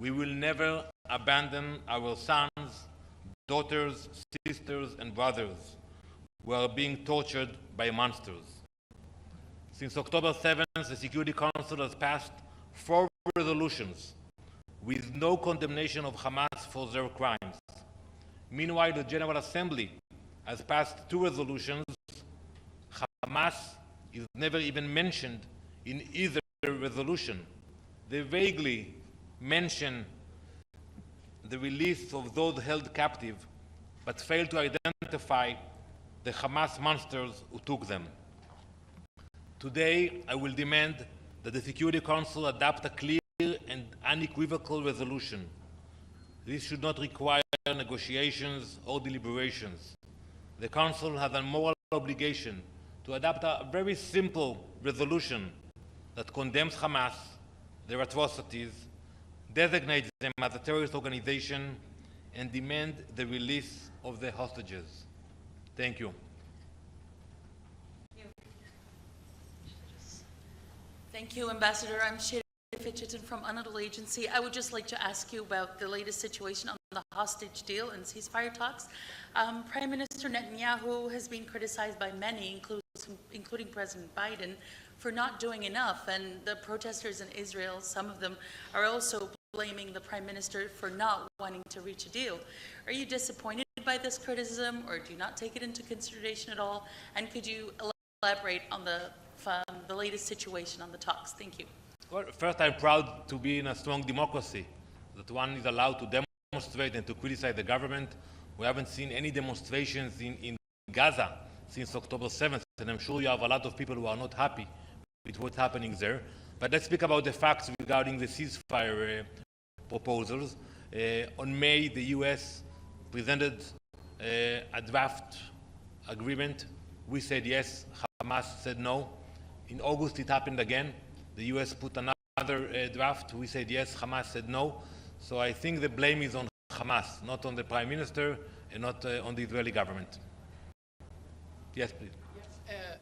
We will never abandon our sons, daughters, sisters, and brothers who are being tortured by monsters. Since October 7th, the Security Council has passed 4 resolutions with no condemnation of Hamas for their crimes. Meanwhile, the General Assembly has passed 2 resolutions. Hamas is never even mentioned in either resolution. They vaguely mention the release of those held captive, but fail to identify the Hamas monsters who took them. Today, I will demand that the Security Council adopt a clear and unequivocal resolution. This should not require negotiations or deliberations. The Council has a moral obligation to adopt a very simple resolution that condemns Hamas, their atrocities, designates them as a terrorist organization, and demand the release of the hostages. Thank you. Thank you, Ambassador. I'm Shira Fitcherton from Anadolu Agency. I would just like to ask you about the latest situation on the hostage deal and ceasefire talks. Prime Minister Netanyahu has been criticized by many, including President Biden, for not doing enough, and the protesters in Israel, some of them, are also blaming the Prime Minister for not wanting to reach a deal. Are you disappointed by this criticism, or do you not take it into consideration at all? And could you elaborate on the latest situation on the talks? Thank you. Well, first, I'm proud to be in a strong democracy, that one is allowed to demonstrate and to criticize the government. We haven't seen any demonstrations in Gaza since October 7th, and I'm sure you have a lot of people who are not happy with what's happening there. But let's speak about the facts regarding the ceasefire proposals. On May, the US presented a draft agreement. We said yes, Hamas said no. In August, it happened again. The US put another draft. We said yes, Hamas said no. So I think the blame is on Hamas, not on the Prime Minister and not on the Israeli government. Yes, please.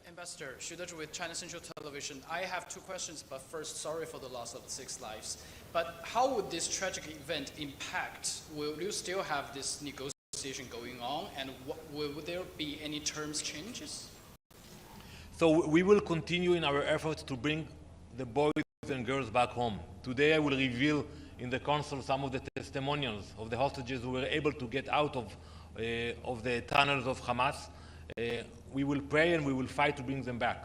Ambassador, Shudaj with China Central Television. I have 2 questions, but first, sorry for the loss of 6 lives. But how would this tragic event impact? Will you still have this negotiation going on, and will there be any terms changes? So we will continue in our efforts to bring the boys and girls back home. Today I will reveal in the Council some of the testimonials of the hostages who were able to get out of the tunnels of Hamas. We will pray and we will fight to bring them back.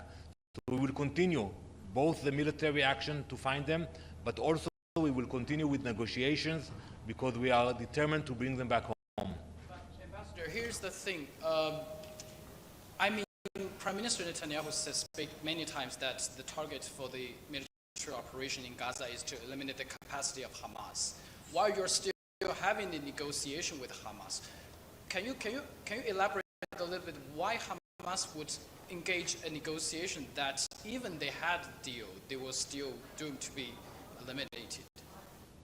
So we will continue both the military action to find them, but also we will continue with negotiations because we are determined to bring them back home. Ambassador, here's the thing. Prime Minister Netanyahu has spoken many times that the target for the military operation in Gaza is to eliminate the capacity of Hamas. While you're still having the negotiation with Hamas, can you elaborate a little bit why Hamas would engage a negotiation that even they had a deal, they were still doomed to be eliminated?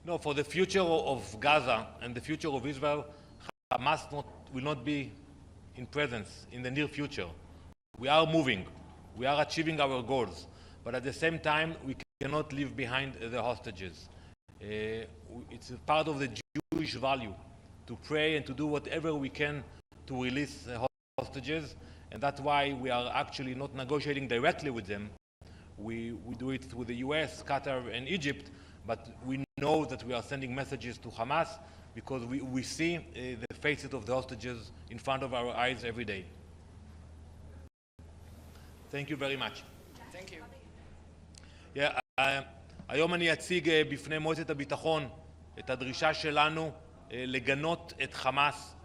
No, for the future of Gaza and the future of Israel, Hamas will not be in presence in the near future. We are moving, we are achieving our goals, but at the same time, we cannot leave behind the hostages. It's a part of the Jewish value to pray and to do whatever we can to release the hostages, and that's why we are actually not negotiating directly with them. We do it through the US, Qatar, and Egypt, but we know that we are sending messages to Hamas because we see the faces of the hostages in front of our eyes every day. Thank you very much. Thank you. היום אני אציג בפני מועצת הביטחון את הדרישה שלנו לגנות את חמאס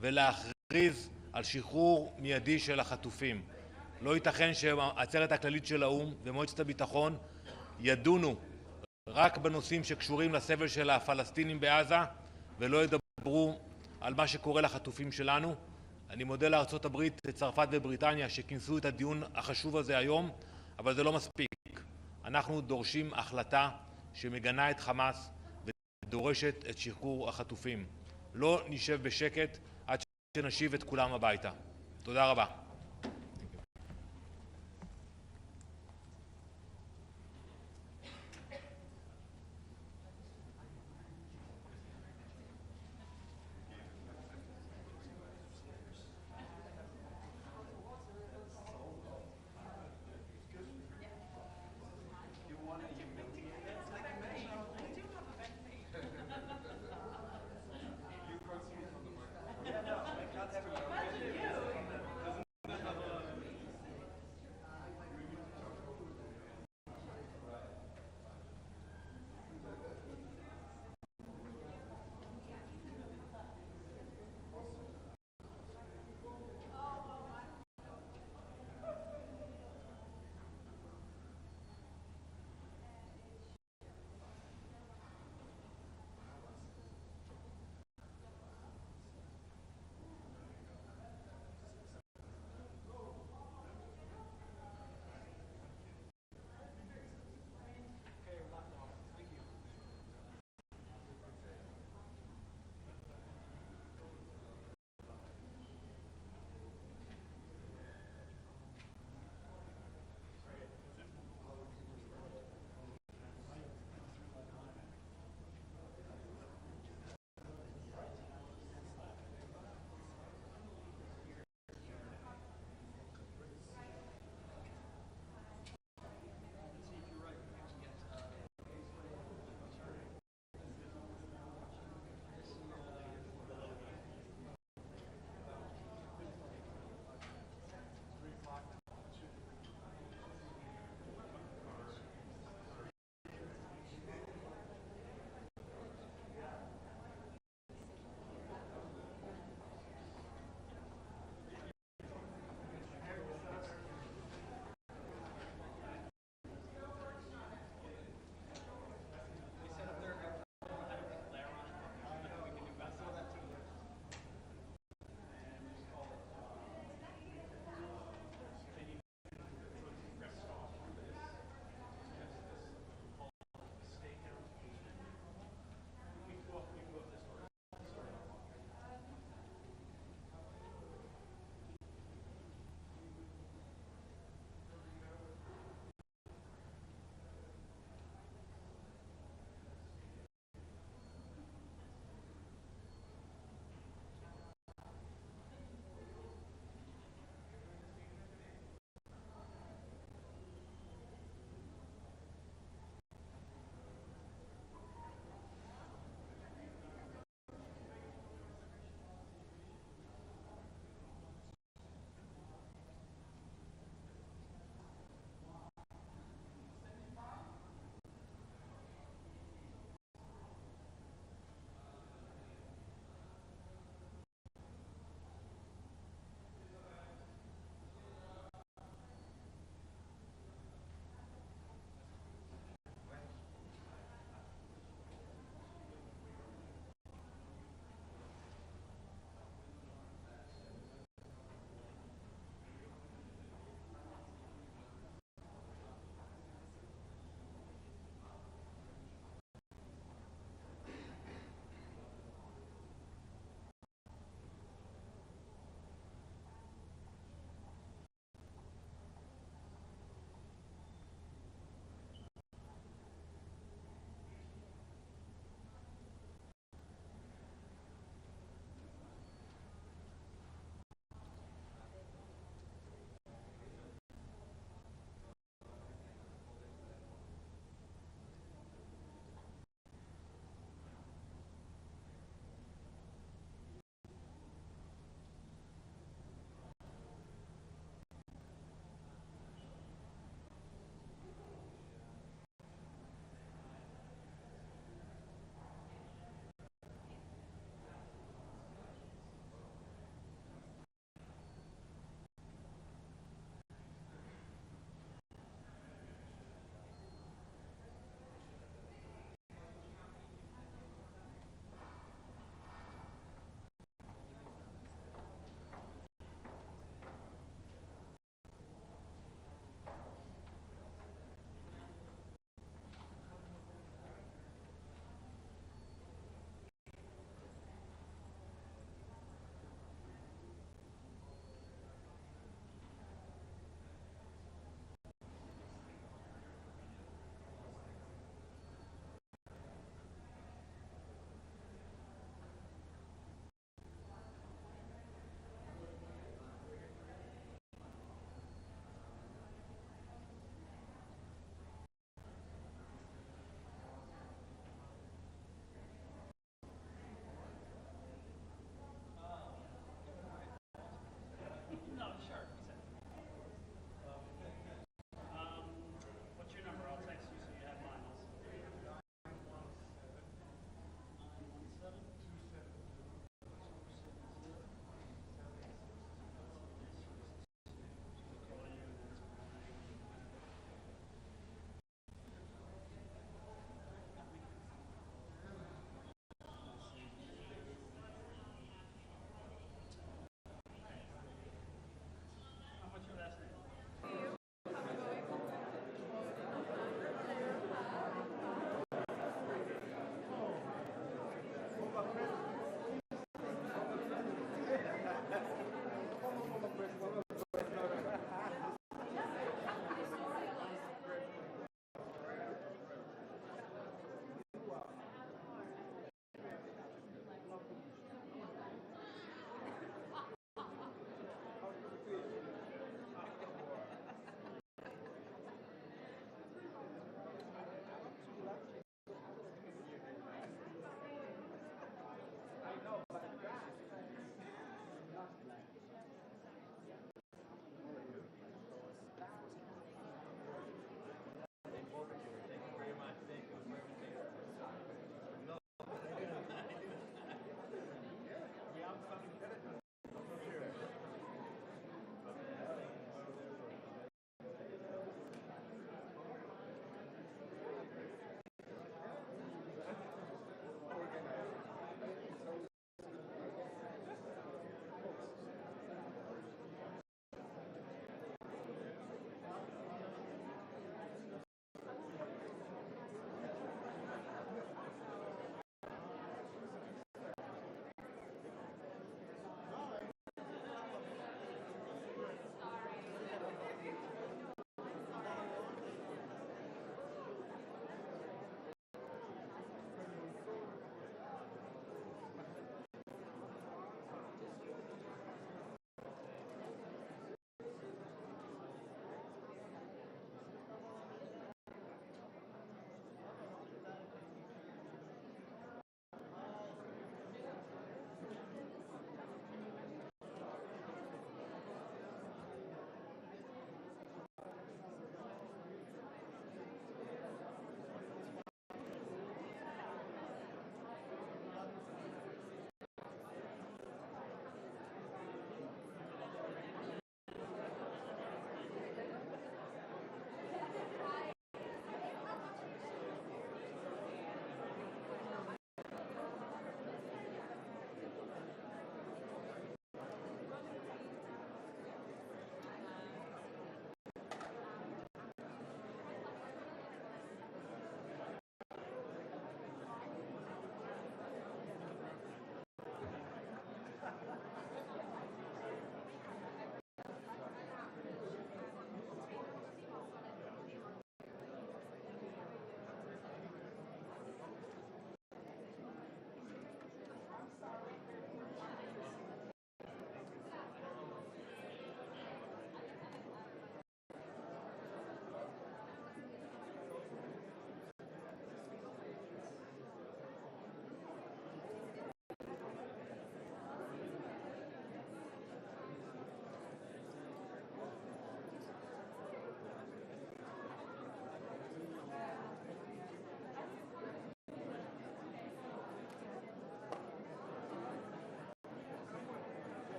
ולהכריז על שחרור מיידי של החטופים. לא ייתכן שהעצרת הכללית של האו"ם ומועצת הביטחון ידונו רק בנושאים שקשורים לסבל של הפלסטינים בעזה ולא ידברו על מה שקורה לחטופים שלנו. אני מודה לארצות הברית, צרפת ובריטניה שכינסו את הדיון החשוב הזה היום, אבל זה לא מספיק. אנחנו דורשים החלטה שמגנה את חמאס ודורשת את שחרור החטופים. לא נשב בשקט עד שנשיב את כולם הביתה. תודה רבה.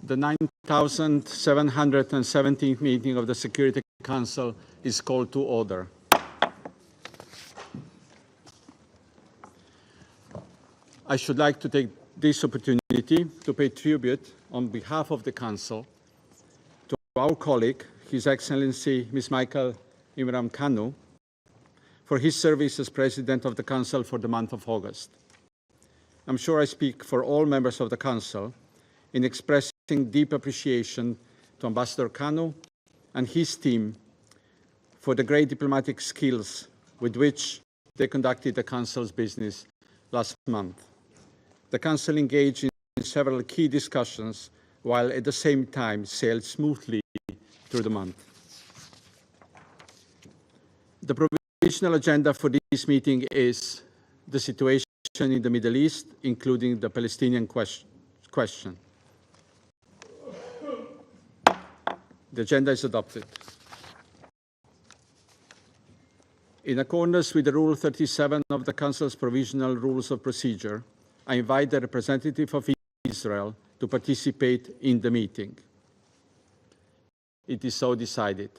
The 9,717th meeting of the Security Council is called to order. I should like to take this opportunity to pay tribute on behalf of the Council to our colleague, His Excellency Ms. Michael Imram Kanu, for his service as President of the Council for the month of August. I'm sure I speak for all members of the Council in expressing deep appreciation to Ambassador Kanu and his team for the great diplomatic skills with which they conducted the Council's business last month. The Council engaged in several key discussions while at the same time sailed smoothly through the month. The provisional agenda for this meeting is the situation in the Middle East, including the Palestinian question. The agenda is adopted. In accordance with the Rule 37 of the Council's Provisional Rules of Procedure, I invite the representative of Israel to participate in the meeting. It is so decided.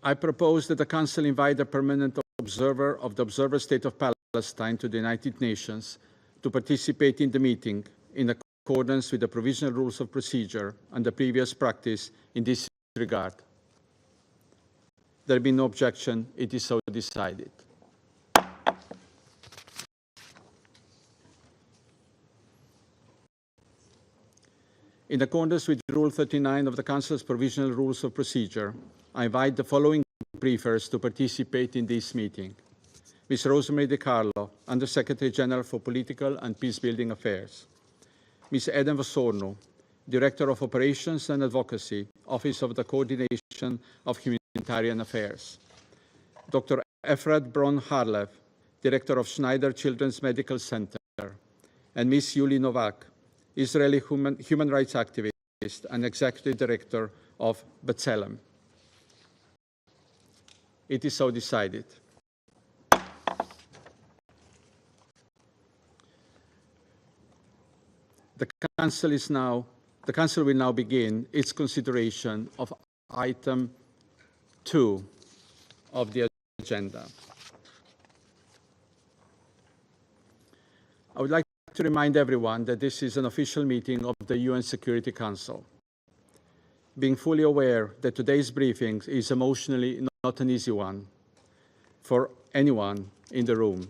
I propose that the Council invite the permanent observer of the Observer State of Palestine to the United Nations to participate in the meeting in accordance with the Provisional Rules of Procedure and the previous practice in this regard. There being no objection, it is so decided. In accordance with Rule 39 of the Council's Provisional Rules of Procedure, I invite the following briefers to participate in this meeting. Ms. Rosemary DiCarlo, Under-Secretary General for Political and Peacebuilding Affairs. Ms. Eden Vasorno, Director of Operations and Advocacy, Office of the Coordination of Humanitarian Affairs. Dr. Efrat Braun-Harlev, Director of Schneider Children's Medical Center. And Ms. Yuli Novak, Israeli human rights activist and Executive Director of B'Tselem. It is so decided. The Council will now begin its consideration of item 2 of the agenda. I would like to remind everyone that this is an official meeting of the UN Security Council. Being fully aware that today's briefing is emotionally not an easy one for anyone in the room,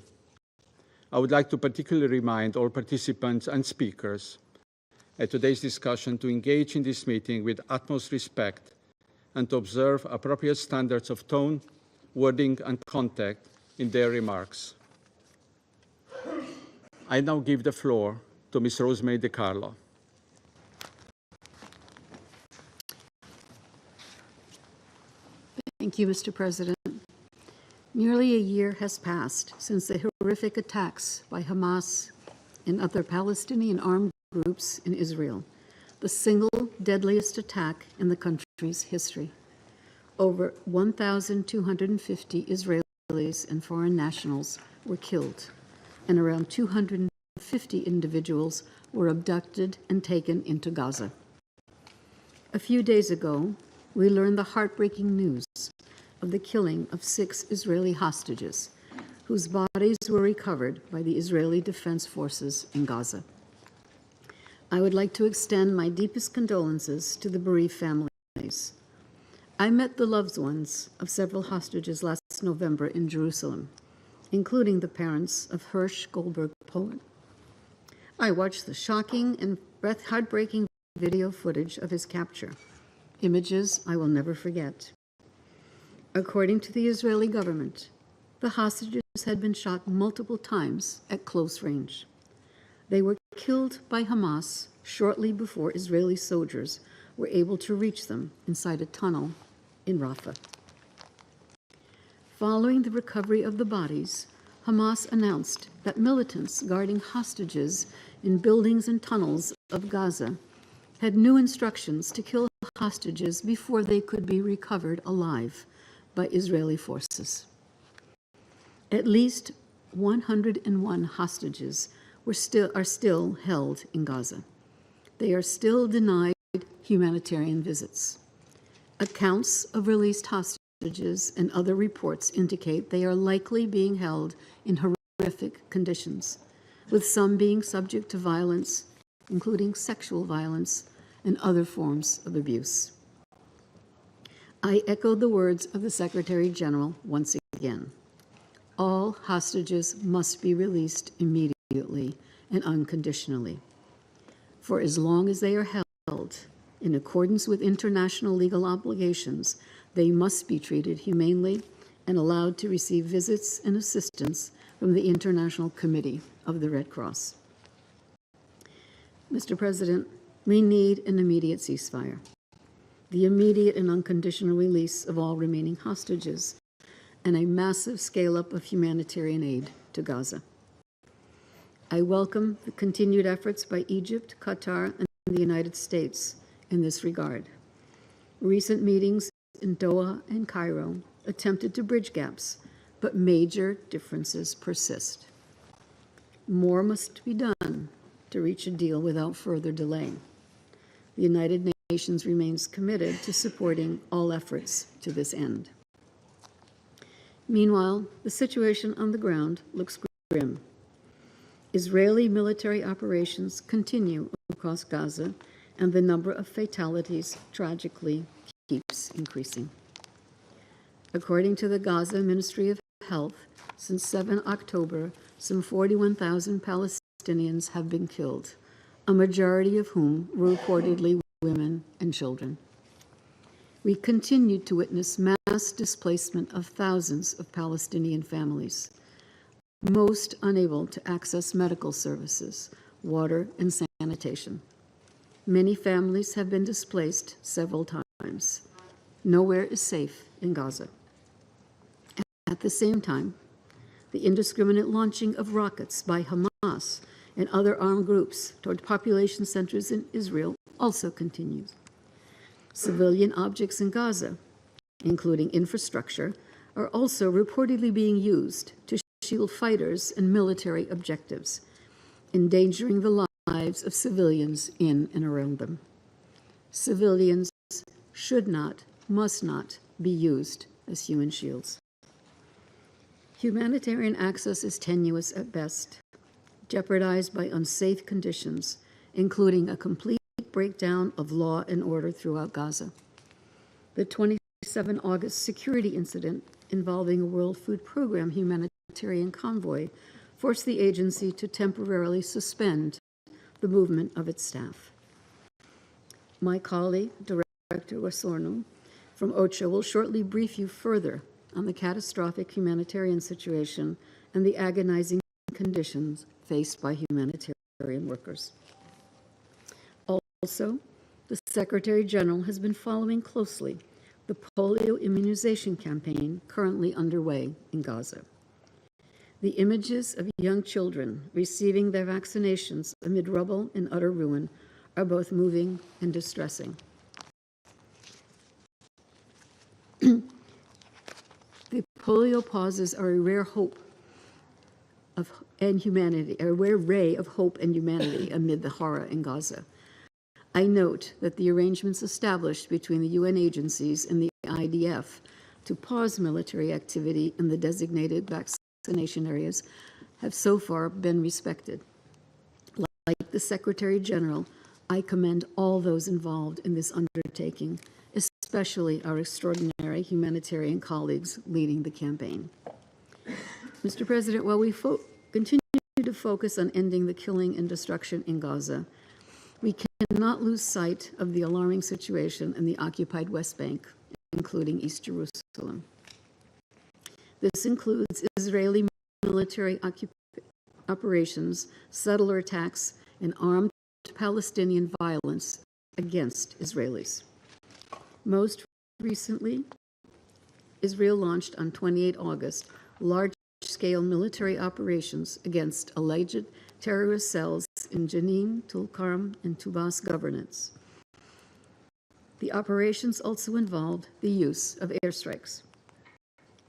I would like to particularly remind all participants and speakers at today's discussion to engage in this meeting with utmost respect and to observe appropriate standards of tone, wording, and content in their remarks. I now give the floor to Ms. Rosemary DiCarlo. Thank you, Mr. President. Nearly a year has passed since the horrific attacks by Hamas and other Palestinian armed groups in Israel, the single deadliest attack in the country's history. Over 1,250 Israelis and foreign nationals were killed, and around 250 individuals were abducted and taken into Gaza. A few days ago, we learned the heartbreaking news of the killing of 6 Israeli hostages, whose bodies were recovered by the Israeli Defense Forces in Gaza. I would like to extend my deepest condolences to the bereaved families. I met the loved ones of several hostages last November in Jerusalem, including the parents of Hirsch Goldberg Poet. I watched the shocking and heartbreaking video footage of his capture, images I will never forget. According to the Israeli government, the hostages had been shot multiple times at close range. They were killed by Hamas shortly before Israeli soldiers were able to reach them inside a tunnel in Rafah. Following the recovery of the bodies, Hamas announced that militants guarding hostages in buildings and tunnels of Gaza had new instructions to kill hostages before they could be recovered alive by Israeli forces. At least 101 hostages are still held in Gaza. They are still denied humanitarian visits. Accounts of released hostages and other reports indicate they are likely being held in horrific conditions, with some being subject to violence, including sexual violence and other forms of abuse. I echoed the words of the Secretary General once again. All hostages must be released immediately and unconditionally. For as long as they are held in accordance with international legal obligations, they must be treated humanely and allowed to receive visits and assistance from the International Committee of the Red Cross. Mr. President, we need an immediate ceasefire, the immediate and unconditional release of all remaining hostages, and a massive scale-up of humanitarian aid to Gaza. I welcome the continued efforts by Egypt, Qatar, and the United States in this regard. Recent meetings in Doha and Cairo attempted to bridge gaps, but major differences persist. More must be done to reach a deal without further delay. The United Nations remains committed to supporting all efforts to this end. Meanwhile, the situation on the ground looks grim. Israeli military operations continue across Gaza, and the number of fatalities tragically keeps increasing. According to the Gaza Ministry of Health, since 7 October, some 41,000 Palestinians have been killed, a majority of whom were reportedly women and children. We continue to witness mass displacement of thousands of Palestinian families, most unable to access medical services, water, and sanitation. Many families have been displaced several times. Nowhere is safe in Gaza. At the same time, the indiscriminate launching of rockets by Hamas and other armed groups toward population centers in Israel also continues. Civilian objects in Gaza, including infrastructure, are also reportedly being used to shield fighters and military objectives, endangering the lives of civilians in and around them. Civilians should not, must not be used as human shields. Humanitarian access is tenuous at best, jeopardized by unsafe conditions, including a complete breakdown of law and order throughout Gaza. The 27 August security incident involving a World Food Program humanitarian convoy forced the agency to temporarily suspend the movement of its staff. My colleague, Director Wasorno from OCHA, will shortly brief you further on the catastrophic humanitarian situation and the agonizing conditions faced by humanitarian workers. Also, the Secretary General has been following closely the polio immunization campaign currently underway in Gaza. The images of young children receiving their vaccinations amid rubble and utter ruin are both moving and distressing. The polio pauses are a rare hope and humanity, a rare ray of hope and humanity amid the horror in Gaza. I note that the arrangements established between the UN agencies and the IDF to pause military activity in the designated vaccination areas have so far been respected. Like the Secretary General, I commend all those involved in this undertaking, especially our extraordinary humanitarian colleagues leading the campaign. Mr. President, while we continue to focus on ending the killing and destruction in Gaza, we cannot lose sight of the alarming situation in the occupied West Bank, including East Jerusalem. This includes Israeli military operations, settler attacks, and armed Palestinian violence against Israelis. Most recently, Israel launched on 28 August large-scale military operations against alleged terrorist cells in Jenin, Tulkarm, and Tubas governorates. The operations also involved the use of airstrikes.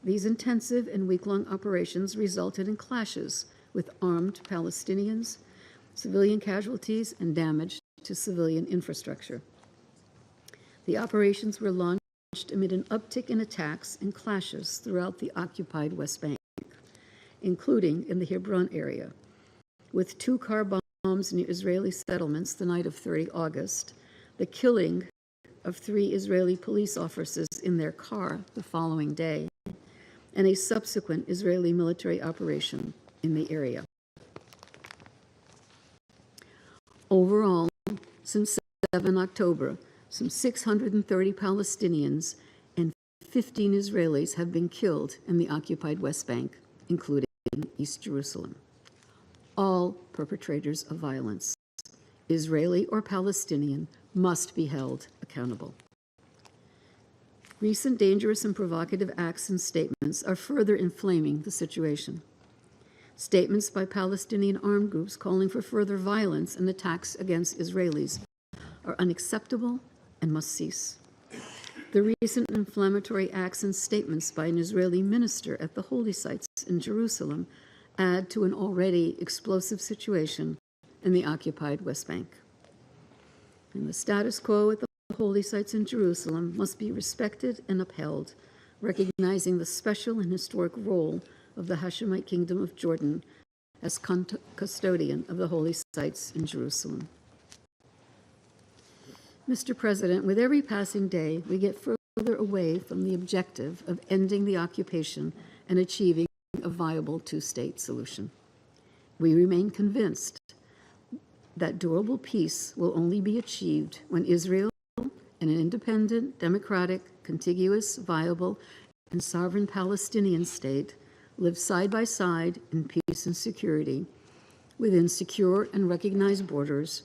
These intensive and week-long operations resulted in clashes with armed Palestinians, civilian casualties, and damage to civilian infrastructure. The operations were launched amid an uptick in attacks and clashes throughout the occupied West Bank, including in the Hebron area, with 2 car bombs near Israeli settlements the night of 30 August, the killing of 3 Israeli police officers in their car the following day, and a subsequent Israeli military operation in the area. Overall, since 7 October, some 630 Palestinians and 15 Israelis have been killed in the occupied West Bank, including East Jerusalem. All perpetrators of violence, Israeli or Palestinian, must be held accountable. Recent dangerous and provocative acts and statements are further inflaming the situation. Statements by Palestinian armed groups calling for further violence and attacks against Israelis are unacceptable and must cease. The recent inflammatory acts and statements by an Israeli minister at the holy sites in Jerusalem add to an already explosive situation in the occupied West Bank. And the status quo at the holy sites in Jerusalem must be respected and upheld, recognizing the special and historic role of the Hashemite Kingdom of Jordan as custodian of the holy sites in Jerusalem. Mr. President, with every passing day, we get further away from the objective of ending the occupation and achieving a viable 2-state solution. We remain convinced that durable peace will only be achieved when Israel and an independent, democratic, contiguous, viable, and sovereign Palestinian state live side by side in peace and security within secure and recognized borders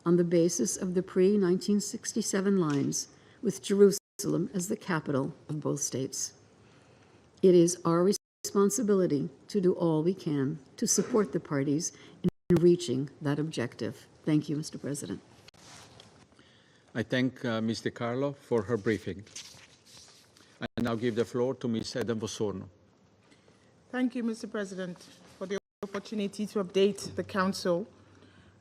on the basis of the pre-1967 lines, with Jerusalem as the capital of both states. It is our responsibility to do all we can to support the parties in reaching that objective. Thank you, Mr. President. I thank Ms. De Carlo for her briefing. I now give the floor to Ms. Eden Vosorno. Thank you, Mr. President, for the opportunity to update the Council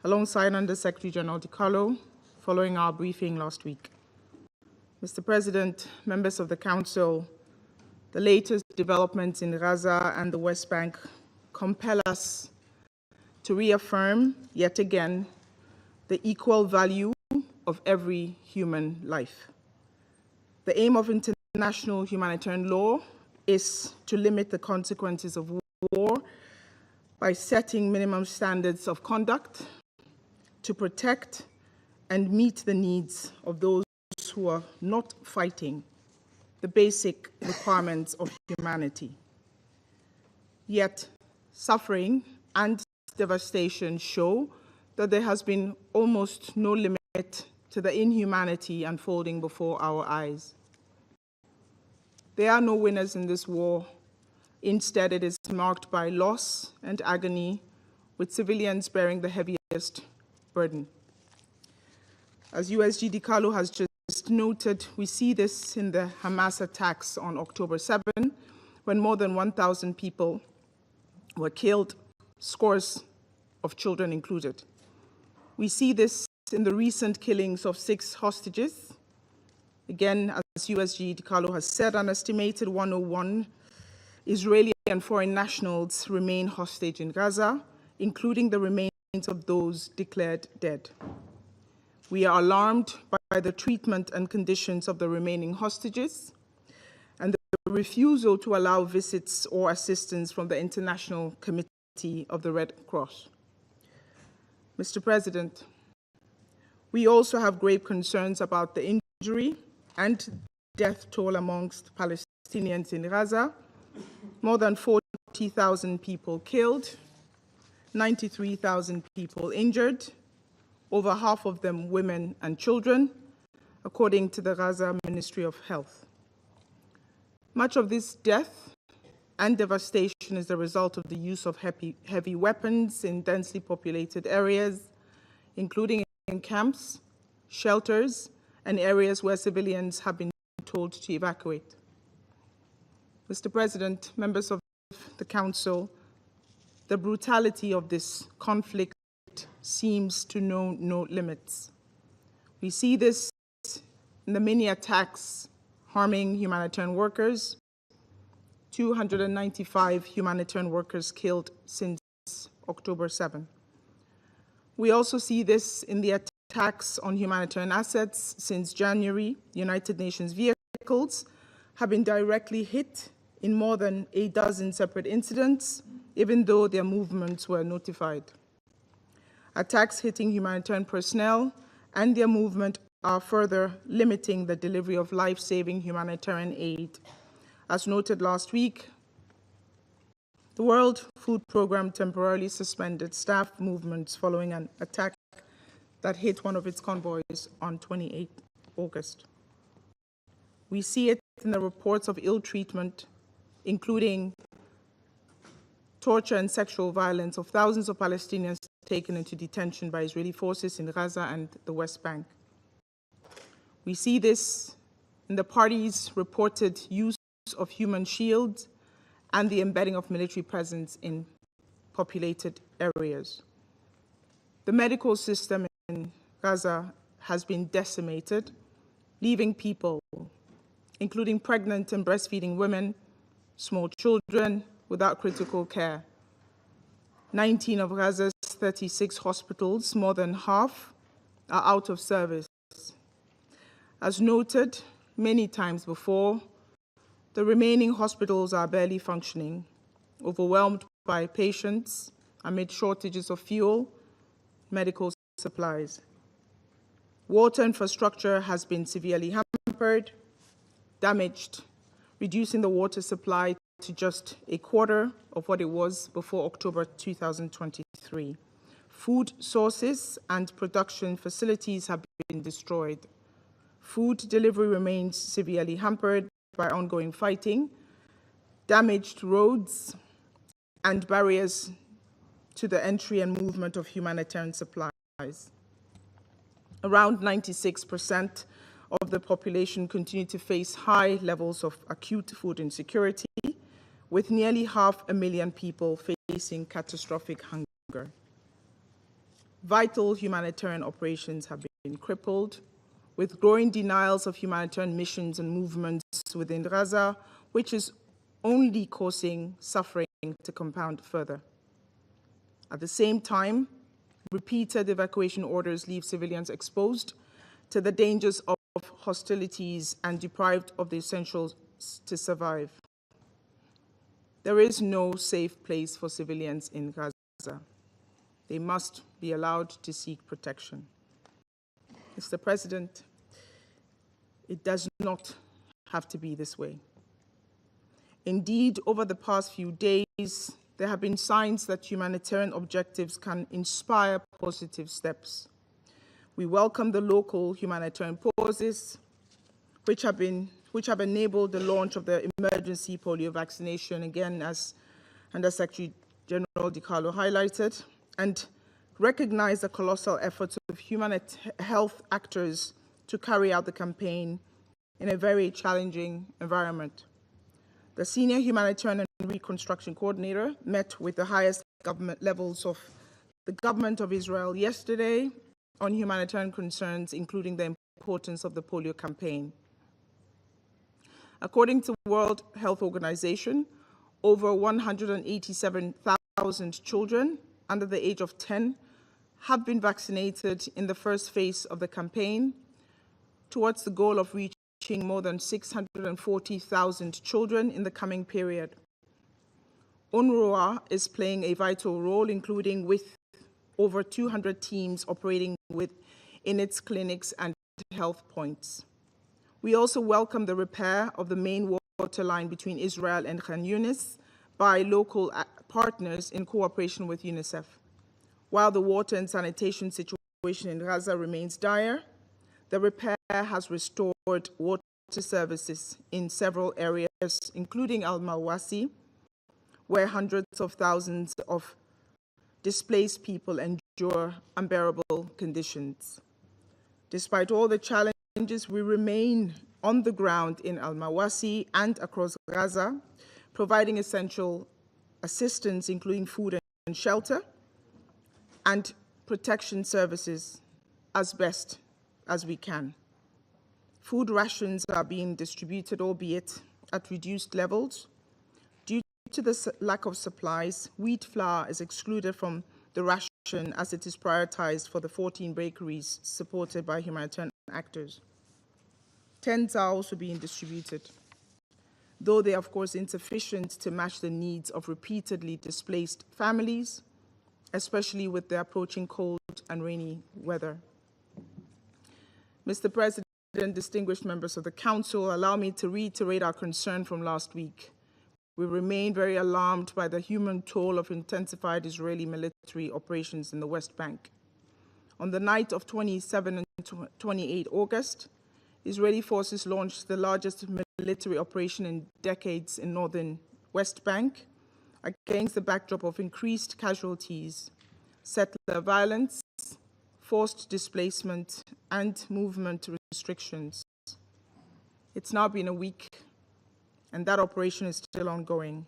alongside Under-Secretary General De Carlo following our briefing last week. Mr. President, members of the Council, the latest developments in Gaza and the West Bank compel us to reaffirm, yet again, the equal value of every human life. The aim of international humanitarian law is to limit the consequences of war by setting minimum standards of conduct to protect and meet the needs of those who are not fighting the basic requirements of humanity. Yet, suffering and devastation show that there has been almost no limit to the inhumanity unfolding before our eyes. There are no winners in this war. Instead, it is marked by loss and agony, with civilians bearing the heaviest burden. As USG De Carlo has just noted, we see this in the Hamas attacks on October 7, when more than 1,000 people were killed, scores of children included. We see this in the recent killings of 6 hostages. Again, as USG De Carlo has said, an estimated 101 Israeli and foreign nationals remain hostage in Gaza, including the remains of those declared dead. We are alarmed by the treatment and conditions of the remaining hostages and the refusal to allow visits or assistance from the International Committee of the Red Cross. Mr. President, we also have grave concerns about the injury and death toll amongst Palestinians in Gaza. More than 40,000 people killed, 93,000 people injured, over half of them women and children, according to the Gaza Ministry of Health. Much of this death and devastation is the result of the use of heavy weapons in densely populated areas, including in camps, shelters, and areas where civilians have been told to evacuate. Mr. President, members of the Council, the brutality of this conflict seems to know no limits. We see this in the many attacks harming humanitarian workers, 295 humanitarian workers killed since October 7. We also see this in the attacks on humanitarian assets since January. United Nations vehicles have been directly hit in more than a dozen separate incidents, even though their movements were notified. Attacks hitting humanitarian personnel and their movement are further limiting the delivery of life-saving humanitarian aid. As noted last week, the World Food Programme temporarily suspended staff movements following an attack that hit one of its convoys on 28 August. We see it in the reports of ill treatment, including torture and sexual violence of thousands of Palestinians taken into detention by Israeli forces in Gaza and the West Bank. We see this in the parties' reported use of human shields and the embedding of military presence in populated areas. The medical system in Gaza has been decimated, leaving people, including pregnant and breastfeeding women, small children, without critical care. 19 of Gaza's 36 hospitals, more than half, are out of service. As noted many times before, the remaining hospitals are barely functioning, overwhelmed by patients amid shortages of fuel, medical supplies. Water infrastructure has been severely hampered, damaged, reducing the water supply to just a quarter of what it was before October 2023. Food sources and production facilities have been destroyed. Food delivery remains severely hampered by ongoing fighting, damaged roads, and barriers to the entry and movement of humanitarian supplies. Around 96% of the population continue to face high levels of acute food insecurity, with nearly 500,000 people facing catastrophic hunger. Vital humanitarian operations have been crippled, with growing denials of humanitarian missions and movements within Gaza, which is only causing suffering to compound further. At the same time, repeated evacuation orders leave civilians exposed to the dangers of hostilities and deprived of the essentials to survive. There is no safe place for civilians in Gaza. They must be allowed to seek protection. Mr. President, it does not have to be this way. Indeed, over the past few days, there have been signs that humanitarian objectives can inspire positive steps. We welcome the local humanitarian pauses, which have enabled the launch of the emergency polio vaccination, again, as Under Secretary General DiCarlo highlighted, and recognize the colossal efforts of human health actors to carry out the campaign in a very challenging environment. The senior humanitarian and reconstruction coordinator met with the highest government levels of the government of Israel yesterday on humanitarian concerns, including the importance of the polio campaign. According to the World Health Organization, over 187,000 children under the age of 10 have been vaccinated in the first phase of the campaign, towards the goal of reaching more than 640,000 children in the coming period. UNRWA is playing a vital role, including with over 200 teams operating in its clinics and health points. We also welcome the repair of the main water line between Israel and Khan Yunis by local partners in cooperation with UNICEF. While the water and sanitation situation in Gaza remains dire, the repair has restored water services in several areas, including Al-Mawasi, where hundreds of thousands of displaced people endure unbearable conditions. Despite all the challenges, we remain on the ground in Al-Mawasi and across Gaza providing essential assistance, including food and shelter, and protection services as best as we can. Food rations are being distributed, albeit at reduced levels. Due to the lack of supplies, wheat flour is excluded from the ration as it is prioritized for the 14 bakeries supported by humanitarian actors. Tents are also being distributed, though they are, of course, insufficient to match the needs of repeatedly displaced families, especially with the approaching cold and rainy weather. Mr. President, distinguished members of the Council, allow me to reiterate our concern from last week. We remain very alarmed by the human toll of intensified Israeli military operations in the West Bank. On the night of 27 and 28 August, Israeli forces launched the largest military operation in decades in northern West Bank against the backdrop of increased casualties, settler violence, forced displacement, and movement restrictions. It's now been a week, and that operation is still ongoing.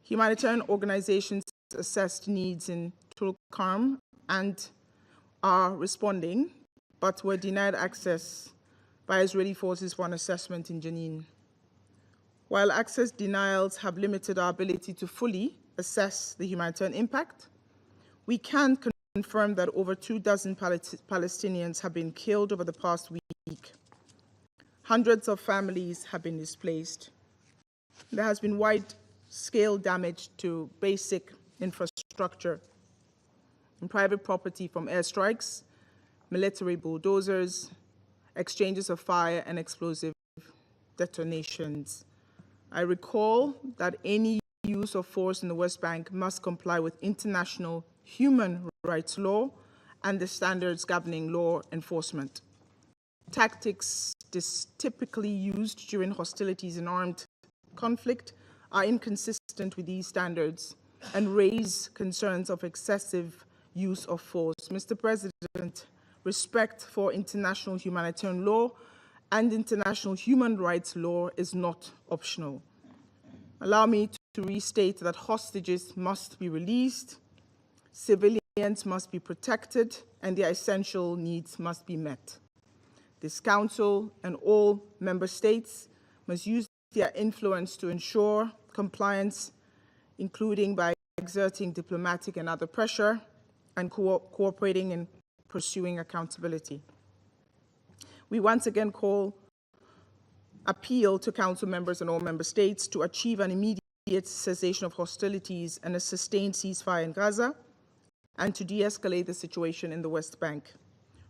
Humanitarian organizations assessed needs in Tulkarm and are responding, but were denied access by Israeli forces for an assessment in Jenin. While access denials have limited our ability to fully assess the humanitarian impact, we can confirm that over 24 Palestinians have been killed over the past week. Hundreds of families have been displaced. There has been wide-scale damage to basic infrastructure and private property from airstrikes, military bulldozers, exchanges of fire, and explosive detonations. I recall that any use of force in the West Bank must comply with international human rights law and the standards governing law enforcement. Tactics typically used during hostilities and armed conflict are inconsistent with these standards and raise concerns of excessive use of force. Mr. President, respect for international humanitarian law and international human rights law is not optional. Allow me to restate that hostages must be released, civilians must be protected, and their essential needs must be met. This Council and all member states must use their influence to ensure compliance, including by exerting diplomatic and other pressure and cooperating in pursuing accountability. We once again appeal to Council members and all member states to achieve an immediate cessation of hostilities and a sustained ceasefire in Gaza, and to de-escalate the situation in the West Bank.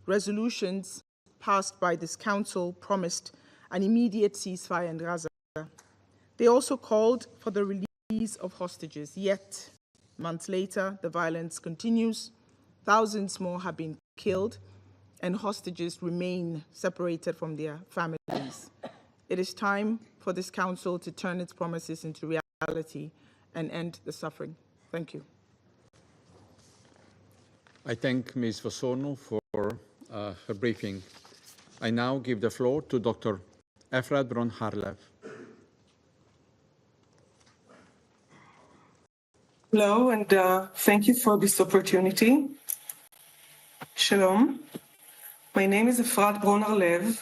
Resolutions passed by this Council promised an immediate ceasefire in Gaza. They also called for the release of hostages, yet months later, the violence continues. Thousands more have been killed, and hostages remain separated from their families. It is time for this Council to turn its promises into reality and end the suffering. Thank you. I thank Ms. Vasorno for her briefing. I now give the floor to Dr. Efrat Bron-Harlev. Hello, and thank you for this opportunity. Shalom. My name is Efrat Bron-Harlev.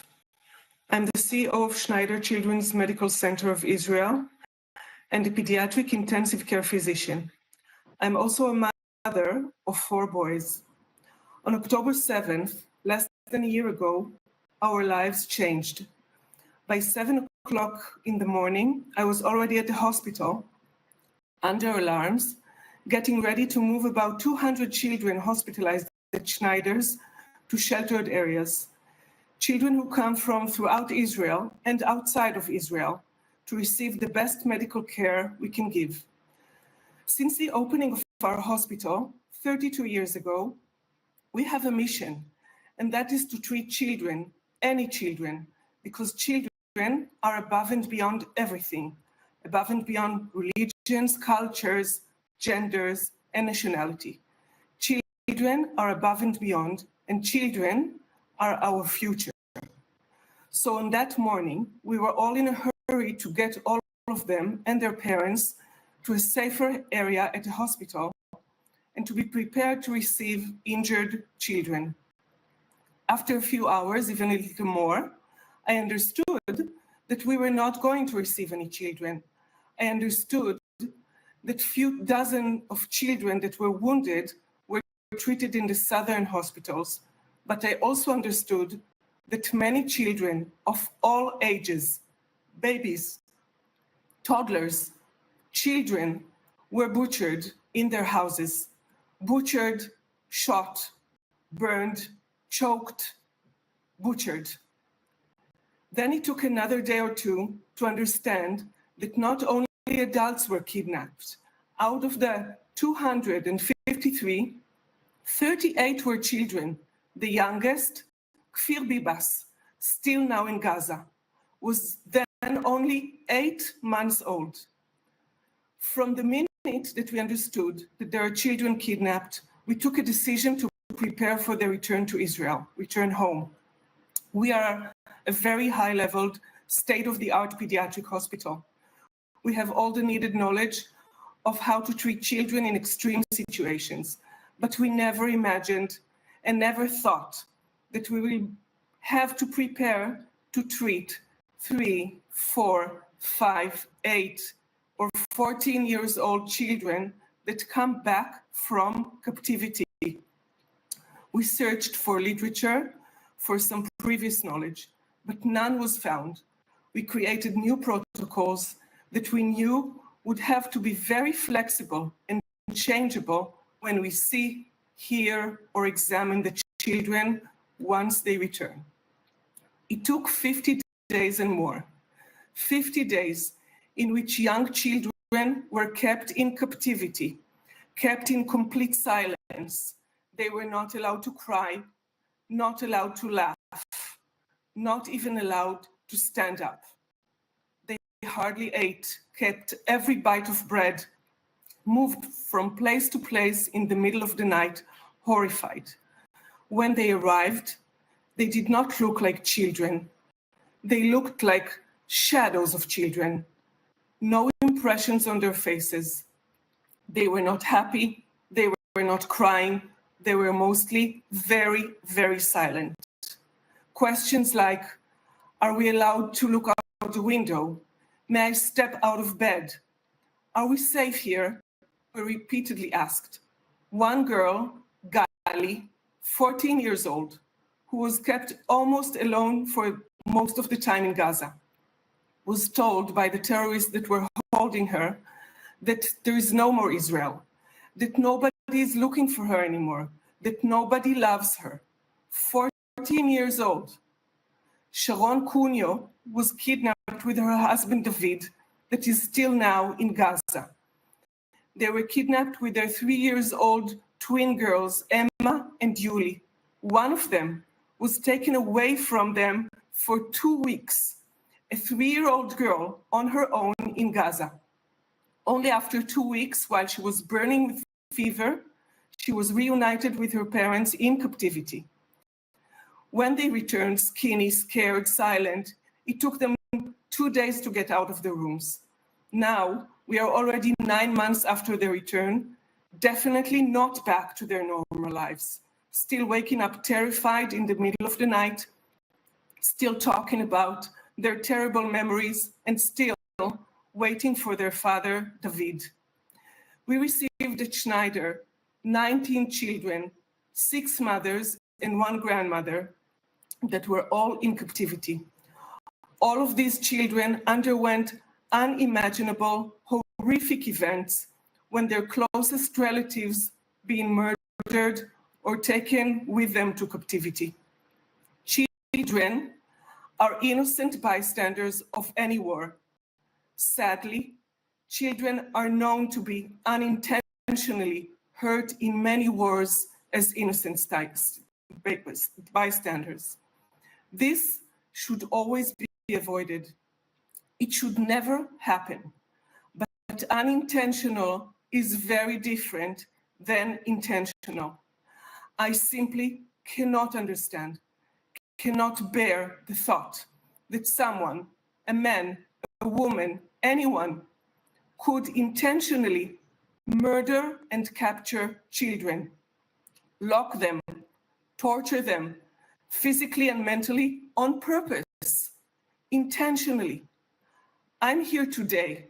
I'm the CEO of Schneider Children's Medical Center of Israel and a pediatric intensive care physician. I'm also a mother of 4 boys. On October 7th, less than a year ago, our lives changed. By 7 o'clock in the morning, I was already at the hospital, under alarms, getting ready to move about 200 children hospitalized at Schneider's to sheltered areas. Children who come from throughout Israel and outside of Israel to receive the best medical care we can give. Since the opening of our hospital 32 years ago, we have a mission, and that is to treat children, any children, because children are above and beyond everything, above and beyond religions, cultures, genders, and nationality. Children are above and beyond, and children are our future. So on that morning, we were all in a hurry to get all of them and their parents to a safer area at the hospital and to be prepared to receive injured children. After a few hours, even a little more, I understood that we were not going to receive any children. I understood that few dozen of children that were wounded were treated in the southern hospitals, but I also understood that many children of all ages, babies, toddlers, children, were butchered in their houses, butchered, shot, burned, choked, butchered. Then it took another day or two to understand that not only adults were kidnapped. Out of the 253, 38 were children. The youngest, Kfir Bibas, still now in Gaza, was then only 8 months old. From the minute that we understood that there are children kidnapped, we took a decision to prepare for their return to Israel, return home. We are a very high-leveled, state-of-the-art pediatric hospital. We have all the needed knowledge of how to treat children in extreme situations, but we never imagined and never thought that we will have to prepare to treat 3, 4, 5, 8, or 14 years old children that come back from captivity. We searched for literature, for some previous knowledge, but none was found. We created new protocols that we knew would have to be very flexible and changeable when we see, hear, or examine the children once they return. It took 50 days and more, 50 days in which young children were kept in captivity, kept in complete silence. They were not allowed to cry, not allowed to laugh, not even allowed to stand up. They hardly ate, kept every bite of bread, moved from place to place in the middle of the night, horrified. When they arrived, they did not look like children. They looked like shadows of children. No impressions on their faces. They were not happy. They were not crying. They were mostly very, very silent. Questions like, are we allowed to look out the window? May I step out of bed? Are we safe here? Were repeatedly asked. One girl, Gali, 14 years old, who was kept almost alone for most of the time in Gaza, was told by the terrorists that were holding her that there is no more Israel, that nobody is looking for her anymore, that nobody loves her. 14 years old. Sharon Cunio was kidnapped with her husband David, that is still now in Gaza. They were kidnapped with their 3-year-old twin girls, Emma and Yuli. One of them was taken away from them for 2 weeks, a 3-year-old girl on her own in Gaza. Only after 2 weeks, while she was burning with fever, she was reunited with her parents in captivity. When they returned, skinny, scared, silent, it took them 2 days to get out of the rooms. Now, we are already 9 months after their return, definitely not back to their normal lives, still waking up terrified in the middle of the night, still talking about their terrible memories, and still waiting for their father, David. We received at Schneider 19 children, 6 mothers and 1 grandmother that were all in captivity. All of these children underwent unimaginable, horrific events when their closest relatives being murdered or taken with them to captivity. Children are innocent bystanders of any war. Sadly, children are known to be unintentionally hurt in many wars as innocent bystanders. This should always be avoided. It should never happen. But unintentional is very different than intentional. I simply cannot understand, cannot bear the thought that someone, a man, a woman, anyone could intentionally murder and capture children, lock them, torture them physically and mentally on purpose, intentionally. I'm here today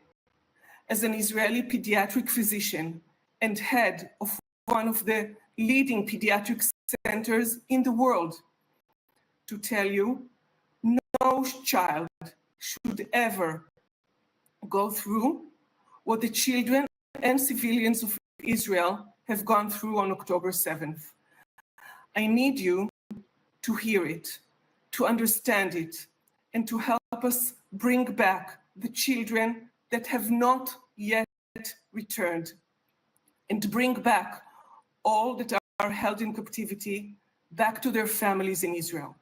as an Israeli pediatric physician and head of one of the leading pediatric centers in the world to tell you no child should ever go through what the children and civilians of Israel have gone through on October 7th. I need you to hear it, to understand it, and to help us bring back the children that have not yet returned, and to bring back all that are held in captivity back to their families in Israel.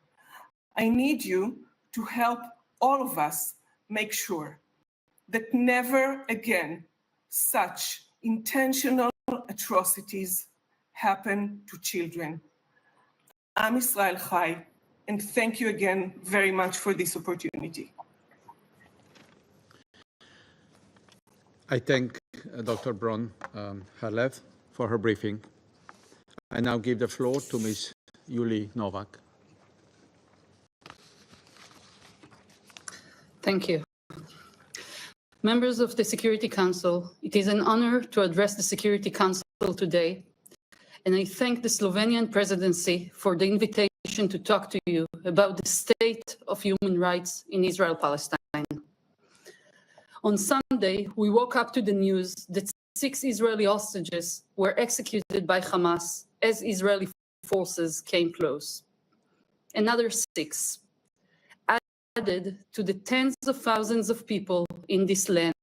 I need you to help all of us make sure that never again such intentional atrocities happen to children. Am Israel Chai, and thank you again very much for this opportunity. I thank Dr. Bron Harlev for her briefing. I now give the floor to Ms. Yuli Novak. Thank you. Members of the Security Council, it is an honor to address the Security Council today, and I thank the Slovenian presidency for the invitation to talk to you about the state of human rights in Israel-Palestine. On Sunday, we woke up to the news that 6 Israeli hostages were executed by Hamas as Israeli forces came close. Another 6 added to the tens of thousands of people in this land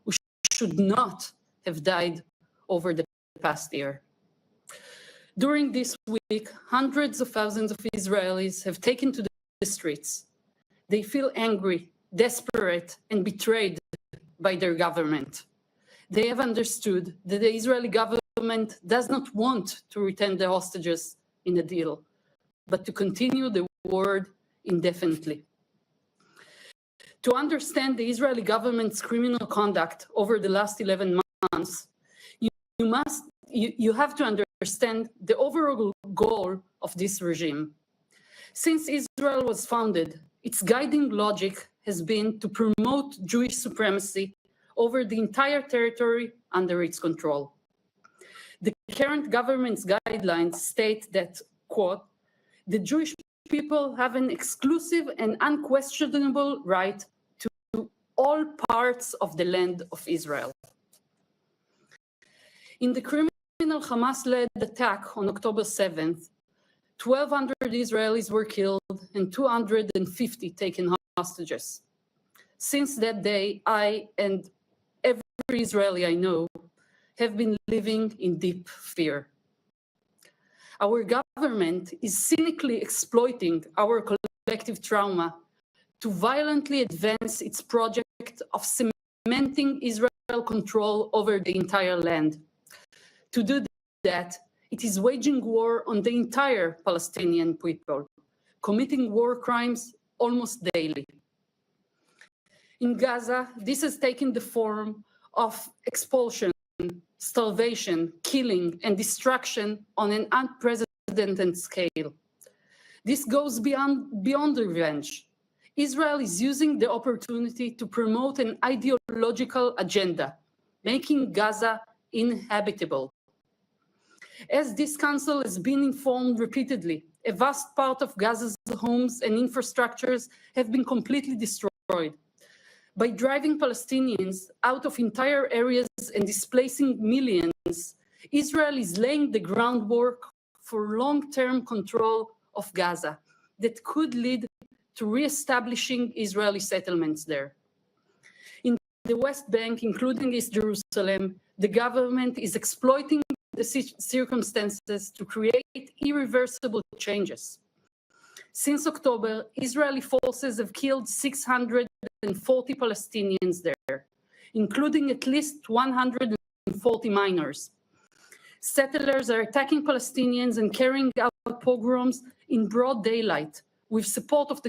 who should not have died over the past year. During this week, hundreds of thousands of Israelis have taken to the streets. They feel angry, desperate, and betrayed by their government. They have understood that the Israeli government does not want to return the hostages in a deal, but to continue the war indefinitely. To understand the Israeli government's criminal conduct over the last 11 months, you have to understand the overall goal of this regime. Since Israel was founded, its guiding logic has been to promote Jewish supremacy over the entire territory under its control. The current government's guidelines state that, quote, the Jewish people have an exclusive and unquestionable right to all parts of the land of Israel. In the criminal Hamas-led attack on October 7th, 1,200 Israelis were killed and 250 taken hostages. Since that day, I and every Israeli I know have been living in deep fear. Our government is cynically exploiting our collective trauma to violently advance its project of cementing Israel control over the entire land. To do that, it is waging war on the entire Palestinian people, committing war crimes almost daily. In Gaza, this has taken the form of expulsion, starvation, killing, and destruction on an unprecedented scale. This goes beyond revenge. Israel is using the opportunity to promote an ideological agenda, making Gaza inhabitable. As this council has been informed repeatedly, a vast part of Gaza's homes and infrastructures have been completely destroyed. By driving Palestinians out of entire areas and displacing millions, Israel is laying the groundwork for long-term control of Gaza that could lead to re-establishing Israeli settlements there. In the West Bank, including East Jerusalem, the government is exploiting the circumstances to create irreversible changes. Since October, Israeli forces have killed 640 Palestinians there, including at least 140 minors. Settlers are attacking Palestinians and carrying out pogroms in broad daylight with support of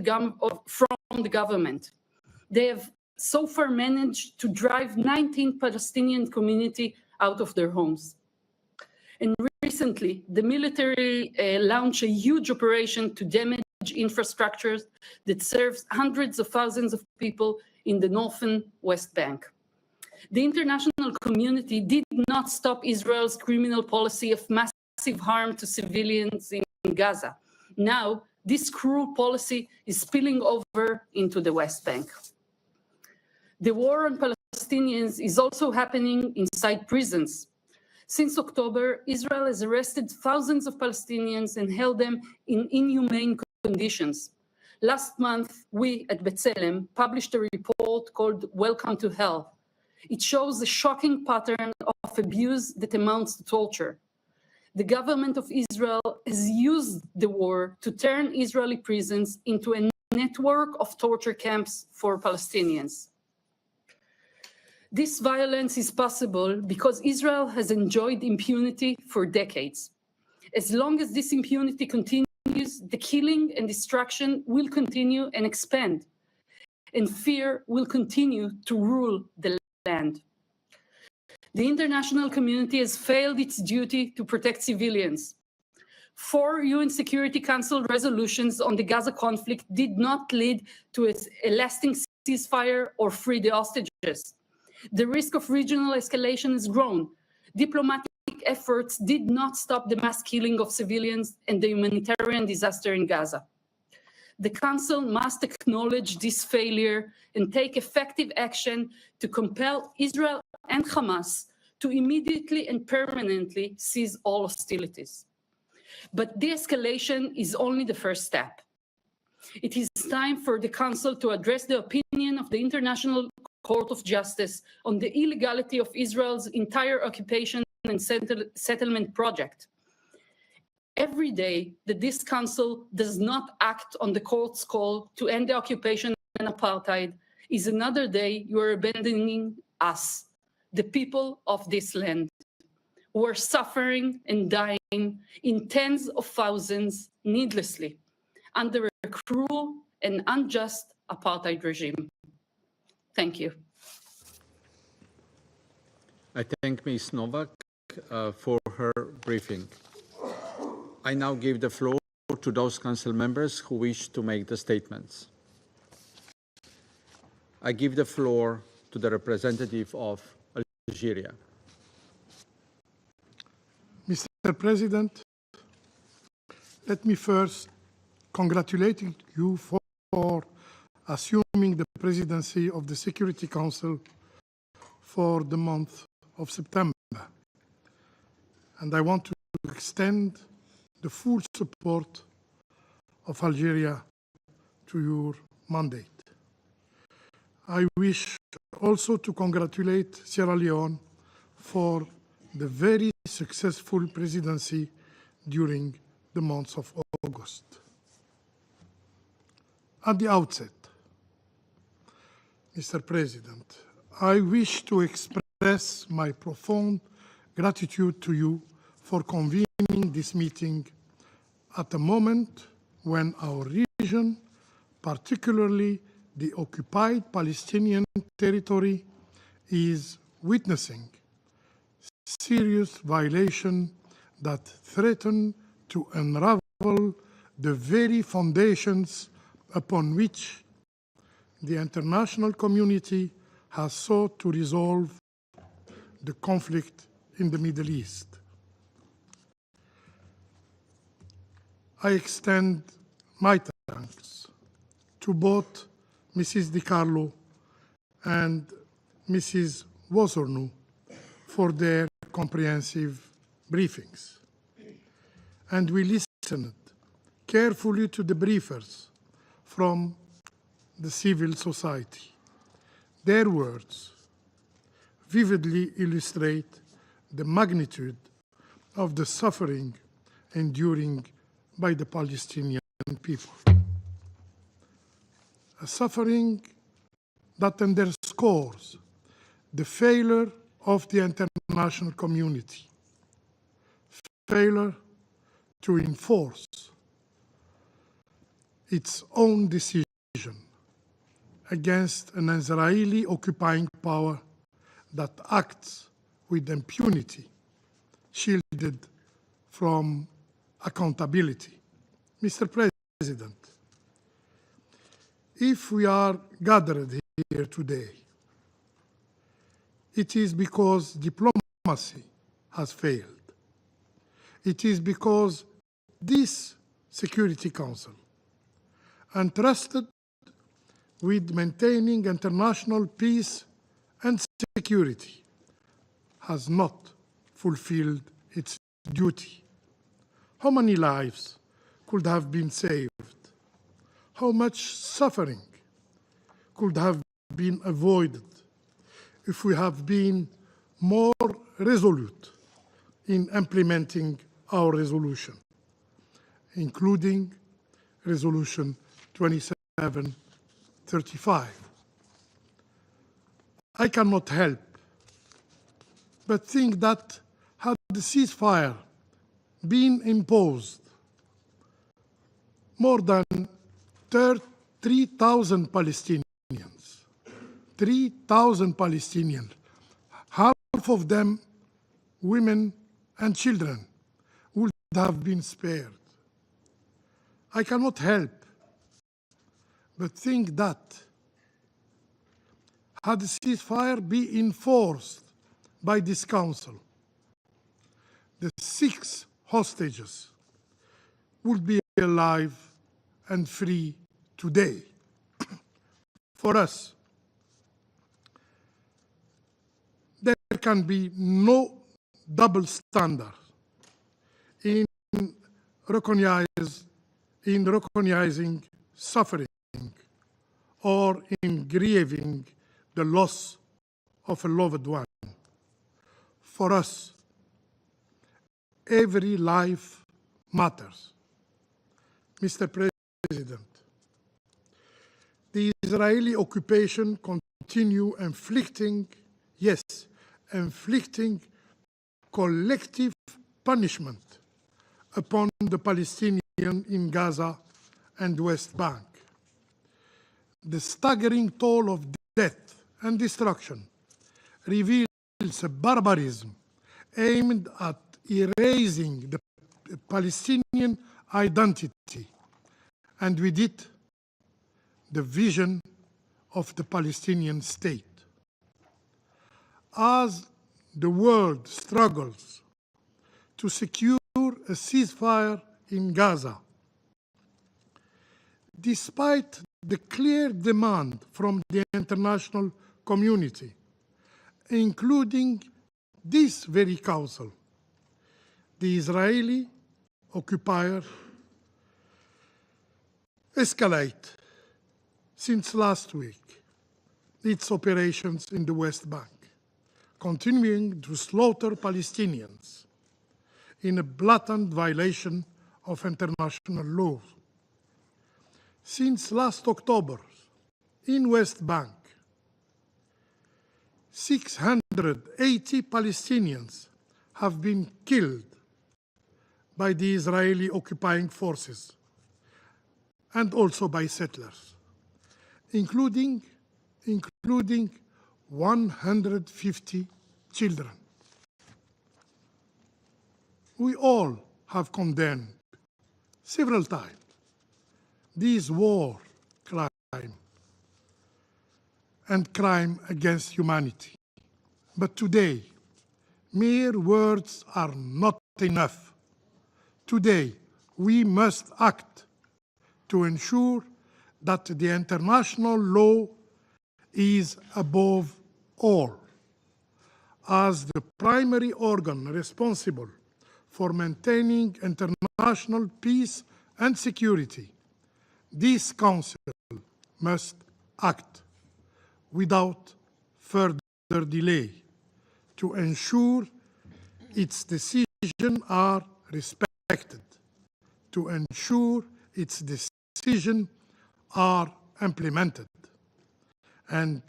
from the government. They have so far managed to drive 19 Palestinian community out of their homes. And recently, the military launched a huge operation to damage infrastructures that serves hundreds of thousands of people in the northern West Bank. The international community did not stop Israel's criminal policy of massive harm to civilians in Gaza. Now, this cruel policy is spilling over into the West Bank. The war on Palestinians is also happening inside prisons. Since October, Israel has arrested thousands of Palestinians and held them in inhumane conditions. Last month, we at B'Tselem published a report called Welcome to Hell. It shows a shocking pattern of abuse that amounts to torture. The government of Israel has used the war to turn Israeli prisons into a network of torture camps for Palestinians. This violence is possible because Israel has enjoyed impunity for decades. As long as this impunity continues, the killing and destruction will continue and expand, and fear will continue to rule the land. The international community has failed its duty to protect civilians. 4 UN Security Council resolutions on the Gaza conflict did not lead to a lasting ceasefire or free the hostages. The risk of regional escalation has grown. Diplomatic efforts did not stop the mass killing of civilians and the humanitarian disaster in Gaza. The Council must acknowledge this failure and take effective action to compel Israel and Hamas to immediately and permanently cease all hostilities. But de-escalation is only the first step. It is time for the Council to address the opinion of the International Court of Justice on the illegality of Israel's entire occupation and settlement project. Every day that this Council does not act on the court's call to end the occupation and apartheid is another day you are abandoning us, the people of this land, who are suffering and dying in tens of thousands needlessly under a cruel and unjust apartheid regime. Thank you. I thank Ms. Novak for her briefing. I now give the floor to those council members who wish to make the statements. I give the floor to the representative of Algeria. Mr. President, let me first congratulate you for assuming the presidency of the Security Council for the month of September. And I want to extend the full support of Algeria to your mandate. I wish also to congratulate Sierra Leone for the very successful presidency during the month of August. At the outset, Mr. President, I wish to express my profound gratitude to you for convening this meeting at a moment when our region, particularly the occupied Palestinian territory, is witnessing serious violations that threaten to unravel the very foundations upon which the international community has sought to resolve the conflict in the Middle East. I extend my thanks to both Mrs. Di Carlo and Mrs. Wosornu for their comprehensive briefings. And we listened carefully to the briefers from the civil society. Their words vividly illustrate the magnitude of the suffering enduring by the Palestinian people. A suffering that underscores the failure of the international community, failure to enforce its own decision, against an Israeli occupying power that acts with impunity, shielded from accountability. Mr. President, if we are gathered here today, it is because diplomacy has failed. It is because this Security Council, entrusted with maintaining international peace and security, has not fulfilled its duty. How many lives could have been saved? How much suffering could have been avoided if we have been more resolute in implementing our resolution, including Resolution 2735. I cannot help but think that had the ceasefire been imposed, more than 3,000 Palestinians, 3,000 Palestinians, half of them women and children, would have been spared. I cannot help but think that had the ceasefire been enforced by this Council, the 6 hostages would be alive and free today. For us, there can be no double standard in recognizing suffering or in grieving the loss of a loved one. For us, every life matters. Mr. President, the Israeli occupation continues inflicting collective punishment upon the Palestinians in Gaza and West Bank. The staggering toll of death and destruction reveals a barbarism aimed at erasing the Palestinian identity, and with it, the vision of the Palestinian state. As the world struggles to secure a ceasefire in Gaza, despite the clear demand from the international community, including this very Council, the Israeli occupier escalate since last week its operations in the West Bank, continuing to slaughter Palestinians in a blatant violation of international law. Since last October, in West Bank, 680 Palestinians have been killed by the Israeli occupying forces and also by settlers, including 150 children. We all have condemned several times these war crime and crime against humanity. But today, mere words are not enough. Today, we must act to ensure that the international law is above all. As the primary organ responsible for maintaining international peace and security, this Council must act without further delay to ensure its decisions are respected, to ensure its decisions are implemented, and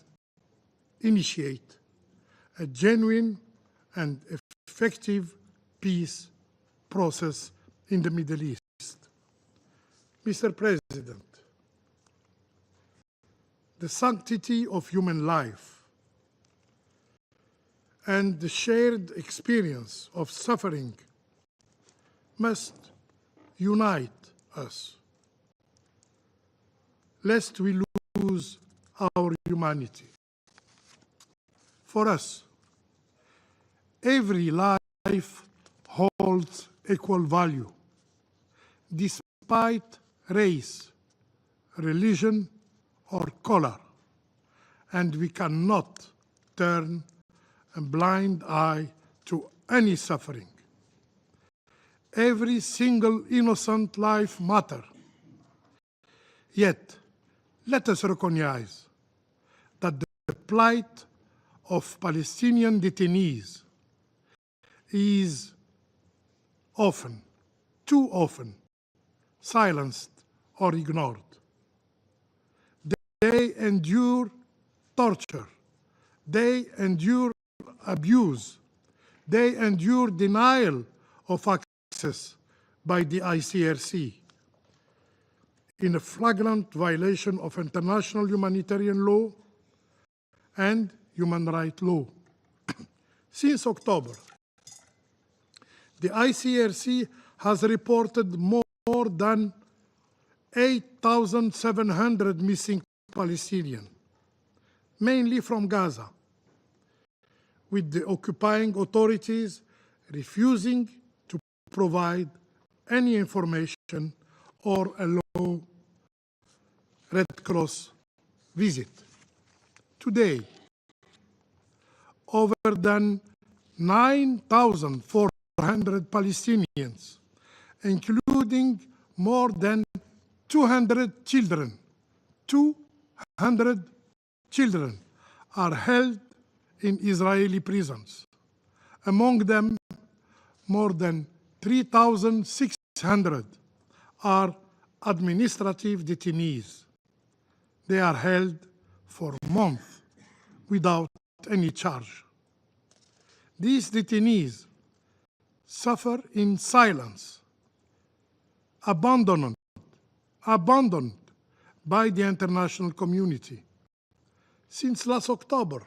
initiate a genuine and effective peace process in the Middle East. Mr. President, the sanctity of human life and the shared experience of suffering must unite us, lest we lose our humanity. For us, every life holds equal value, despite race, religion, or color, and we cannot turn a blind eye to any suffering. Every single innocent life matters. Yet, let us recognize that the plight of Palestinian detainees is often, too often, silenced or ignored. They endure torture. They endure abuse. They endure denial of access by the ICRC in a flagrant violation of international humanitarian law and human rights law. Since October, the ICRC has reported more than 8,700 missing Palestinians, mainly from Gaza, with the occupying authorities refusing to provide any information or allow Red Cross visit. Today, over than 9,400 Palestinians, including more than 200 children, 200 children are held in Israeli prisons. Among them, more than 3,600 are administrative detainees. They are held for months without any charge. These detainees suffer in silence, abandoned by the international community. Since last October,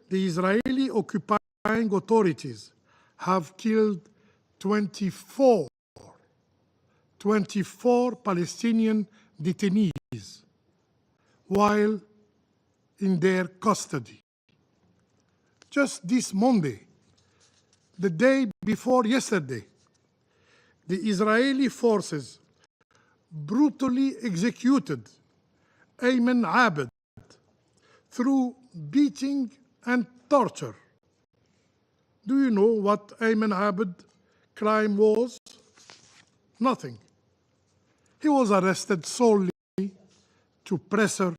the Israeli occupying authorities have killed 24 Palestinian detainees while in their custody. Just this Monday, the day before yesterday, the Israeli forces brutally executed Ayman Abed through beating and torture. Do you know what Ayman Abed's crime was? Nothing. He was arrested solely to pressure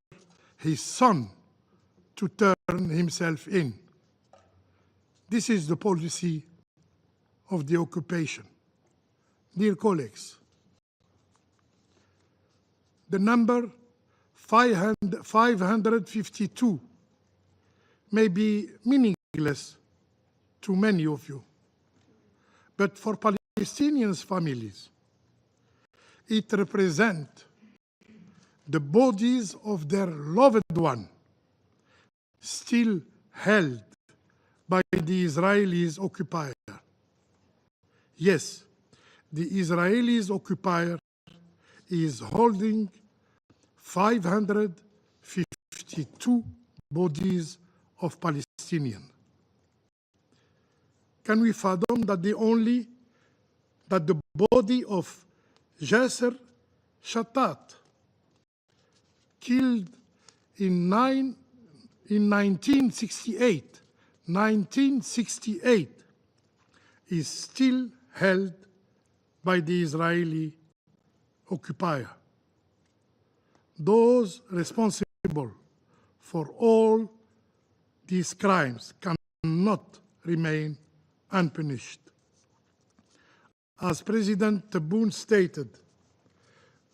his son to turn himself in. This is the policy of the occupation. Dear colleagues, the number 552 may be meaningless to many of you, but for Palestinians' families, it represents the bodies of their loved one still held by the Israelis occupier. Yes, the Israelis occupier is holding 552 bodies of Palestinians. Can we fathom that the body of Jasser Shatat, killed in 1968, is still held by the Israeli occupier? Those responsible for all these crimes cannot remain unpunished. As President Tebboune stated,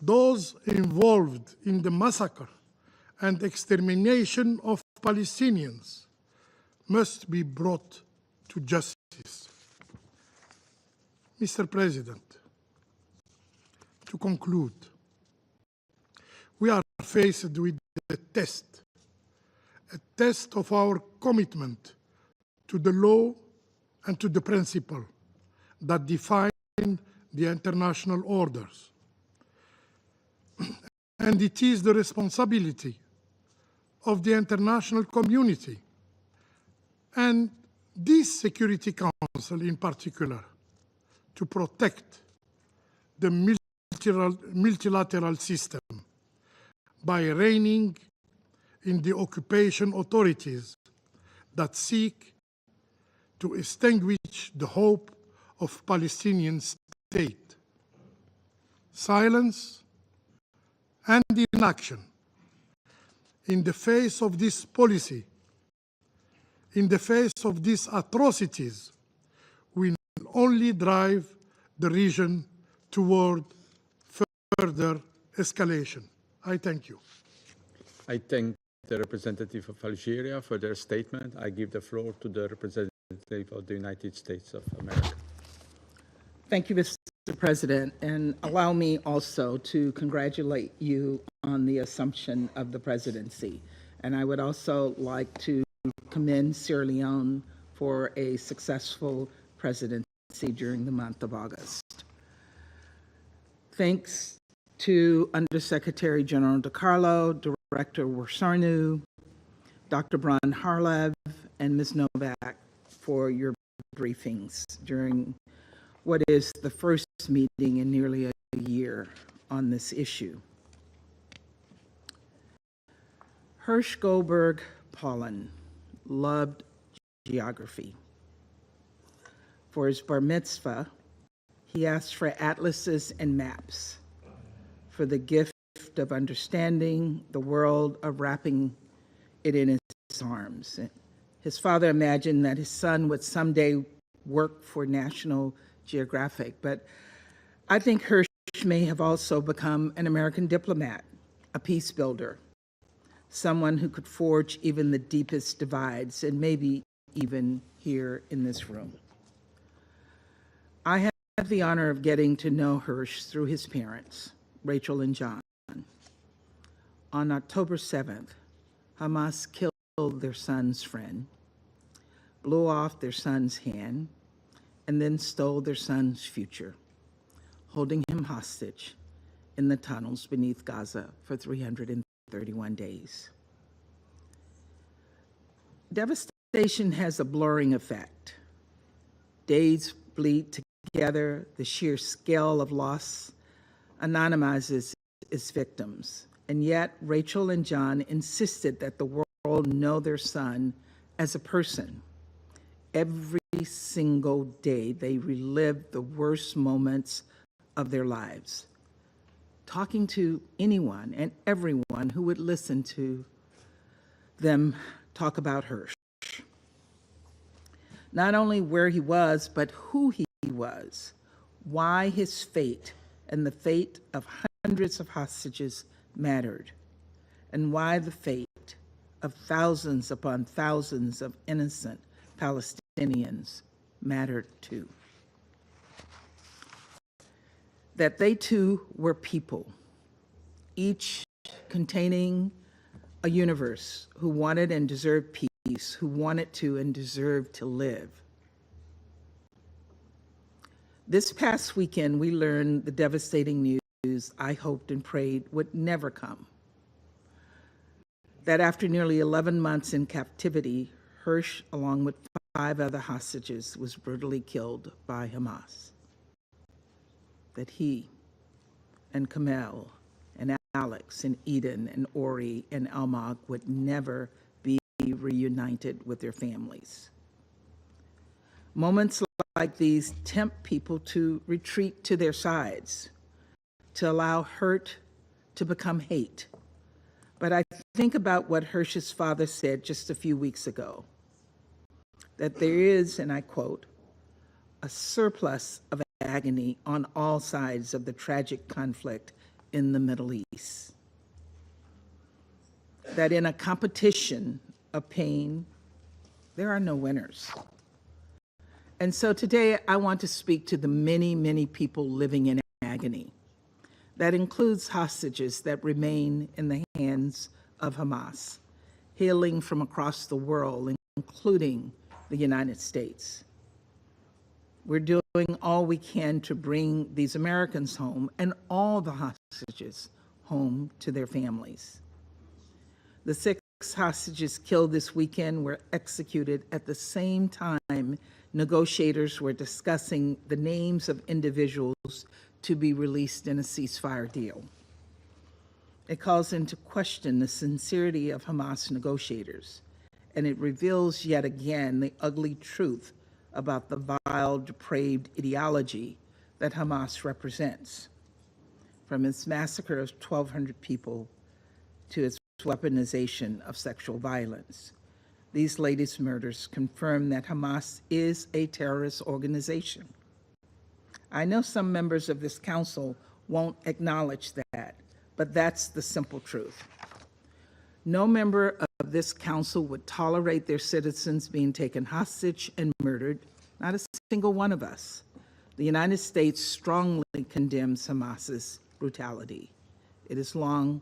those involved in the massacre and extermination of Palestinians must be brought to justice. Mr. President, to conclude, we are faced with a test of our commitment to the law and to the principle that define the international orders. And it is the responsibility of the international community and this Security Council in particular to protect the multilateral system by reining in the occupation authorities that seek to extinguish the hope of Palestinian state. Silence and inaction in the face of this policy, in the face of these atrocities, will only drive the region toward further escalation. I thank you. I thank the representative of Algeria for their statement. I give the floor to the representative of the United States of America. Thank you, Mr. President, and allow me also to congratulate you on the assumption of the presidency. And I would also like to commend Sierra Leone for a successful presidency during the month of August. Thanks to Undersecretary General DiCarlo, Director Warsarnu, Dr. Bron Harlev, and Ms. Novak for your briefings during what is the first meeting in nearly a year on this issue. Hirsch Goldberg Paulin loved geography. For his bar mitzvah, he asked for atlases and maps, for the gift of understanding the world, of wrapping it in his arms. His father imagined that his son would someday work for National Geographic, but I think Hirsch may have also become an American diplomat, a peace builder, someone who could forge even the deepest divides, and maybe even here in this room. I have the honor of getting to know Hirsch through his parents, Rachel and John. On October 7th, Hamas killed their son's friend, blew off their son's hand, and then stole their son's future, holding him hostage in the tunnels beneath Gaza for 331 days. Devastation has a blurring effect. Days bleed together, the sheer scale of loss anonymizes its victims. And yet, Rachel and John insisted that the world know their son as a person. Every single day, they relived the worst moments of their lives, talking to anyone and everyone who would listen to them talk about Hirsch. Not only where he was, but who he was, why his fate and the fate of hundreds of hostages mattered, and why the fate of thousands upon thousands of innocent Palestinians mattered too. That they too were people, each containing a universe, who wanted and deserved peace, who wanted to and deserved to live. This past weekend, we learned the devastating news I hoped and prayed would never come. That after nearly 11 months in captivity, Hirsch, along with 5 other hostages, was brutally killed by Hamas. That he and Kamel and Alex and Eden and Ori and Almog would never be reunited with their families. Moments like these tempt people to retreat to their sides, to allow hurt to become hate. But I think about what Hirsch's father said just a few weeks ago, that there is, and I quote, a surplus of agony on all sides of the tragic conflict in the Middle East. That in a competition of pain, there are no winners. And so today I want to speak to the many, many people living in agony. That includes hostages that remain in the hands of Hamas, hailing from across the world, including the United States. We're doing all we can to bring these Americans home and all the hostages home to their families. The 6 hostages killed this weekend were executed at the same time negotiators were discussing the names of individuals to be released in a ceasefire deal. It calls into question the sincerity of Hamas negotiators, and it reveals yet again the ugly truth about the vile, depraved ideology that Hamas represents, from its massacre of 1,200 people to its weaponization of sexual violence. These latest murders confirm that Hamas is a terrorist organization. I know some members of this council won't acknowledge that, but that's the simple truth. No member of this council would tolerate their citizens being taken hostage and murdered, not a single one of us. The United States strongly condemns Hamas's brutality. It is long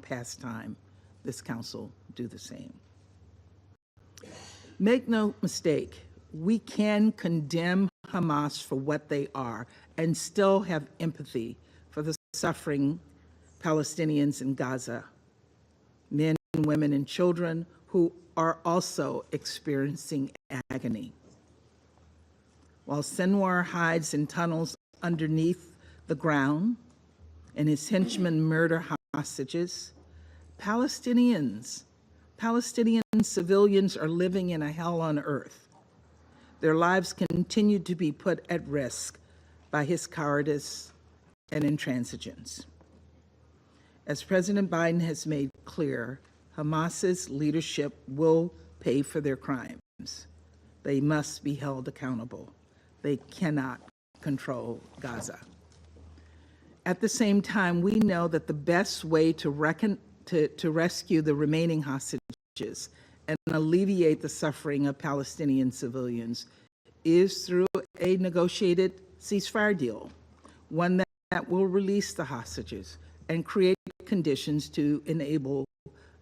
past time this council do the same. Make no mistake, we can condemn Hamas for what they are and still have empathy for the suffering Palestinians in Gaza, men, women, and children who are also experiencing agony. While Sinwar hides in tunnels underneath the ground and his henchmen murder hostages, Palestinian civilians are living in a hell on earth. Their lives continue to be put at risk by his cowardice and intransigence. As President Biden has made clear, Hamas's leadership will pay for their crimes. They must be held accountable. They cannot control Gaza. At the same time, we know that the best way to rescue the remaining hostages and alleviate the suffering of Palestinian civilians is through a negotiated ceasefire deal, one that will release the hostages and create conditions to enable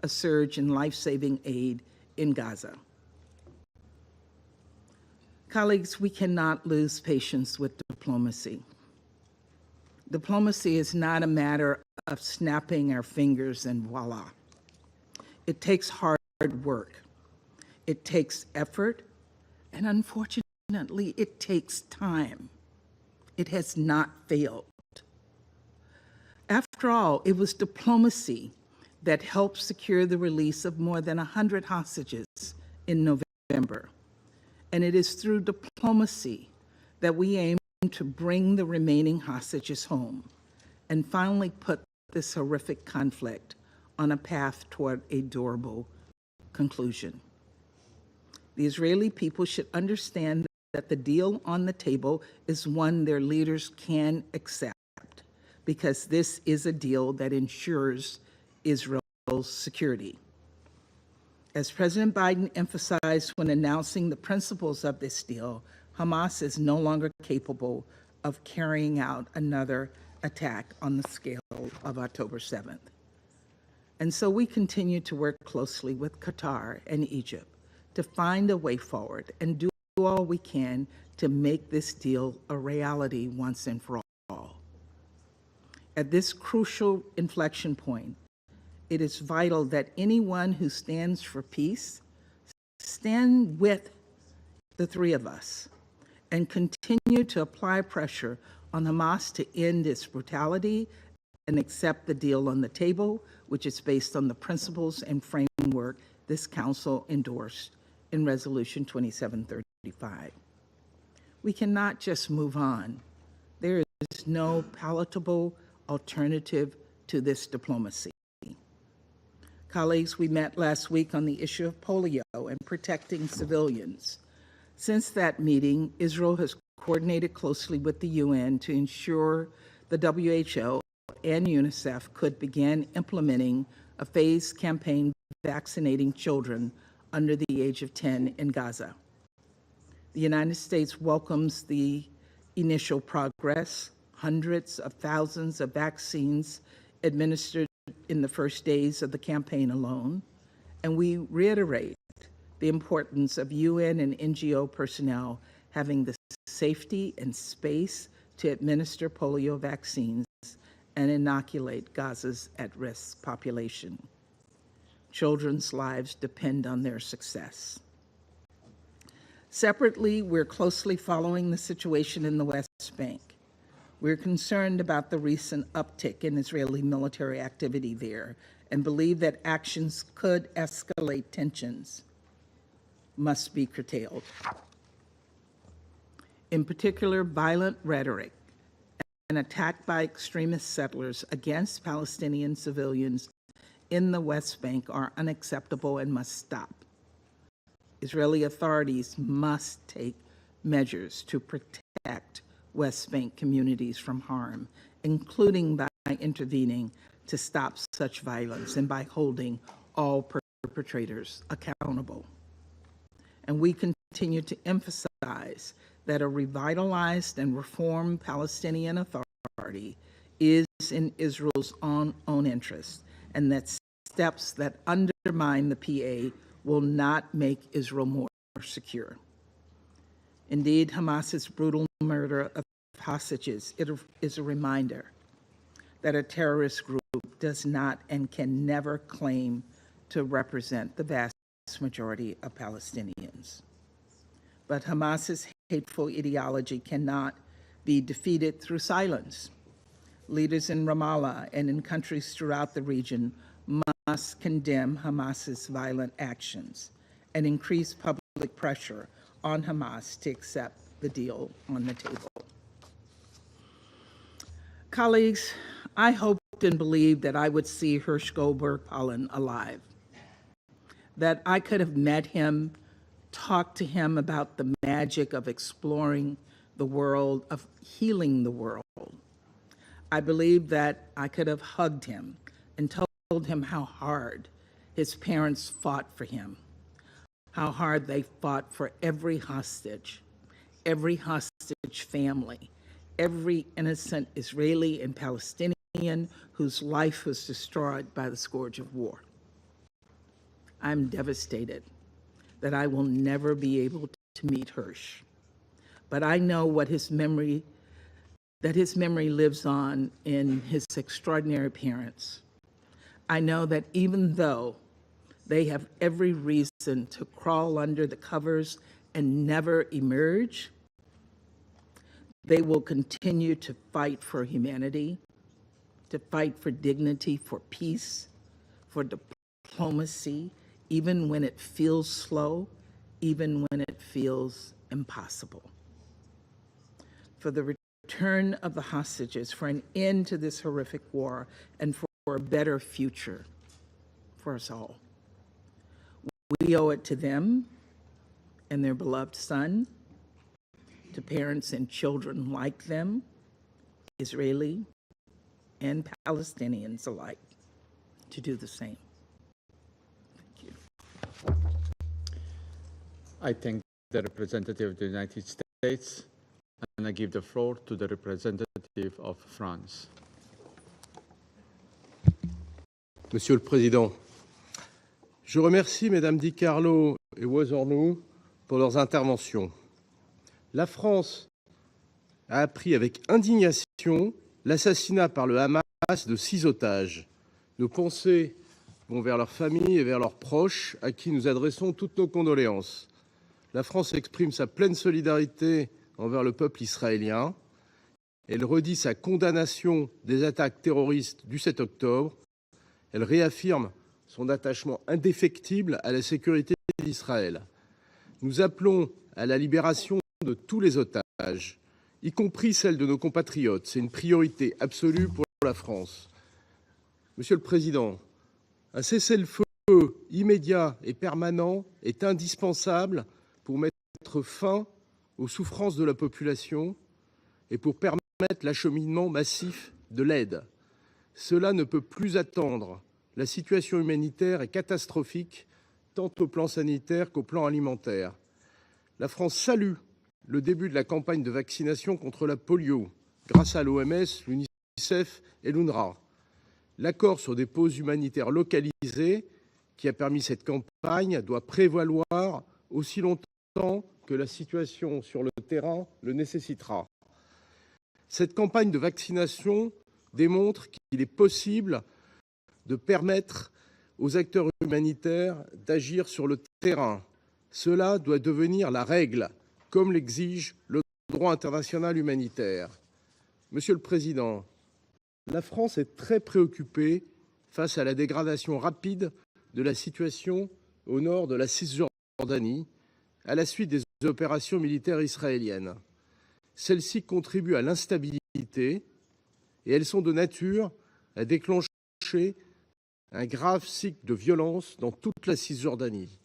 a surge in life-saving aid in Gaza. Colleagues, we cannot lose patience with diplomacy. Diplomacy is not a matter of snapping our fingers and voila. It takes hard work. It takes effort, and unfortunately, it takes time. It has not failed. After all, it was diplomacy that helped secure the release of more than 100 hostages in November. And it is through diplomacy that we aim to bring the remaining hostages home and finally put this horrific conflict on a path toward a durable conclusion. The Israeli people should understand that the deal on the table is one their leaders can accept, because this is a deal that ensures Israel's security. As President Biden emphasized when announcing the principles of this deal, Hamas is no longer capable of carrying out another attack on the scale of October 7th. And so we continue to work closely with Qatar and Egypt to find a way forward and do all we can to make this deal a reality once and for all. At this crucial inflection point, it is vital that anyone who stands for peace stand with the three of us and continue to apply pressure on Hamas to end its brutality and accept the deal on the table, which is based on the principles and framework this Council endorsed in Resolution 2735. We cannot just move on. There is no palatable alternative to this diplomacy. Colleagues, we met last week on the issue of polio and protecting civilians. Since that meeting, Israel has coordinated closely with the UN to ensure the WHO and UNICEF could begin implementing a phased campaign vaccinating children under the age of 10 in Gaza. The United States welcomes the initial progress. Hundreds of thousands of vaccines administered in the first days of the campaign alone, and we reiterate the importance of UN and NGO personnel having the safety and space to administer polio vaccines and inoculate Gaza's at-risk population. Children's lives depend on their success. Separately, we're closely following the situation in the West Bank. We're concerned about the recent uptick in Israeli military activity there and believe that actions could escalate tensions must be curtailed. In particular, violent rhetoric and attack by extremist settlers against Palestinian civilians in the West Bank are unacceptable and must stop. Israeli authorities must take measures to protect West Bank communities from harm, including by intervening to stop such violence and by holding all perpetrators accountable. And we continue to emphasize that a revitalized and reformed Palestinian Authority is in Israel's own interest, and that steps that undermine the PA will not make Israel more secure. Indeed, Hamas's brutal murder of hostages is a reminder that a terrorist group does not and can never claim to represent the vast majority of Palestinians. But Hamas's hateful ideology cannot be defeated through silence. Leaders in Ramallah and in countries throughout the region must condemn Hamas's violent actions and increase public pressure on Hamas to accept the deal on the table. Colleagues, I hoped and believed that I would see Hersh Goldberg-Pollen alive, that I could have met him, talked to him about the magic of exploring the world, of healing the world. I believed that I could have hugged him and told him how hard his parents fought for him, how hard they fought for every hostage family, every innocent Israeli and Palestinian whose life was destroyed by the scourge of war. I'm devastated that I will never be able to meet Hersh, but I know that his memory lives on in his extraordinary parents. I know that even though they have every reason to crawl under the covers and never emerge, they will continue to fight for humanity, to fight for dignity, for peace, for diplomacy, even when it feels slow, even when it feels impossible. For the return of the hostages, for an end to this horrific war, and for a better future for us all. We owe it to them and their beloved son, to parents and children like them, Israeli and Palestinians alike, to do the same. Thank you. I thank the representative of the United States, and I give the floor to the representative of France. Monsieur le Président, je remercie Mesdames Di Carlo et Woezornou pour leurs interventions. La France a appris avec indignation l'assassinat par le Hamas de 6 otages. Nos pensées vont vers leurs familles et vers leurs proches, à qui nous adressons toutes nos condoléances. La France exprime sa pleine solidarité envers le peuple israélien. Elle redit sa condamnation des attaques terroristes du 7 octobre. Elle réaffirme son attachement indéfectible à la sécurité d'Israël. Nous appelons à la libération de tous les otages, y compris celle de nos compatriotes. C'est une priorité absolue pour la France. Monsieur le Président, un cessez-le-feu immédiat et permanent est indispensable pour mettre fin aux souffrances de la population et pour permettre l'acheminement massif de l'aide. Cela ne peut plus attendre. La situation humanitaire est catastrophique, tant au plan sanitaire qu'au plan alimentaire. La France salue le début de la campagne de vaccination contre la polio, grâce à l'OMS, l'UNICEF et l'UNRWA. L'accord sur des pauses humanitaires localisées qui a permis cette campagne doit prévaloir aussi longtemps que la situation sur le terrain le nécessitera. Cette campagne de vaccination démontre qu'il est possible de permettre aux acteurs humanitaires d'agir sur le terrain. Cela doit devenir la règle, comme l'exige le droit international humanitaire. Monsieur le Président, la France est très préoccupée face à la dégradation rapide de la situation au nord de la Cisjordanie à la suite des opérations militaires israéliennes. Celles-ci contribuent à l'instabilité et elles sont de nature à déclencher un grave cycle de violence dans toute la Cisjordanie.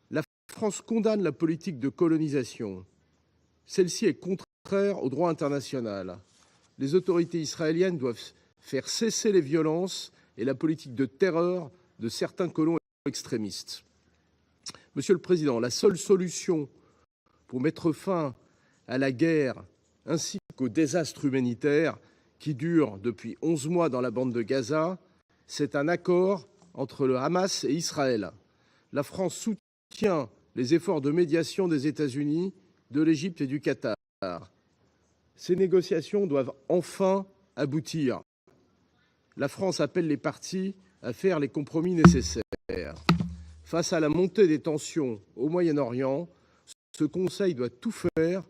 La France condamne la politique de colonisation. Celle-ci est contraire au droit international. Les autorités israéliennes doivent faire cesser les violences et la politique de terreur de certains colons extrémistes. Monsieur le Président, la seule solution pour mettre fin à la guerre ainsi qu'au désastre humanitaire qui dure depuis 11 mois dans la bande de Gaza, c'est un accord entre le Hamas et Israël. La France soutient les efforts de médiation des États-Unis, de l'Égypte et du Qatar. Ces négociations doivent enfin aboutir. La France appelle les parties à faire les compromis nécessaires. Face à la montée des tensions au Moyen-Orient, ce Conseil doit tout faire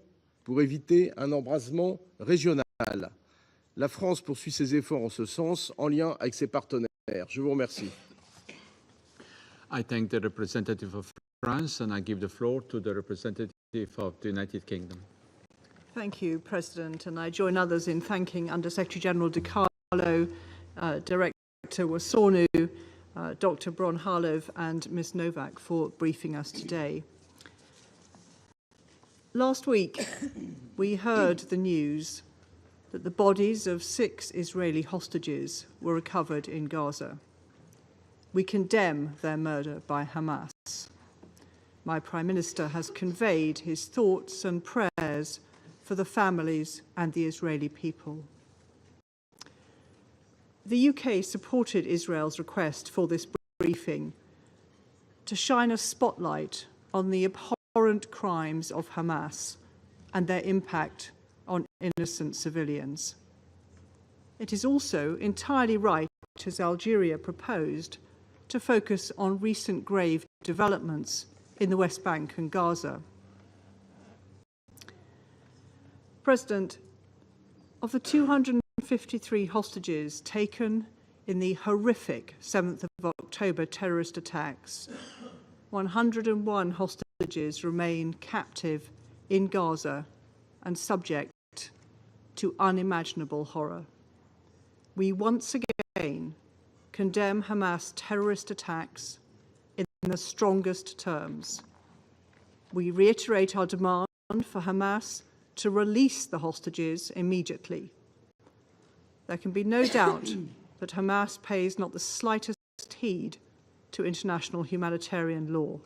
pour éviter un embrasement régional. La France poursuit ses efforts en ce sens, en lien avec ses partenaires. Je vous remercie. I thank the representative of France, and I give the floor to the representative of the United Kingdom. Thank you, President, and I join others in thanking Under-Secretary General Di Carlo, Director Wasonu, Dr. Bronhalev and Ms. Novak for briefing us today. Last week, we heard the news that the bodies of 6 Israeli hostages were recovered in Gaza. We condemn their murder by Hamas. My Prime Minister has conveyed his thoughts and prayers for the families and the Israeli people. The UK supported Israel's request for this briefing to shine a spotlight on the abhorrent crimes of Hamas and their impact on innocent civilians. It is also entirely right, as Algeria proposed, to focus on recent grave developments in the West Bank and Gaza. President, of the 253 hostages taken in the horrific 7th of October terrorist attacks, 101 hostages remain captive in Gaza and subject to unimaginable horror. We once again condemn Hamas terrorist attacks in the strongest terms. We reiterate our demand for Hamas to release the hostages immediately. There can be no doubt that Hamas pays not the slightest heed to international humanitarian law.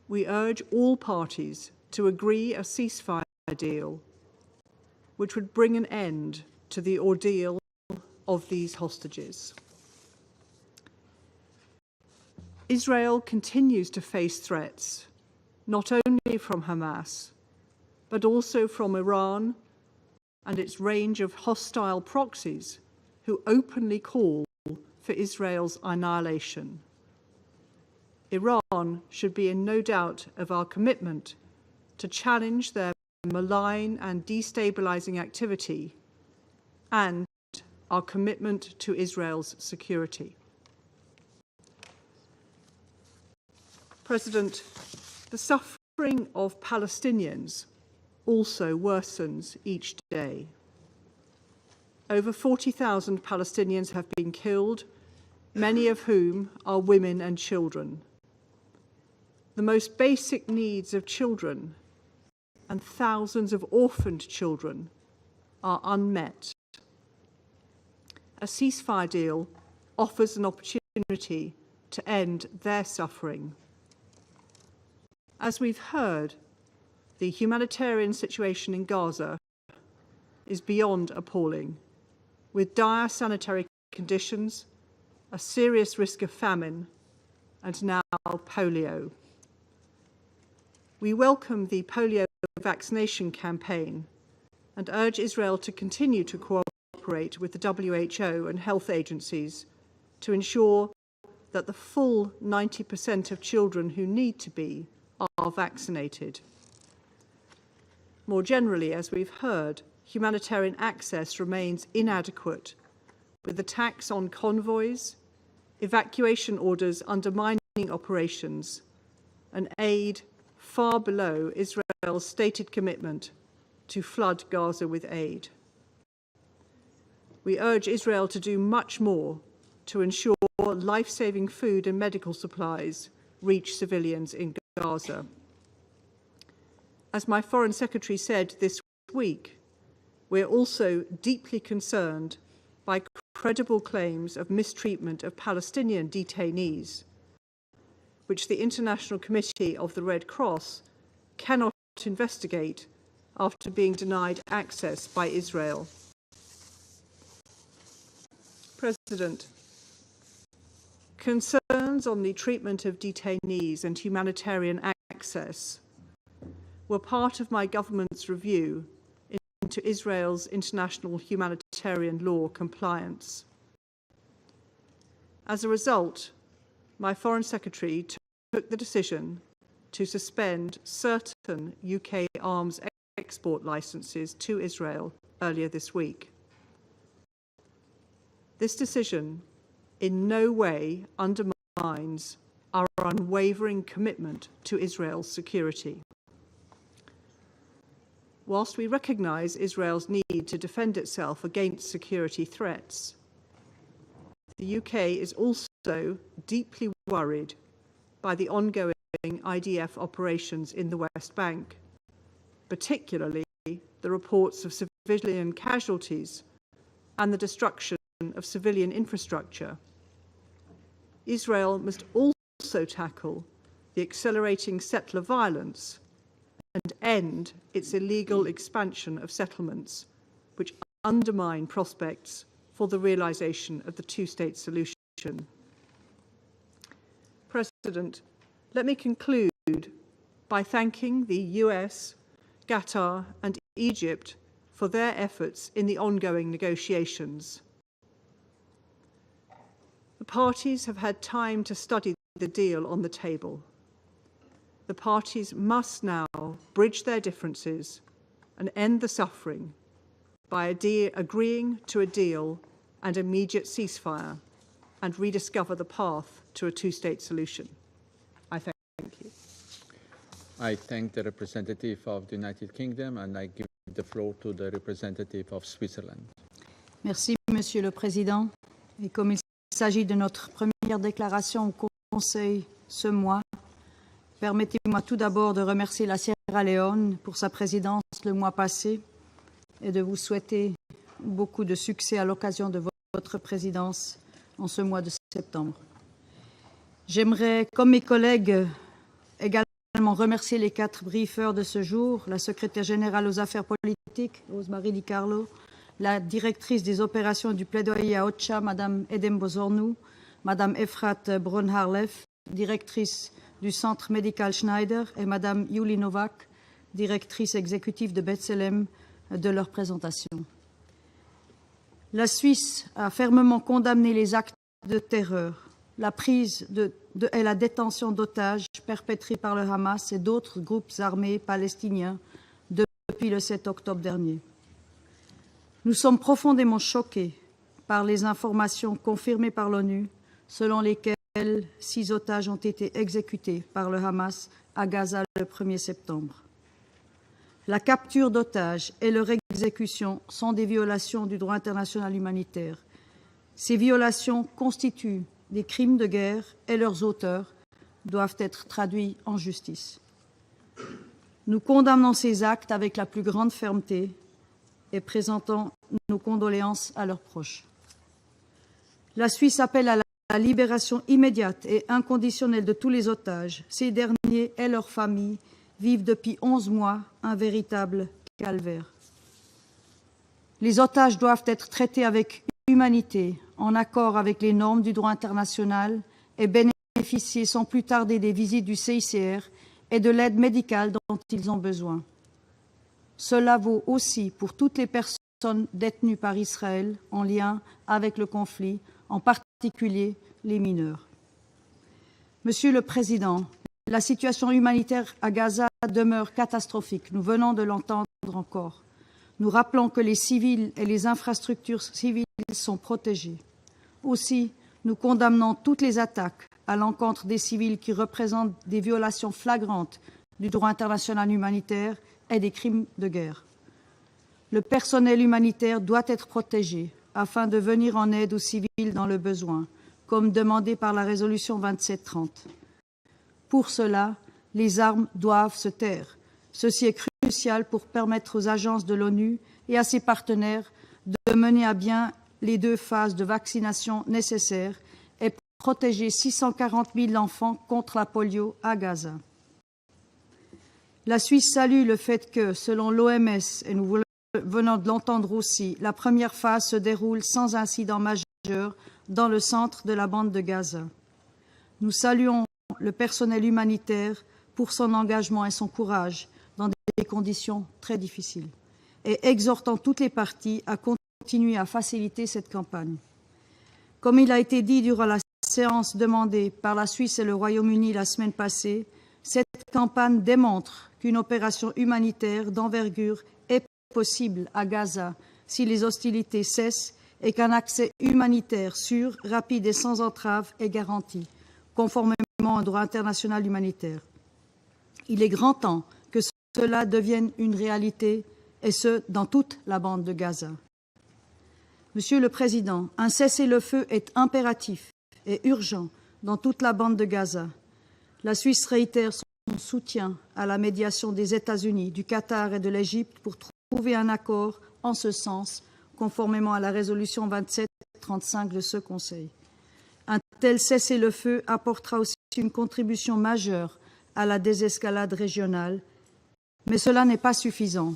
We urge all parties to agree a ceasefire deal which would bring an end to the ordeal of these hostages. Israel continues to face threats, not only from Hamas, but also from Iran and its range of hostile proxies who openly call for Israel's annihilation. Iran should be in no doubt of our commitment to challenge their malign and destabilizing activity and our commitment to Israel's security. President, the suffering of Palestinians also worsens each day. Over 40,000 Palestinians have been killed, many of whom are women and children. The most basic needs of children and thousands of orphaned children are unmet. A ceasefire deal offers an opportunity to end their suffering. As we've heard, the humanitarian situation in Gaza is beyond appalling. with dire sanitary conditions, a serious risk of famine, and now polio. We welcome the polio vaccination campaign and urge Israel to continue to cooperate with the WHO and health agencies to ensure that the full 90% of children who need to be are vaccinated. More generally, as we've heard, humanitarian access remains inadequate, with attacks on convoys, evacuation orders undermining operations, and aid far below Israel's stated commitment to flood Gaza with aid. We urge Israel to do much more to ensure life-saving food and medical supplies reach civilians in Gaza. As my Foreign Secretary said this week, we're also deeply concerned by credible claims of mistreatment of Palestinian detainees, which the International Committee of the Red Cross cannot investigate after being denied access by Israel. President, concerns on the treatment of detainees and humanitarian access were part of my government's review into Israel's international humanitarian law compliance. As a result, my Foreign Secretary took the decision to suspend certain UK arms export licenses to Israel earlier this week. This decision in no way undermines our unwavering commitment to Israel's security. Whilst we recognise Israel's need to defend itself against security threats, the UK is also deeply worried by the ongoing IDF operations in the West Bank, particularly the reports of civilian casualties and the destruction of civilian infrastructure. Israel must also tackle the accelerating settler violence and end its illegal expansion of settlements, which undermine prospects for the realization of the two-state solution. President, let me conclude by thanking the US, Qatar, and Egypt for their efforts in the ongoing negotiations. The parties have had time to study the deal on the table. The parties must now bridge their differences and end the suffering by agreeing to a deal and immediate ceasefire and rediscover the path to a two-state solution. I thank you. I thank the representative of the United Kingdom and I give the floor to the representative of Switzerland. Merci, Monsieur le Président. Et comme il s'agit de notre première déclaration au Conseil ce mois, permettez-moi tout d'abord de remercier la Sierra Leone pour sa présidence le mois passé et de vous souhaiter beaucoup de succès à l'occasion de votre présidence en ce mois de septembre. J'aimerais, comme mes collègues, également remercier les 4 briefeurs de ce jour, la secrétaire générale aux affaires politiques, Rose-Marie Di Carlo, la directrice des opérations du plaidoyer à OCHA, Madame Edem Bozornou, Madame Efrat Braun-Harlef, directrice du Centre médical Schneider, et Madame Yuli Novak, directrice exécutive de B'Tselem, de leur présentation. La Suisse a fermement condamné les actes de terreur, la prise et la détention d'otages perpétrés par le Hamas et d'autres groupes armés palestiniens depuis le 7 octobre dernier. Nous sommes profondément choqués par les informations confirmées par l'ONU selon lesquelles 6 otages ont été exécutés par le Hamas à Gaza le 1er septembre. La capture d'otages et leur exécution sont des violations du droit international humanitaire. Ces violations constituent des crimes de guerre et leurs auteurs doivent être traduits en justice. Nous condamnons ces actes avec la plus grande fermeté et présentons nos condoléances à leurs proches. La Suisse appelle à la libération immédiate et inconditionnelle de tous les otages. Ces derniers et leurs familles vivent depuis 11 mois un véritable calvaire. Les otages doivent être traités avec humanité, en accord avec les normes du droit international et bénéficier sans plus tarder des visites du CICR et de l'aide médicale dont ils ont besoin. Cela vaut aussi pour toutes les personnes détenues par Israël en lien avec le conflit, en particulier les mineurs. Monsieur le Président, la situation humanitaire à Gaza demeure catastrophique. Nous venons de l'entendre encore. Nous rappelons que les civils et les infrastructures civiles sont protégés. Aussi, nous condamnons toutes les attaques à l'encontre des civils qui représentent des violations flagrantes du droit international humanitaire et des crimes de guerre. Le personnel humanitaire doit être protégé afin de venir en aide aux civils dans le besoin, comme demandé par la résolution 2730. Pour cela, les armes doivent se taire. Ceci est crucial pour permettre aux agences de l'ONU et à ses partenaires de mener à bien les 2 phases de vaccination nécessaires et protéger 640 000 enfants contre la polio à Gaza. La Suisse salue le fait que, selon l'OMS, et nous venons de l'entendre aussi, la première phase se déroule sans incident majeur dans le centre de la bande de Gaza. Nous saluons le personnel humanitaire pour son engagement et son courage dans des conditions très difficiles et exhortons toutes les parties à continuer à faciliter cette campagne. Comme il a été dit durant la séance demandée par la Suisse et le Royaume-Uni la semaine passée, cette campagne démontre qu'une opération humanitaire d'envergure est possible à Gaza si les hostilités cessent et qu'un accès humanitaire sûr, rapide et sans entrave est garanti, conformément au droit international humanitaire. Il est grand temps que cela devienne une réalité, et ce, dans toute la bande de Gaza. Monsieur le Président, un cessez-le-feu est impératif et urgent dans toute la bande de Gaza. La Suisse réitère son soutien à la médiation des États-Unis, du Qatar et de l'Égypte pour trouver un accord en ce sens, conformément à la résolution 2735 de ce Conseil. Un tel cessez-le-feu apportera aussi une contribution majeure à la désescalade régionale, mais cela n'est pas suffisant.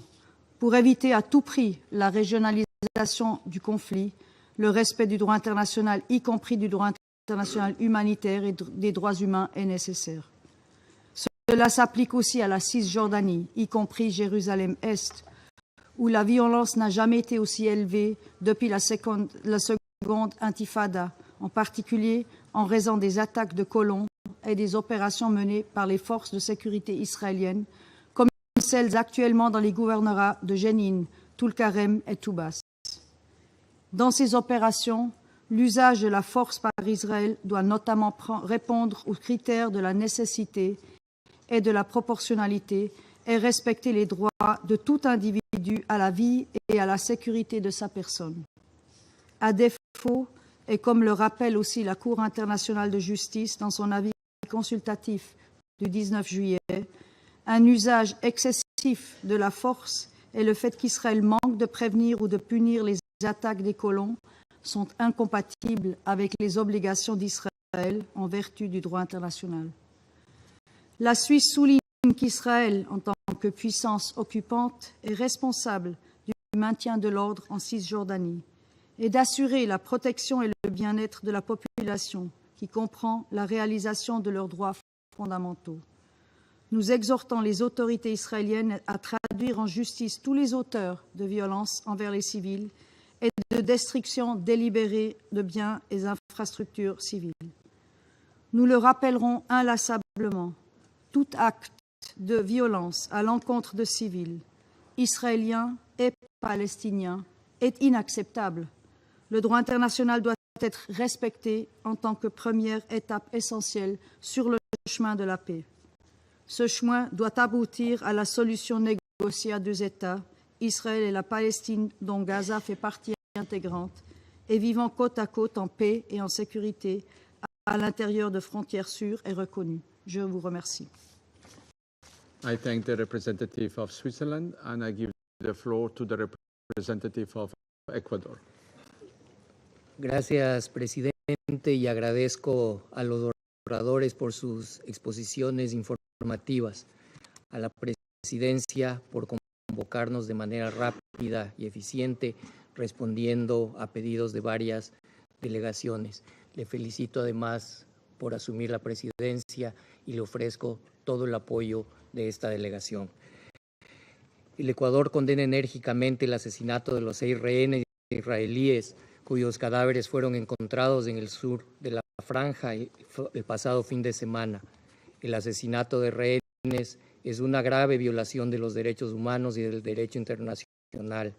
Pour éviter à tout prix la régionalisation du conflit, le respect du droit international, y compris du droit international humanitaire et des droits humains, est nécessaire. Cela s'applique aussi à la Cisjordanie, y compris Jérusalem-Est, où la violence n'a jamais été aussi élevée depuis la seconde intifada, en particulier en raison des attaques de colons et des opérations menées par les forces de sécurité israéliennes, comme celles actuellement dans les gouvernorats de Jenin, Tulkarem et Toubas. Dans ces opérations, l'usage de la force par Israël doit notamment répondre aux critères de la nécessité et de la proportionnalité et respecter les droits de tout individu à la vie et à la sécurité de sa personne. À défaut, et comme le rappelle aussi la Cour internationale de justice dans son avis consultatif du 19 juillet, un usage excessif de la force et le fait qu'Israël manque de prévenir ou de punir les attaques des colons sont incompatibles avec les obligations d'Israël en vertu du droit international. La Suisse souligne qu'Israël, en tant que puissance occupante, est responsable du maintien de l'ordre en Cisjordanie et d'assurer la protection et le bien-être de la population, qui comprend la réalisation de leurs droits fondamentaux. Nous exhortons les autorités israéliennes à traduire en justice tous les auteurs de violences envers les civils et de destruction délibérée de biens et infrastructures civiles. Nous le rappellerons inlassablement, tout acte de violence à l'encontre de civils, israéliens et palestiniens, est inacceptable. Le droit international doit être respecté en tant que première étape essentielle sur le chemin de la paix. Ce chemin doit aboutir à la solution négociée à 2 États, Israël et la Palestine, dont Gaza fait partie intégrante, et vivant côte à côte en paix et en sécurité à l'intérieur de frontières sûres et reconnues. Je vous remercie. I thank the representative of Switzerland and I give the floor to the representative of Ecuador. Gracias, presidente, y agradezco a los oradores por sus exposiciones informativas, a la presidencia por convocarnos de manera rápida rápida y eficiente, respondiendo a pedidos de varias delegaciones. Le felicito además por asumir la presidencia y le ofrezco todo el apoyo de esta delegación. El Ecuador condena enérgicamente el asesinato de los 6 rehenes israelíes cuyos cadáveres fueron encontrados en el sur de la franja el pasado fin de semana. El asesinato de rehenes es una grave violación de los derechos humanos y del derecho internacional.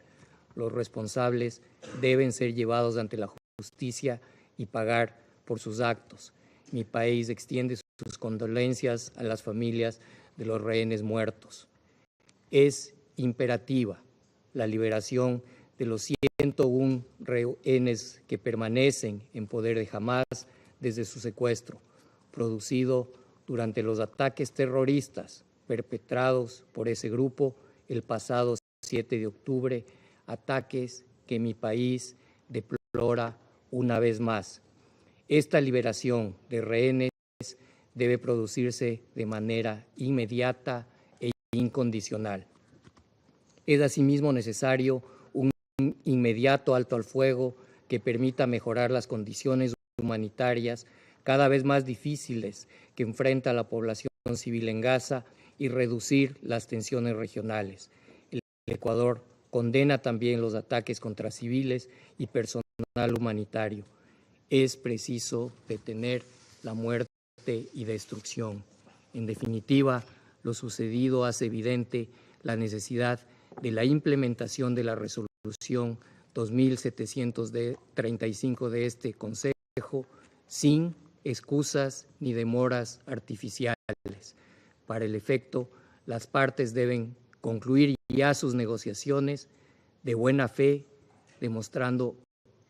Los responsables deben ser llevados ante la justicia y pagar por sus actos. Mi país extiende sus condolencias a las familias de los rehenes muertos. Es imperativa la liberación de los 101 rehenes que permanecen en poder de Hamas desde su secuestro, producido durante los ataques terroristas perpetrados por ese grupo el pasado 7 de octubre, ataques que mi país deplora una vez más. Esta liberación de rehenes debe producirse de manera inmediata e incondicional. Es asimismo necesario un inmediato alto al fuego que permita mejorar las condiciones humanitarias cada vez más difíciles que enfrenta la población civil en Gaza y reducir las tensiones regionales. El Ecuador condena también los ataques contra civiles y personal humanitario. Es preciso detener la muerte y destrucción. En definitiva, lo sucedido hace evidente la necesidad de la implementación de la resolución 2735 de este Consejo sin excusas ni demoras artificiales. Para el efecto, las partes deben concluir ya sus negociaciones de buena fe, demostrando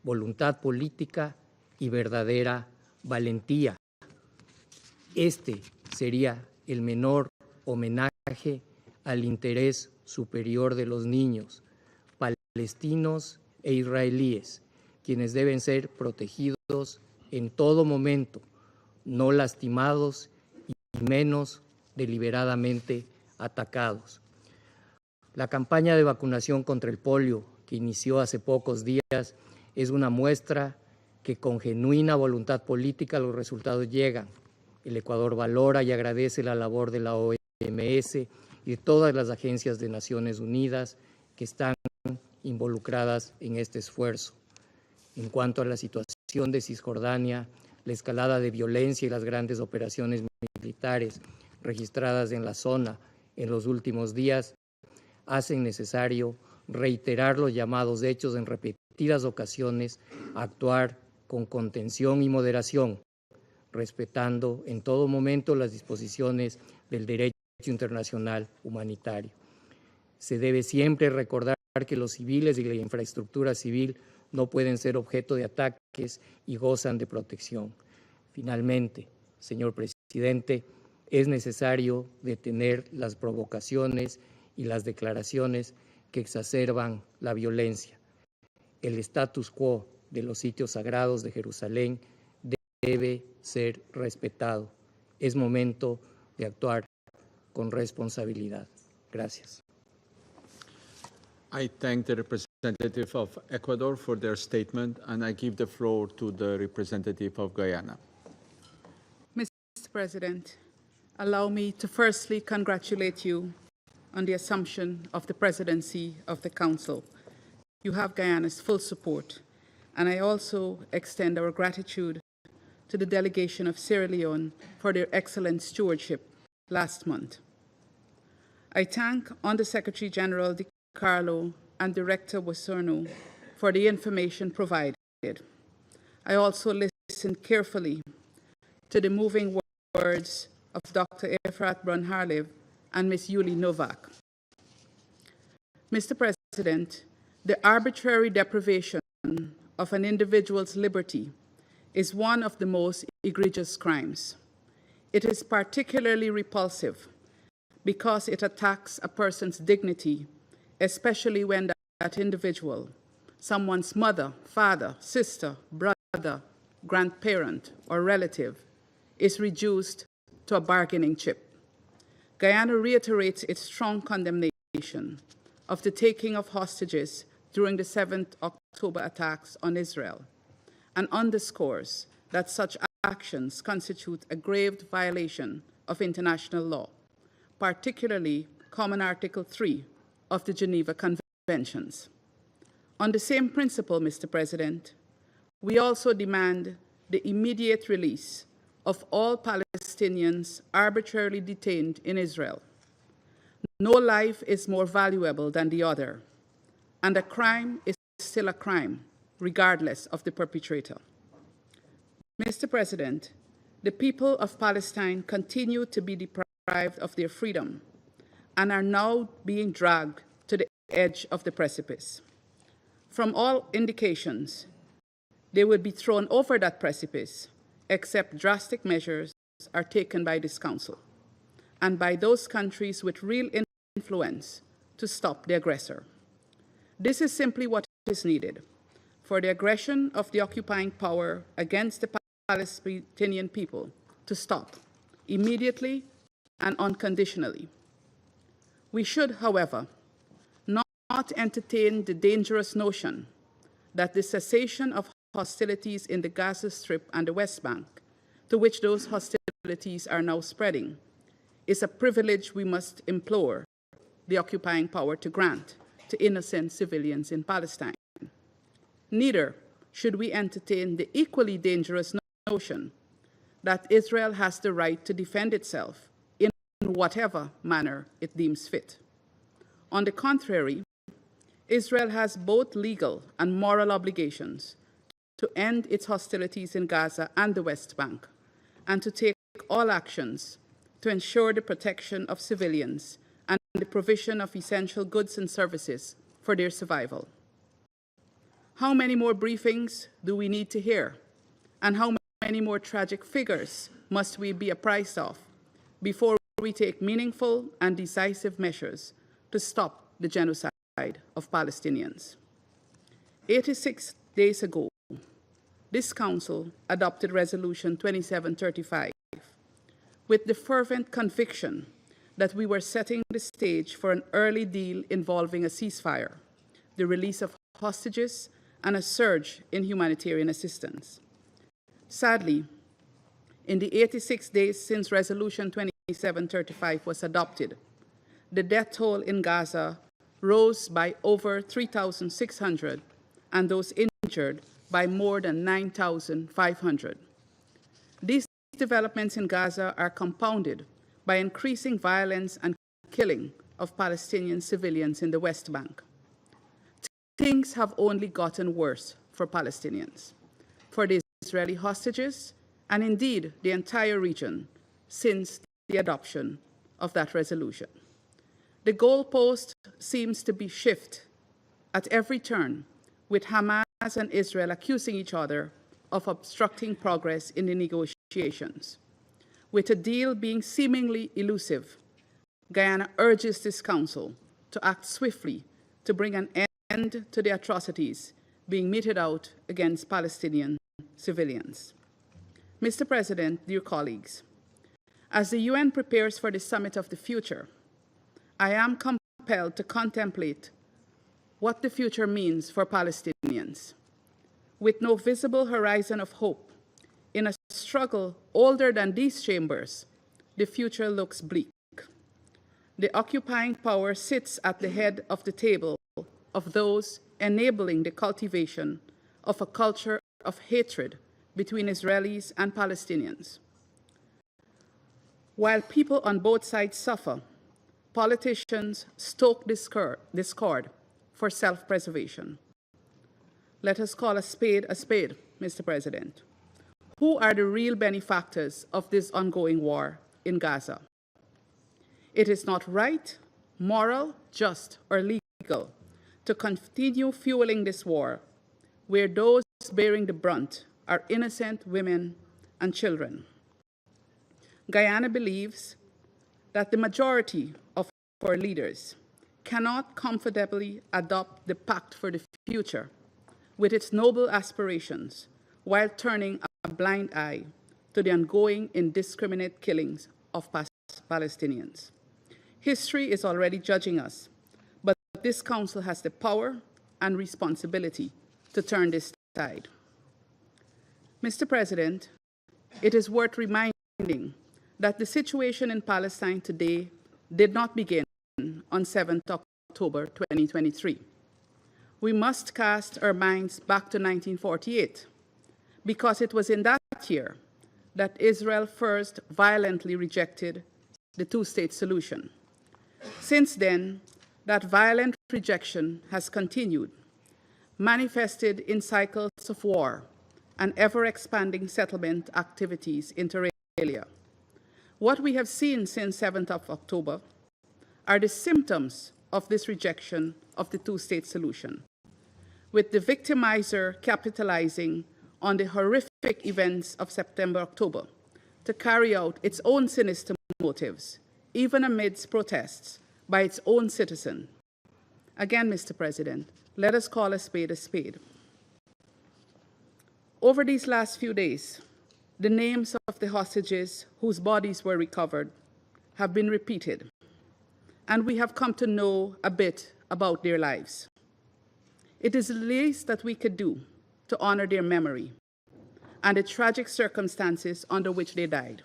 voluntad política y verdadera valentía. Este sería el menor homenaje al interés superior de los niños, palestinos e israelíes, quienes deben ser protegidos en todo momento, no lastimados y menos deliberadamente atacados. La campaña de vacunación contra el polio, que inició hace pocos días, es una muestra que con genuina voluntad política los resultados llegan. El Ecuador valora y agradece la labor de la OMS y de todas las agencias de Naciones Unidas que están involucradas en este esfuerzo. En cuanto a la situación de Cisjordania, la escalada de violencia y las grandes operaciones militares registradas en la zona en los últimos días hacen necesario reiterar los llamados hechos en repetidas ocasiones a actuar con contención y moderación, respetando en todo momento las disposiciones del derecho internacional humanitario. Se debe siempre recordar que los civiles y la infraestructura civil no pueden ser objeto de ataques y gozan de protección. Finalmente, señor presidente, es necesario detener las provocaciones y las declaraciones que exacerban la violencia. El status quo de los sitios sagrados de Jerusalén debe ser respetado. Es momento de actuar con responsabilidad. Gracias. I thank the representative of Ecuador for their statement, and I give the floor to the representative of Guyana. Mr. President, allow me to firstly congratulate you on the assumption of the presidency of the Council. You have Guyana's full support, and I also extend our gratitude to the delegation of Sierra Leone for their excellent stewardship last month. I thank Under-Secretary General DiCarlo and Director Bosorno for the information provided. I also listened carefully to the moving words of Dr. Efrat Brun-Harlev and Ms. Yuli Novak. Mr. President, the arbitrary deprivation of an individual's liberty is one of the most egregious crimes. It is particularly repulsive because it attacks a person's dignity, especially when that individual, someone's mother, father, sister, brother, grandparent, or relative, is reduced to a bargaining chip. Guyana reiterates its strong condemnation of the taking of hostages during the 7th October attacks on Israel, and underscores that such actions constitute a grave violation of international law, particularly Common Article 3 of the Geneva Conventions. On the same principle, Mr. President, we also demand the immediate release of all Palestinians arbitrarily detained in Israel. No life is more valuable than the other, and a crime is still a crime, regardless of the perpetrator. Mr. President, the people of Palestine continue to be deprived of their freedom and are now being dragged to the edge of the precipice. From all indications, they would be thrown over that precipice, except drastic measures are taken by this Council and by those countries with real influence to stop the aggressor. This is simply what is needed for the aggression of the occupying power against the Palestinian people to stop immediately and unconditionally. We should, however, not entertain the dangerous notion that the cessation of hostilities in the Gaza Strip and the West Bank, to which those hostilities are now spreading, is a privilege we must implore the occupying power to grant to innocent civilians in Palestine. Neither should we entertain the equally dangerous notion that Israel has the right to defend itself in whatever manner it deems fit. On the contrary, Israel has both legal and moral obligations to end its hostilities in Gaza and the West Bank, and to take all actions to ensure the protection of civilians and the provision of essential goods and services for their survival. How many more briefings do we need to hear? And how many more tragic figures must we be apprised of before we take meaningful and decisive measures to stop the genocide of Palestinians? 86 days ago, this Council adopted Resolution 2735 with the fervent conviction that we were setting the stage for an early deal involving a ceasefire, the release of hostages, and a surge in humanitarian assistance. Sadly, in the 86 days since Resolution 2735 was adopted, the death toll in Gaza rose by over 3,600 and those injured by more than 9,500. These developments in Gaza are compounded by increasing violence and killing of Palestinian civilians in the West Bank. Things have only gotten worse for Palestinians, for the Israeli hostages, and indeed the entire region since the adoption of that resolution. The goalpost seems to be shifted at every turn, with Hamas and Israel accusing each other of obstructing progress in the negotiations. With a deal being seemingly elusive, Guyana urges this Council to act swiftly to bring an end to the atrocities being meted out against Palestinian civilians. Mr. President, dear colleagues, as the UN prepares for the Summit of the Future, I am compelled to contemplate what the future means for Palestinians. With no visible horizon of hope, in a struggle older than these chambers, the future looks bleak. The occupying power sits at the head of the table of those enabling the cultivation of a culture of hatred between Israelis and Palestinians. While people on both sides suffer, politicians stoke discord for self-preservation. Let us call a spade, Mr. President. Who are the real benefactors of this ongoing war in Gaza? It is not right, moral, just, or legal to continue fueling this war, where those bearing the brunt are innocent women and children. Guyana believes that the majority of our leaders cannot comfortably adopt the Pact for the Future with its noble aspirations while turning a blind eye to the ongoing indiscriminate killings of Palestinians. History is already judging us, but this Council has the power and responsibility to turn this tide. Mr. President, it is worth reminding that the situation in Palestine today did not begin on 7th October 2023. We must cast our minds back to 1948, because it was in that year that Israel first violently rejected the two-state solution. Since then, that violent rejection has continued, manifested in cycles of war and ever-expanding settlement activities inter alia. What we have seen since 7th of October are the symptoms of this rejection of the two-state solution, with the victimizer capitalizing on the horrific events of September-October to carry out its own sinister motives, even amidst protests by its own citizens. Again, Mr. President, let us call a spade a spade. Over these last few days, the names of the hostages whose bodies were recovered have been repeated, and we have come to know a bit about their lives. It is the least that we could do to honor their memory and the tragic circumstances under which they died.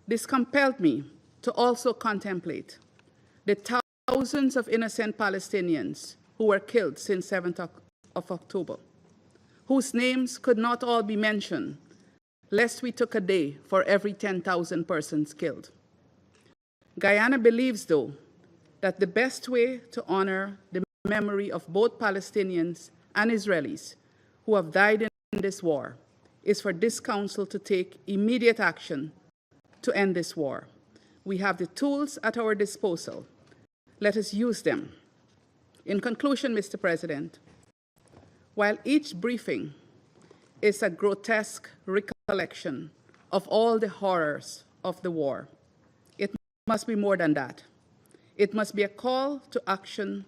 This compelled me to also contemplate the thousands of innocent Palestinians who were killed since 7th of October, whose names could not all be mentioned, lest we took a day for every 10,000 persons killed. Guyana believes, though, that the best way to honor the memory of both Palestinians and Israelis who have died in this war is for this Council to take immediate action to end this war. We have the tools at our disposal. Let us use them. In conclusion, Mr. President, while each briefing is a grotesque recollection of all the horrors of the war, it must be more than that. It must be a call to action.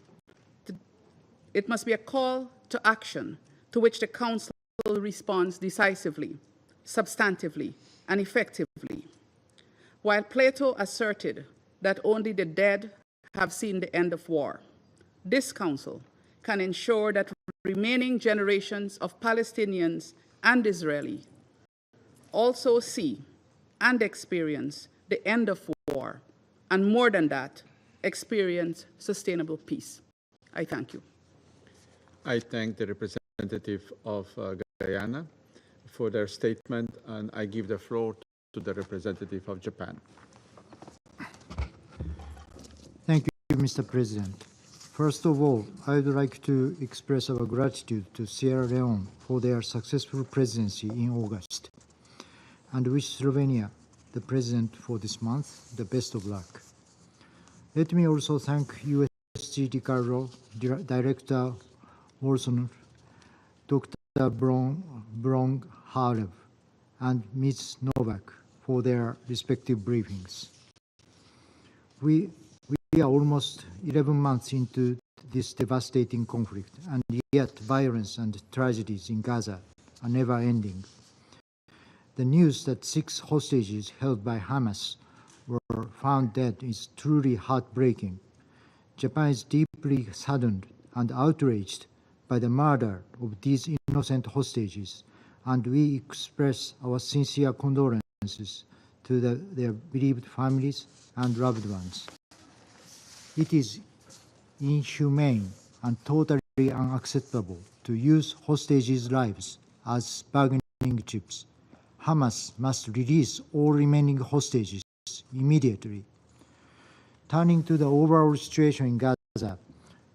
It must be a call to action to which the Council responds decisively, substantively, and effectively. While Plato asserted that only the dead have seen the end of war, this Council can ensure that remaining generations of Palestinians and Israelis also see and experience the end of war, and more than that, experience sustainable peace. I thank you. I thank the representative of Guyana for their statement, and I give the floor to the representative of Japan. Thank you, Mr. President. First of all, I would like to express our gratitude to Sierra Leone for their successful presidency in August, and wish Slovenia, the president for this month, the best of luck. Let me also thank USG DiCarlo, Director Wilson, Dr. Brong-Harev, and Ms. Novak for their respective briefings. We are almost 11 months into this devastating conflict, and yet violence and tragedies in Gaza are never ending. The news that 6 hostages held by Hamas were found dead is truly heartbreaking. Japan is deeply saddened and outraged by the murder of these innocent hostages, and we express our sincere condolences to their bereaved families and loved ones. It is inhumane and totally unacceptable to use hostages' lives as bargaining chips. Hamas must release all remaining hostages immediately. Turning to the overall situation in Gaza,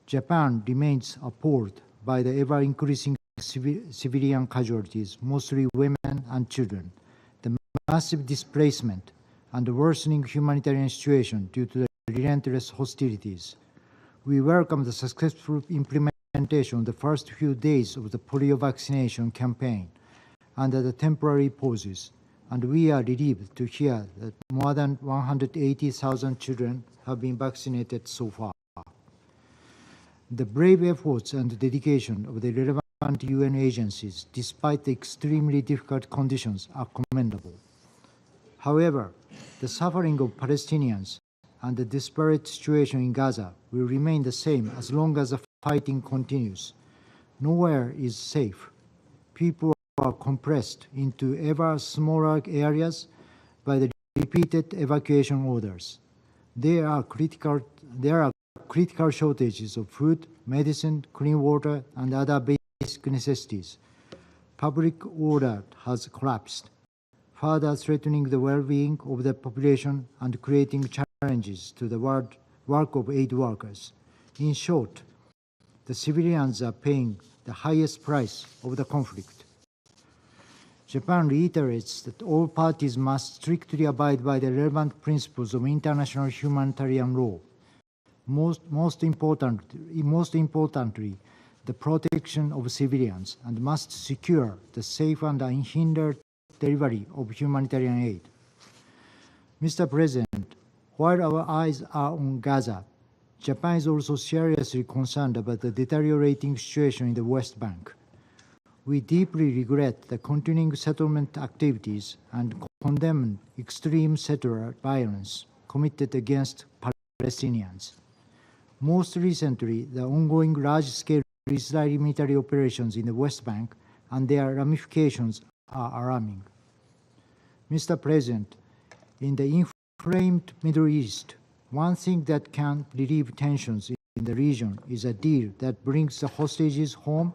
Japan remains appalled by the ever-increasing civilian casualties, mostly women and children, the massive displacement, and the worsening humanitarian situation due to the relentless hostilities. We welcome the successful implementation of the first few days of the polio vaccination campaign under the temporary pauses, and we are relieved to hear that more than 180,000 children have been vaccinated so far. The brave efforts and dedication of the relevant UN agencies, despite the extremely difficult conditions, are commendable. However, the suffering of Palestinians and the desperate situation in Gaza will remain the same as long as the fighting continues. Nowhere is safe. People are compressed into ever smaller areas by the repeated evacuation orders. There are critical shortages of food, medicine, clean water, and other basic necessities. Public order has collapsed, further threatening the well-being of the population and creating challenges to the work of aid workers. In short, the civilians are paying the highest price of the conflict. Japan reiterates that all parties must strictly abide by the relevant principles of international humanitarian law. Most importantly, the protection of civilians, and must secure the safe and unhindered delivery of humanitarian aid. Mr. President, while our eyes are on Gaza, Japan is also seriously concerned about the deteriorating situation in the West Bank. We deeply regret the continuing settlement activities and condemn extreme settler violence committed against Palestinians. Most recently, the ongoing large-scale Israeli military operations in the West Bank and their ramifications are alarming. Mr. President, in the inflamed Middle East, one thing that can relieve tensions in the region is a deal that brings the hostages home,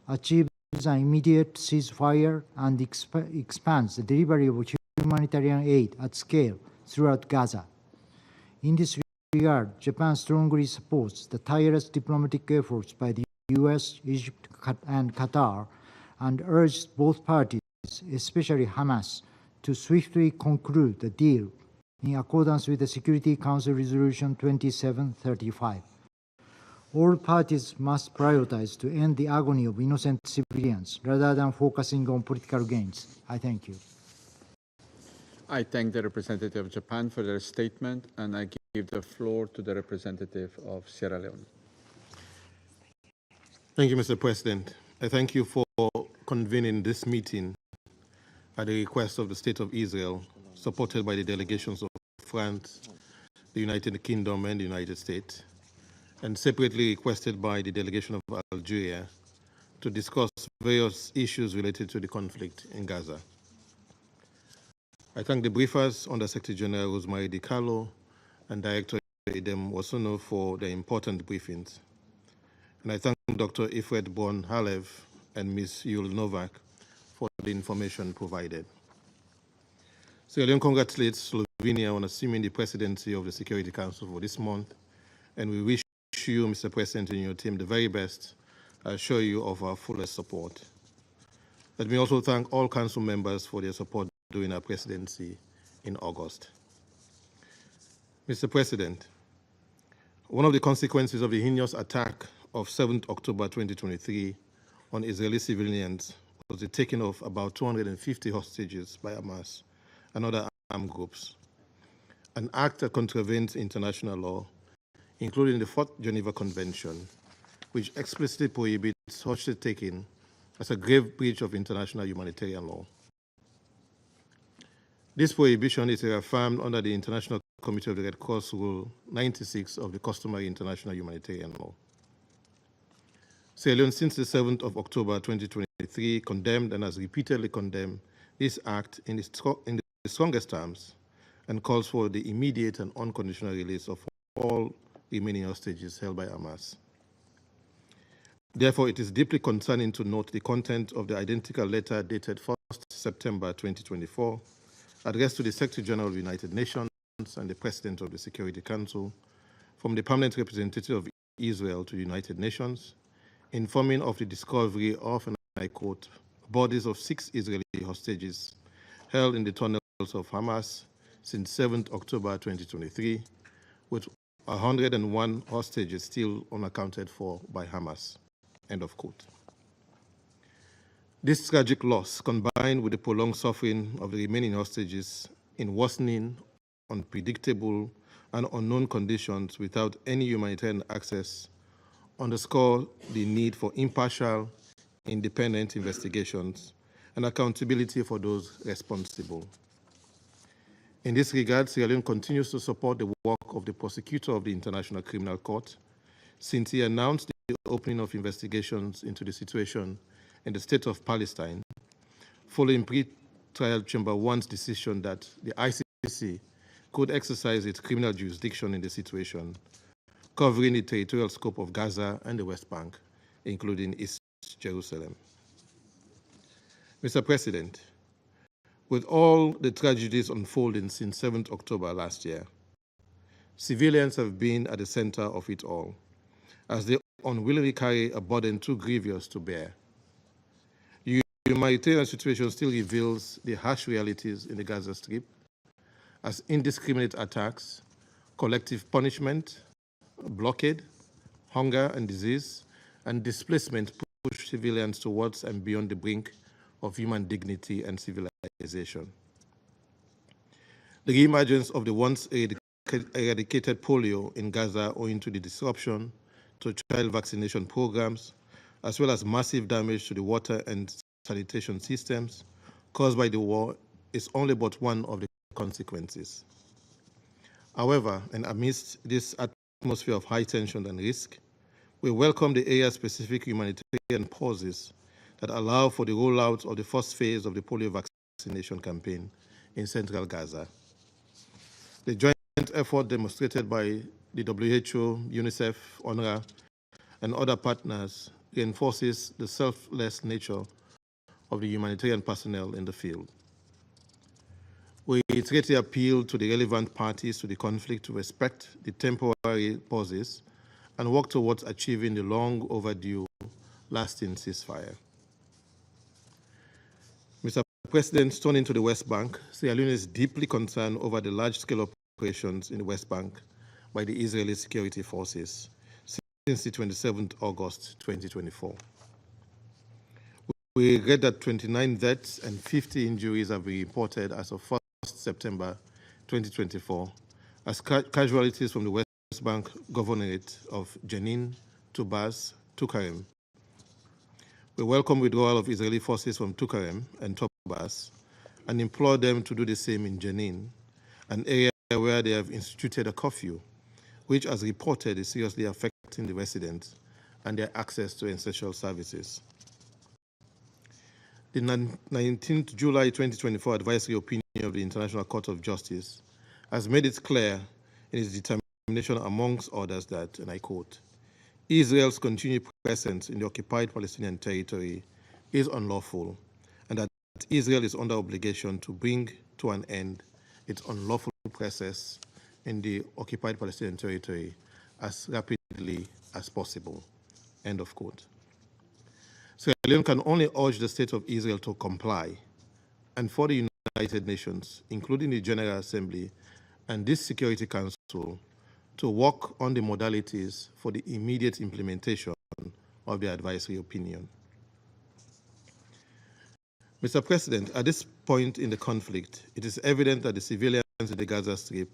achieves an immediate ceasefire, and expands the delivery of humanitarian aid at scale throughout Gaza. In this regard, Japan strongly supports the tireless diplomatic efforts by the US, Egypt, and Qatar, and urges both parties, especially Hamas, to swiftly conclude the deal in accordance with the Security Council Resolution 2735. All parties must prioritize to end the agony of innocent civilians rather than focusing on political gains. I thank you. I thank the representative of Japan for their statement, and I give the floor to the representative of Sierra Leone. Thank you, Mr. President. I thank you for convening this meeting at the request of the State of Israel, supported by the delegations of France, the United Kingdom, and the United States, and separately requested by the delegation of Algeria to discuss various issues related to the conflict in Gaza. I thank the briefers, Under-Secretary General Rosemary DiCarlo and Director Edem Wasono for their important briefings. And I thank Dr. Ifred Born-Halev and Ms. Yul Novak for the information provided. Sierra Leone congratulates Slovenia on assuming the presidency of the Security Council for this month, and we wish you, Mr. President, and your team the very best. I assure you of our fullest support. Let me also thank all Council members for their support during our presidency in August. Mr. President, one of the consequences of the heinous attack of 7th October 2023 on Israeli civilians was the taking of about 250 hostages by Hamas and other armed groups, an act that contravenes international law, including the 4th Geneva Convention, which explicitly prohibits hostage taking as a grave breach of international humanitarian law. This prohibition is reaffirmed under the International Committee of the Red Cross Rule 96 of the customary international humanitarian law. Sierra Leone, since the 7th of October 2023, condemned and has repeatedly condemned this act in the strongest terms and calls for the immediate and unconditional release of all remaining hostages held by Hamas. Therefore, it is deeply concerning to note the content of the identical letter dated 1st September 2024, addressed to the Secretary General of the United Nations and the President of the Security Council from the permanent representative of Israel to the United Nations, informing of the discovery of, and I quote, bodies of 6 Israeli hostages held in the tunnels of Hamas since 7th October 2023, with 101 hostages still unaccounted for by Hamas, end of quote. This tragic loss, combined with the prolonged suffering of the remaining hostages in worsening, unpredictable, and unknown conditions without any humanitarian access, underscore the need for impartial, independent investigations and accountability for those responsible. In this regard, Sierra Leone continues to support the work of the prosecutor of the International Criminal Court since he announced the opening of investigations into the situation in the state of Palestine, following pre-trial Chamber 1's decision that the ICC could exercise its criminal jurisdiction in the situation, covering the territorial scope of Gaza and the West Bank, including East Jerusalem. Mr. President, with all the tragedies unfolding since 7th October last year, civilians have been at the center of it all, as they unwillingly carry a burden too grievous to bear. The humanitarian situation still reveals the harsh realities in the Gaza Strip, as indiscriminate attacks, collective punishment, blockade, hunger and disease, and displacement push civilians towards and beyond the brink of human dignity and civilization. The reemergence of the once eradicated polio in Gaza owing to the disruption to child vaccination programs, as well as massive damage to the water and sanitation systems caused by the war, is only but one of the consequences. However, and amidst this atmosphere of high tension and risk, we welcome the area-specific humanitarian pauses that allow for the rollout of the first phase of the polio vaccination campaign in central Gaza. The joint effort demonstrated by the WHO, UNICEF, UNRWA, and other partners reinforces the selfless nature of the humanitarian personnel in the field. We reiterate appeal to the relevant parties to the conflict to respect the temporary pauses and work towards achieving the long overdue lasting ceasefire. Mr. President, turning to the West Bank, Sierra Leone is deeply concerned over the large-scale operations in the West Bank by the Israeli security forces since the 27th August 2024. We regret that 29 deaths and 50 injuries have been reported as of 1st September 2024 as casualties from the West Bank governorate of Jenin, Tubas, Tukarem. We welcome withdrawal of Israeli forces from Tukarem and Tubas and implore them to do the same in Jenin, an area where they have instituted a curfew, which, as reported, is seriously affecting the residents and their access to essential services. The 19th July 2024 advisory opinion of the International Court of Justice has made it clear in its determination, amongst others, that, and I quote, Israel's continued presence in the occupied Palestinian territory is unlawful, and that Israel is under obligation to bring to an end its unlawful presence in the occupied Palestinian territory as rapidly as possible. End of quote. Sierra Leone can only urge the State of Israel to comply, and for the United Nations, including the General Assembly and this Security Council, to work on the modalities for the immediate implementation of the advisory opinion. Mr. President, at this point in the conflict, it is evident that the civilians in the Gaza Strip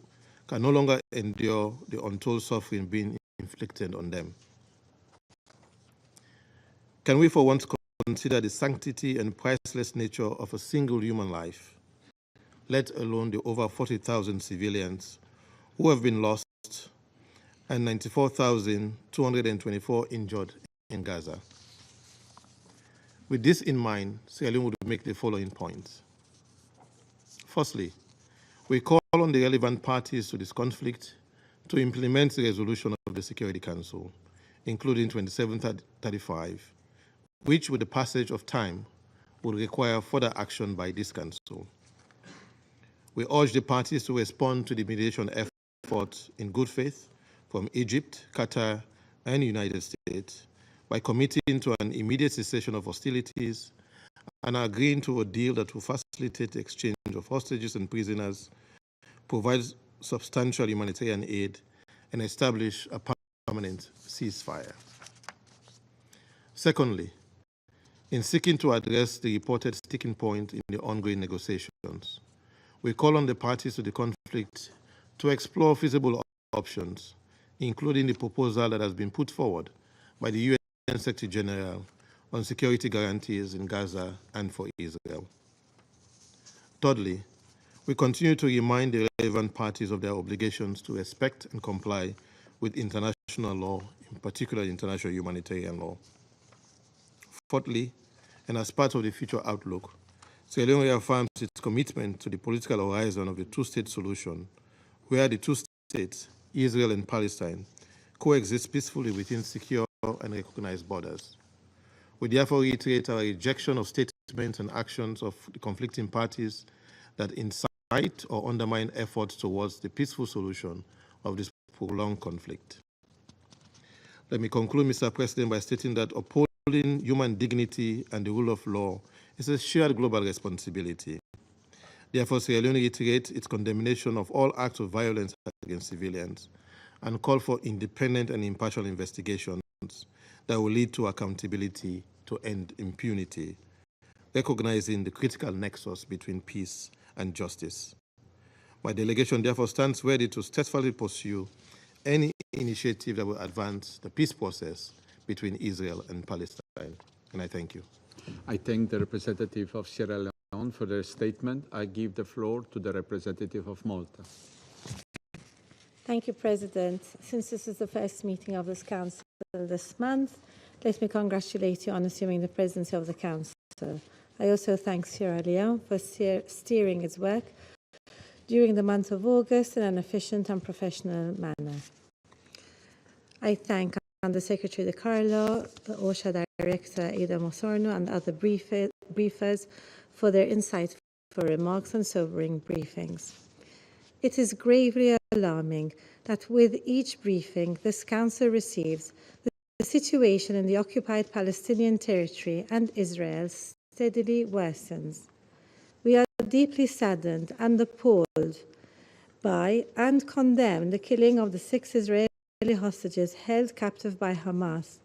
can no longer endure the untold suffering being inflicted on them. Can we for once consider the sanctity and priceless nature of a single human life, let alone the over 40,000 civilians who have been lost and 94,224 injured in Gaza? With this in mind, Sierra Leone would make the following points. Firstly, we call on the relevant parties to this conflict to implement the resolution of the Security Council, including 2735, which, with the passage of time, would require further action by this Council. We urge the parties to respond to the mediation effort in good faith from Egypt, Qatar, and the United States by committing to an immediate cessation of hostilities and agreeing to a deal that will facilitate the exchange of hostages and prisoners, provide substantial humanitarian aid, and establish a permanent ceasefire. Secondly, in seeking to address the reported sticking point in the ongoing negotiations, we call on the parties to the conflict to explore feasible options, including the proposal that has been put forward by the UN Secretary General on security guarantees in Gaza and for Israel. Thirdly, we continue to remind the relevant parties of their obligations to respect and comply with international law, in particular international humanitarian law. Fourthly, and as part of the future outlook, Sierra Leone reaffirms its commitment to the political horizon of the two-state solution, where the two states, Israel and Palestine, coexist peacefully within secure and recognized borders. We therefore reiterate our rejection of statements and actions of the conflicting parties that incite or undermine efforts towards the peaceful solution of this prolonged conflict. Let me conclude, Mr. President, by stating that upholding human dignity and the rule of law is a shared global responsibility. Therefore, Sierra Leone reiterates its condemnation of all acts of violence against civilians and call for independent and impartial investigations that will lead to accountability to end impunity, recognizing the critical nexus between peace and justice. My delegation therefore stands ready to steadfastly pursue any initiative that will advance the peace process between Israel and Palestine. And I thank you. I thank the representative of Sierra Leone for their statement. I give the floor to the representative of Malta. Thank you, President. Since this is the first meeting of this Council this month, let me congratulate you on assuming the presidency of the Council. I also thank Sierra Leone for steering its work during the month of August in an efficient and professional manner. I thank Undersecretary De Carlo, the OSHA Director Ada Mosorno, and other briefers for their insightful remarks and sobering briefings. It is gravely alarming that with each briefing this Council receives, the situation in the occupied Palestinian territory and Israel steadily worsens. We are deeply saddened and appalled by and condemn the killing of the 6 Israeli hostages held captive by Hamas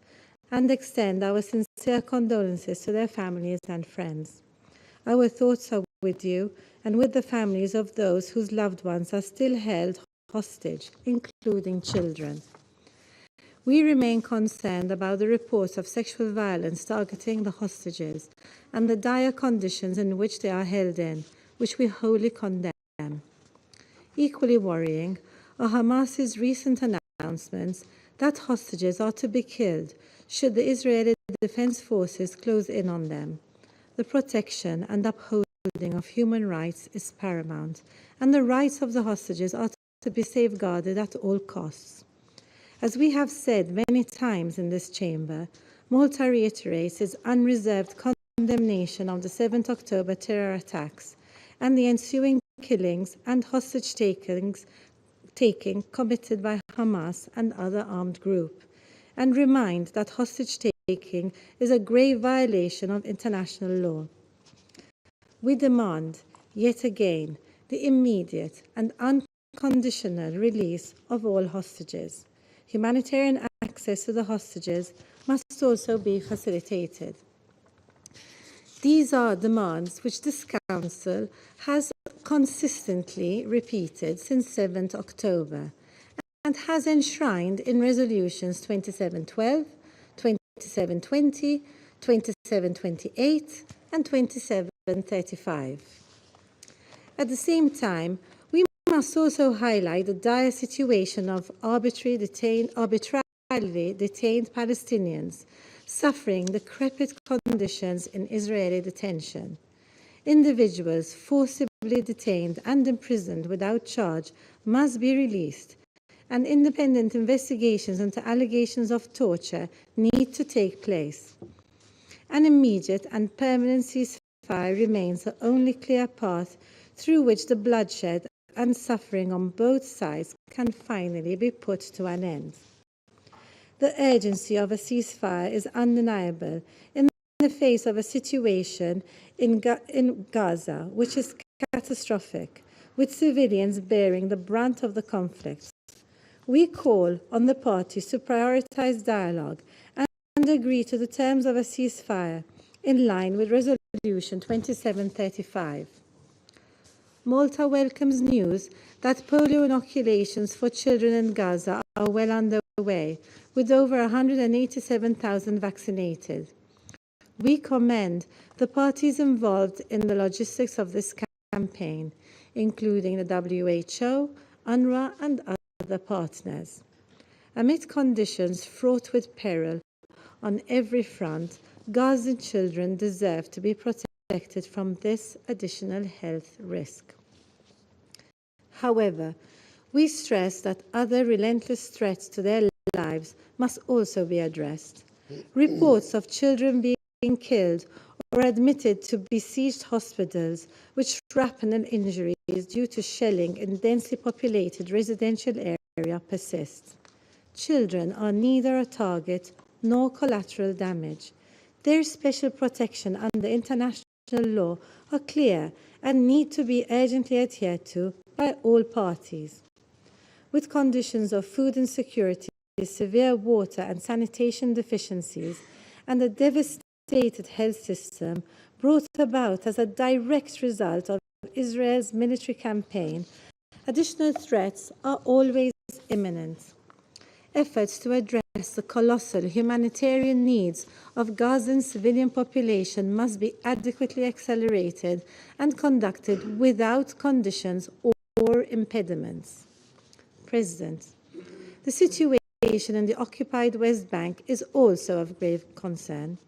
and extend our sincere condolences to their families and friends. Our thoughts are with you and with the families of those whose loved ones are still held hostage, including children. We remain concerned about the reports of sexual violence targeting the hostages and the dire conditions in which they are held in, which we wholly condemn. Equally worrying are Hamas's recent announcements that hostages are to be killed should the Israeli Defense Forces close in on them. The protection and upholding of human rights is paramount, and the rights of the hostages are to be safeguarded at all costs. As we have said many times in this chamber, Malta reiterates its unreserved condemnation of the 7th October terror attacks and the ensuing killings and hostage-taking committed by Hamas and other armed groups, and remind that hostage-taking is a grave violation of international law. We demand, yet again, the immediate and unconditional release of all hostages. Humanitarian access to the hostages must also be facilitated. These are demands which this Council has consistently repeated since 7th October and has enshrined in resolutions 2712, 2720, 2728 and 2735. At the same time, we must also highlight the dire situation of arbitrarily detained Palestinians suffering decrepit conditions in Israeli detention. Individuals forcibly detained and imprisoned without charge must be released, and independent investigations into allegations of torture need to take place. An immediate and permanent ceasefire remains the only clear path through which the bloodshed and suffering on both sides can finally be put to an end. The urgency of a ceasefire is undeniable in the face of a situation in Gaza, which is catastrophic, with civilians bearing the brunt of the conflict. We call on the parties to prioritize dialogue and agree to the terms of a ceasefire in line with Resolution 2735. Malta welcomes news that polio inoculations for children in Gaza are well underway, with over 187,000 vaccinated. We commend the parties involved in the logistics of this campaign, including the WHO, UNRWA, and other partners. Amid conditions fraught with peril on every front, Gazan children deserve to be protected from this additional health risk. However, we stress that other relentless threats to their lives must also be addressed. Reports of children being killed or admitted to besieged hospitals with shrapnel injuries due to shelling in densely populated residential area persist. Children are neither a target nor collateral damage. Their special protection under international law are clear and need to be urgently adhered to by all parties. With conditions of food insecurity, severe water and sanitation deficiencies, and a devastated health system brought about as a direct result of Israel's military campaign, additional threats are always imminent. Efforts to address the colossal humanitarian needs of Gazan civilian population must be adequately accelerated and conducted without conditions or impediments. President, the situation in the occupied West Bank is also of grave concern.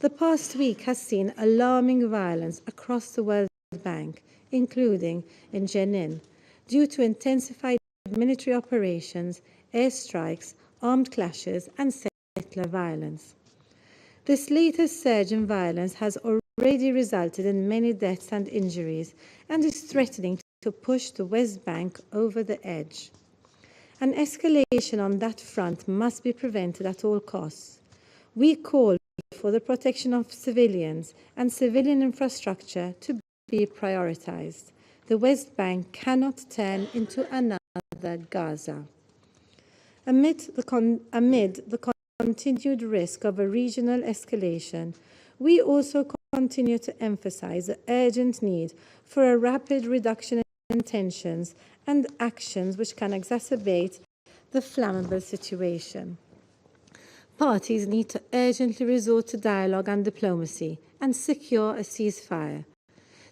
The past week has seen alarming violence across the West Bank, including in Jenin, due to intensified military operations, airstrikes, armed clashes, and settler violence. This latest surge in violence has already resulted in many deaths and injuries and is threatening to push the West Bank over the edge. An escalation on that front must be prevented at all costs. We call for the protection of civilians and civilian infrastructure to be prioritized. The West Bank cannot turn into another Gaza. Amid the continued risk of a regional escalation, we also continue to emphasize the urgent need for a rapid reduction in tensions and actions which can exacerbate the flammable situation. Parties need to urgently resort to dialogue and diplomacy and secure a ceasefire.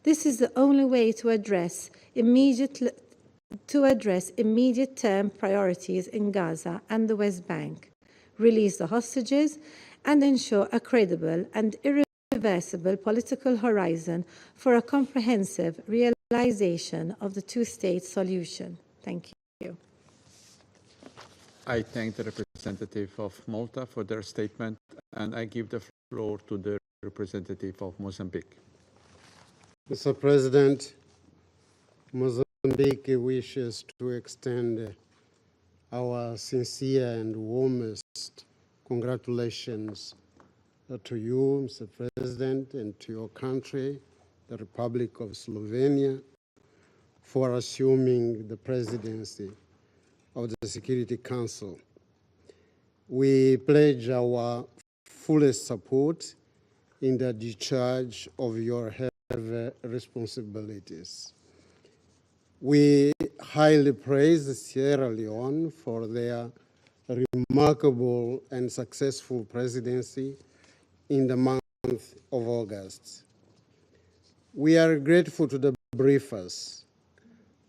This is the only way to address immediate term priorities in Gaza and the West Bank, release the hostages, and ensure a credible and irreversible political horizon for a comprehensive realization of the two-state solution. Thank you. I thank the representative of Malta for their statement, and I give the floor to the representative of Mozambique. Mr. President, Mozambique wishes to extend our sincere and warmest congratulations to you, Mr. President, and to your country, the Republic of Slovenia, for assuming the presidency of the Security Council. We pledge our fullest support in the discharge of your heavy responsibilities. We highly praise Sierra Leone for their remarkable and successful presidency in the month of August. We are grateful to the briefers,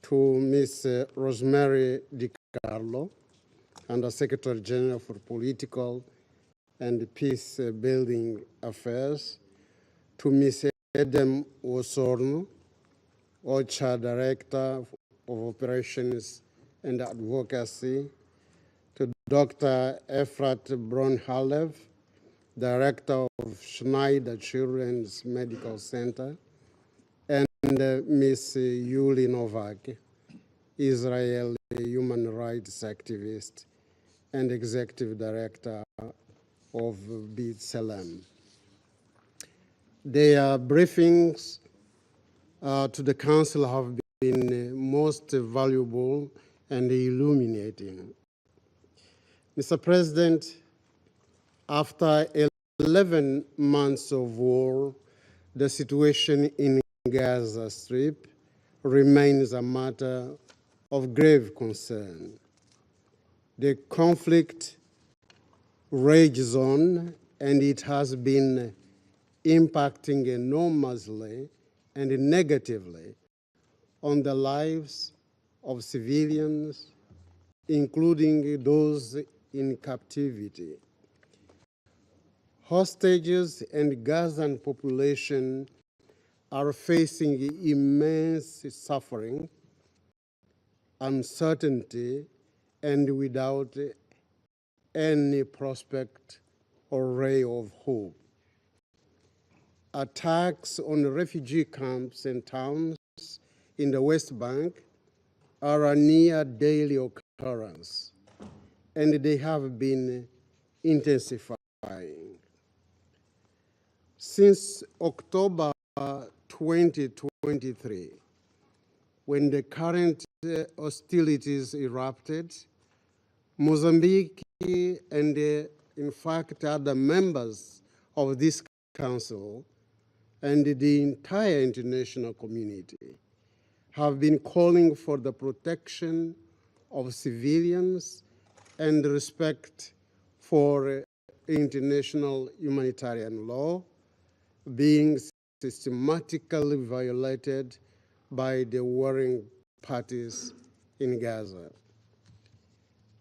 to Ms. Rosemary DiCarlo, Under Secretary General for Political and Peace-Building Affairs, to Ms. Edem Osorno, OCHA Director of Operations and Advocacy, to Dr. Efrat Bronhalev, Director of Schneider Children's Medical Center, and Ms. Yuli Novak, Israeli human rights activist and Executive Director of B'Tselem. Their briefings to the Council have been most valuable and illuminating. Mr. President, after 11 months of war, the situation in Gaza Strip remains a matter of grave concern. The conflict rages on, and it has been impacting enormously and negatively on the lives of civilians, including those in captivity. Hostages and Gazan population are facing immense suffering, uncertainty, and without any prospect or ray of hope. Attacks on refugee camps and towns in the West Bank are a near daily occurrence, and they have been intensifying. Since October 2023, when the current hostilities erupted, Mozambique and in fact other members of this council and the entire international community have been calling for the protection of civilians and respect for international humanitarian law being systematically violated by the warring parties in Gaza.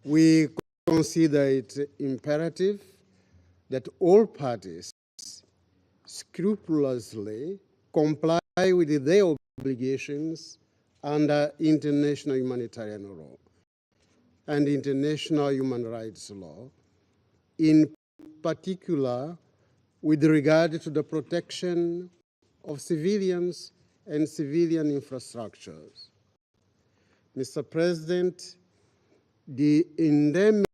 We consider it imperative that all parties scrupulously comply with their obligations under international humanitarian law and international human rights law, in particular with regard to the protection of civilians and civilian infrastructures. Mr. President, the endemic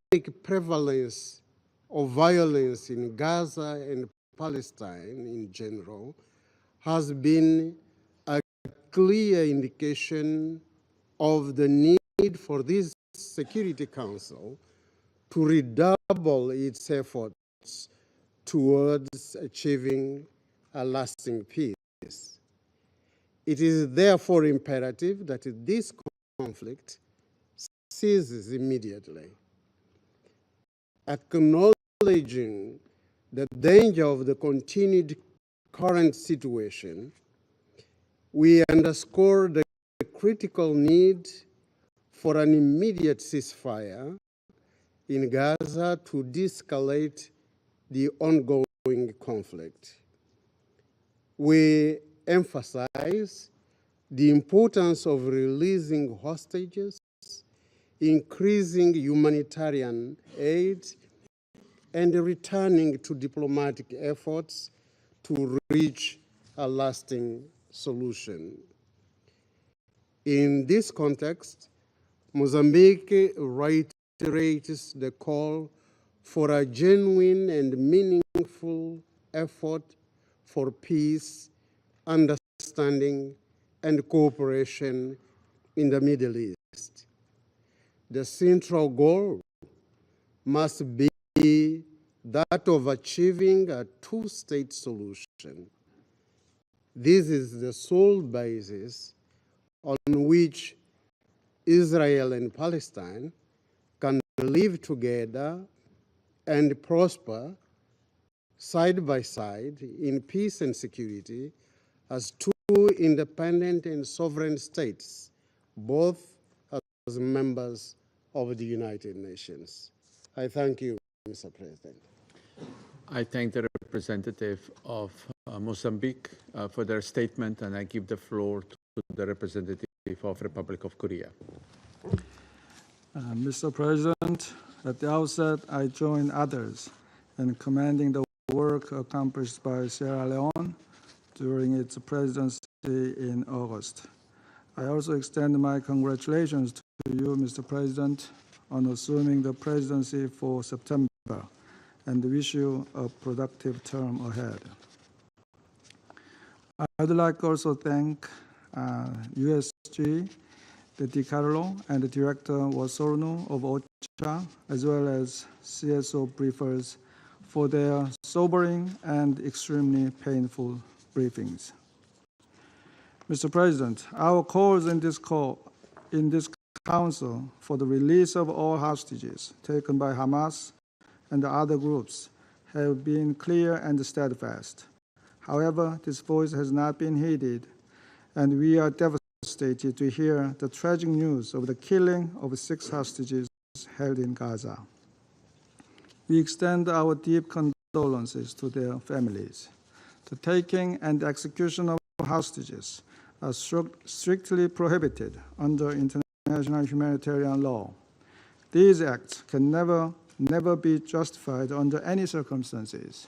prevalence of violence in Gaza and Palestine in general has been a clear indication of the need for this Security Council to redouble its efforts towards achieving a lasting peace. It is therefore imperative that this conflict ceases immediately. Acknowledging the danger of the continued current situation, we underscore the critical need for an immediate ceasefire in Gaza to de-escalate the ongoing conflict. We emphasize the importance of releasing hostages, increasing humanitarian aid, and returning to diplomatic efforts to reach a lasting solution. In this context, Mozambique reiterates the call for a genuine and meaningful effort for peace, understanding, and cooperation in the Middle East. The central goal must be that of achieving a two-state solution. This is the sole basis on which Israel and Palestine can live together and prosper side by side in peace and security as two independent and sovereign states, both as members of the United Nations. I thank you, Mr. President. I thank the representative of Mozambique for their statement, and I give the floor to the representative of Republic of Korea. Mr. President, at the outset, I join others in commending the work accomplished by Sierra Leone during its presidency in August. I also extend my congratulations to you, Mr. President, on assuming the presidency for September, and wish you a productive term ahead. I'd like also to thank USG, the DiCarlo, and the Director Wasornu of OCHA, as well as CSO briefers for their sobering and extremely painful briefings. Mr. President, our calls in this Council for the release of all hostages taken by Hamas and the other groups have been clear and steadfast. However, this voice has not been heeded, and we are devastated devastated to hear the tragic news of the killing of 6 hostages held in Gaza. We extend our deep condolences to their families. The taking and execution of hostages are strictly prohibited under international humanitarian law. These acts can never be justified under any circumstances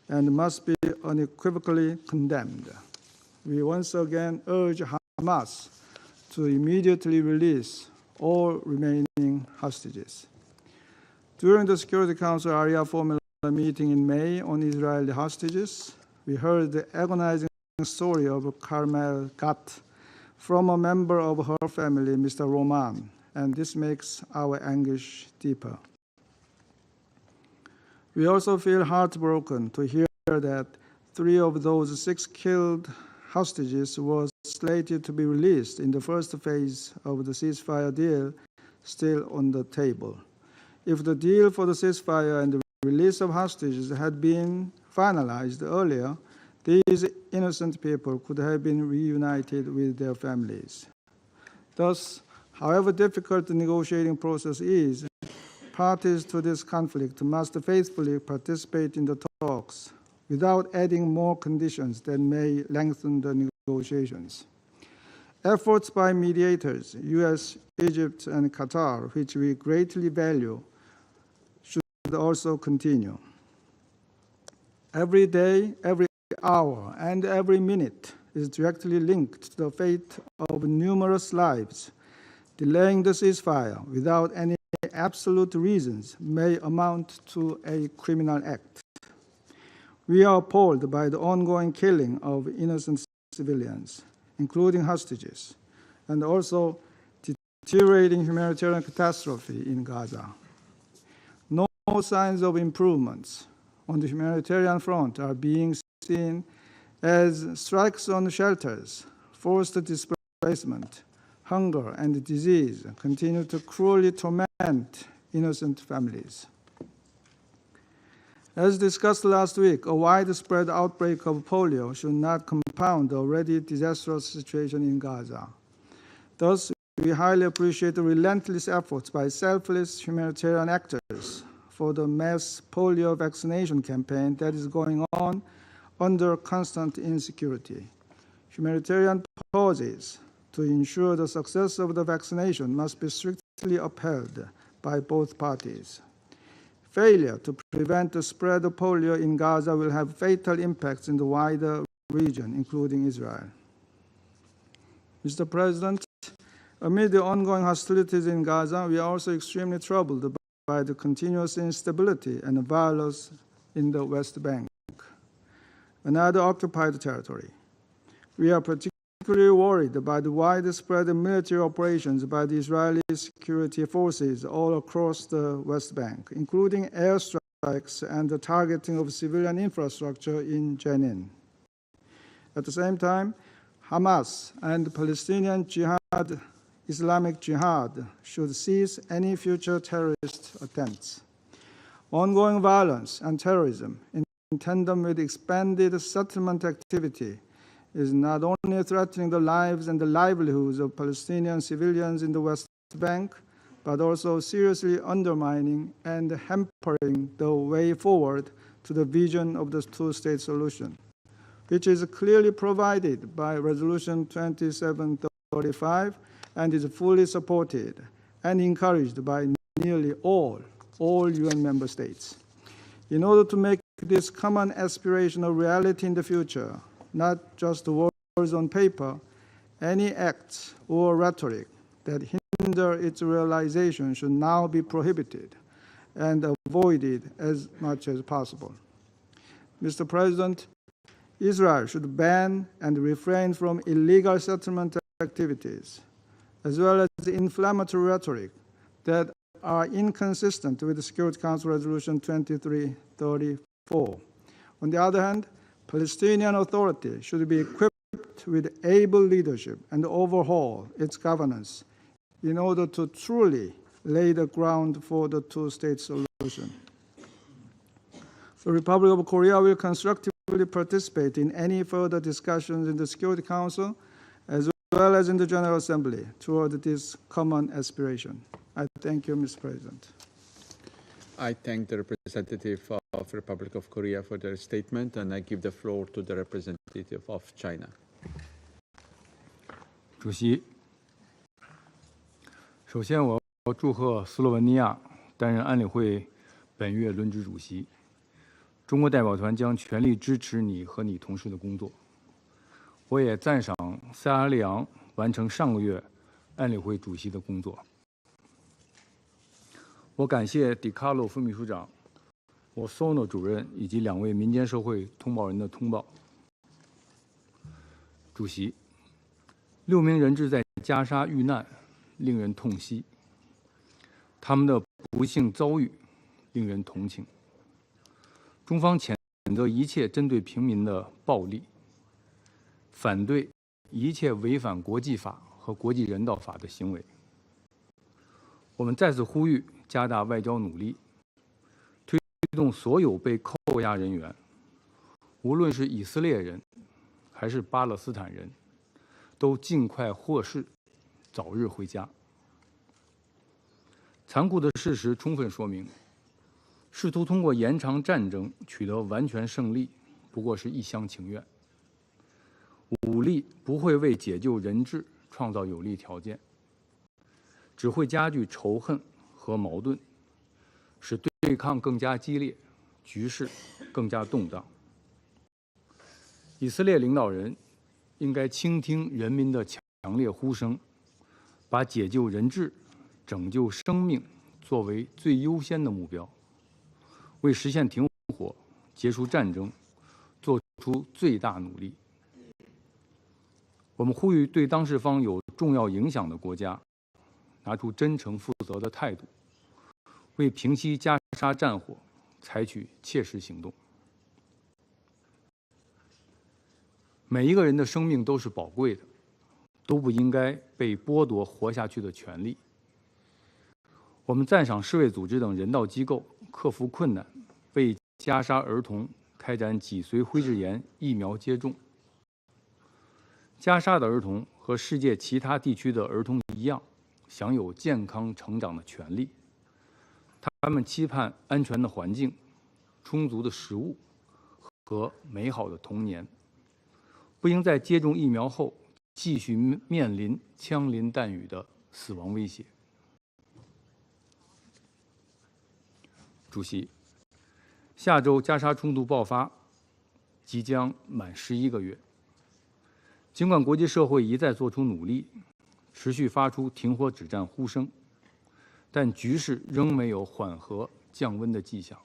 and must be unequivocally condemned. We once again urge Hamas to immediately release all remaining hostages. During the Security Council Area Formula meeting in May on Israeli hostages, we heard the agonizing story of Carmel Gat from a member of her family, Mr. Roman, and this makes our anguish deeper. We also feel heartbroken to hear that 3 of those 6 killed hostages were slated to be released in the first phase of the ceasefire deal still on the table. If the deal for the ceasefire and the release of hostages had been finalized earlier, these innocent people could have been reunited with their families. Thus, however difficult the negotiating process is, parties to this conflict must faithfully participate in the talks without adding more conditions that may lengthen the negotiations. Efforts by mediators, US, Egypt, and Qatar, which we greatly value, should also continue. Every day, every hour, and every minute is directly linked to the fate of numerous lives. Delaying the ceasefire without any absolute reasons may amount to a criminal act. We are appalled by the ongoing killing of innocent civilians, including hostages, and also deteriorating humanitarian catastrophe in Gaza. No signs of improvements on the humanitarian front are being seen as strikes on shelters, forced displacement, hunger, and disease continue to cruelly torment innocent families. As discussed last week, a widespread outbreak of polio should not compound the already disastrous situation in Gaza. Thus, we highly appreciate the relentless efforts by selfless humanitarian actors for the mass polio vaccination campaign that is going on under constant insecurity. Humanitarian pauses to ensure the success of the vaccination must be strictly upheld by both parties. Failure to prevent the spread of polio in Gaza will have fatal impacts in the wider region, including Israel. Mr. President, amid the ongoing hostilities in Gaza, we are also extremely troubled by the continuous instability and violence in the West Bank, another occupied territory. We are particularly worried about the widespread military operations by the Israeli security forces all across the West Bank, including airstrikes and the targeting of civilian infrastructure in Jenin. At the same time, Hamas and the Palestinian Islamic Jihad should cease any future terrorist attempts. Ongoing violence and terrorism in tandem with expanded settlement activity is not only threatening the lives and the livelihoods of Palestinian civilians in the West Bank, but also seriously undermining and hampering the way forward to the vision of the two-state solution, which is clearly provided by Resolution 2735 and is fully supported and encouraged by nearly all UN member states. In order to make this common aspiration a reality in the future, not just words on paper, any acts or rhetoric that hinder its realization should now be prohibited and avoided as much as possible. Mr. President, Israel should ban and refrain from illegal settlement activities, as well as the inflammatory rhetoric that are inconsistent with the Security Council Resolution 2334. On the other hand, Palestinian Authority should be equipped with able leadership and overhaul its governance in order to truly lay the ground for the two-state solution. The Republic of Korea will constructively participate in any further discussions in the Security Council, as well as in the General Assembly toward this common aspiration. I thank you, Mr. President. I thank the representative of the Republic of Korea for their statement, and I give the floor to the representative of China. 主席，首先我要祝贺斯洛文尼亚担任安理会本月轮值主席。中国代表团将全力支持你和你同事的工作。我也赞赏塞拉利昂完成上个月安理会主席的工作。我感谢迪卡洛副秘书长、我 SONO 主任以及2位民间社会通报人的通报。主席，6名人质在加沙遇难，令人痛惜。他们的不幸遭遇令人同情。中方谴责一切针对平民的暴力，反对一切违反国际法和国际人道法的行为。我们再次呼吁加大外交努力，推动所有被扣押人员，无论是以色列人还是巴勒斯坦人，都尽快获释，早日回家。残酷的事实充分说明，试图通过延长战争取得完全胜利，不过是一厢情愿。武力不会为解救人质创造有利条件，只会加剧仇恨和矛盾，使对抗更加激烈，局势更加动荡。以色列领导人应该倾听人民的强烈呼声，把解救人质、拯救生命作为最优先的目标，为实现停火、结束战争做出最大努力。我们呼吁对当事方有重要影响的国家拿出真诚负责的态度，为平息加沙战火采取切实行动。每一个人的生命都是宝贵的，都不应该被剥夺活下去的权利。我们赞赏世卫组织等人道机构克服困难，为加沙儿童开展脊髓灰质炎疫苗接种。加沙的儿童和世界其他地区的儿童一样，享有健康成长的权利。他们期盼安全的环境、充足的食物和美好的童年，不应在接种疫苗后继续面临枪林弹雨的死亡威胁。主席，下周加沙冲突爆发，即将满11个月。尽管国际社会一再做出努力，持续发出停火止战呼声，但局势仍没有缓和降温的迹象。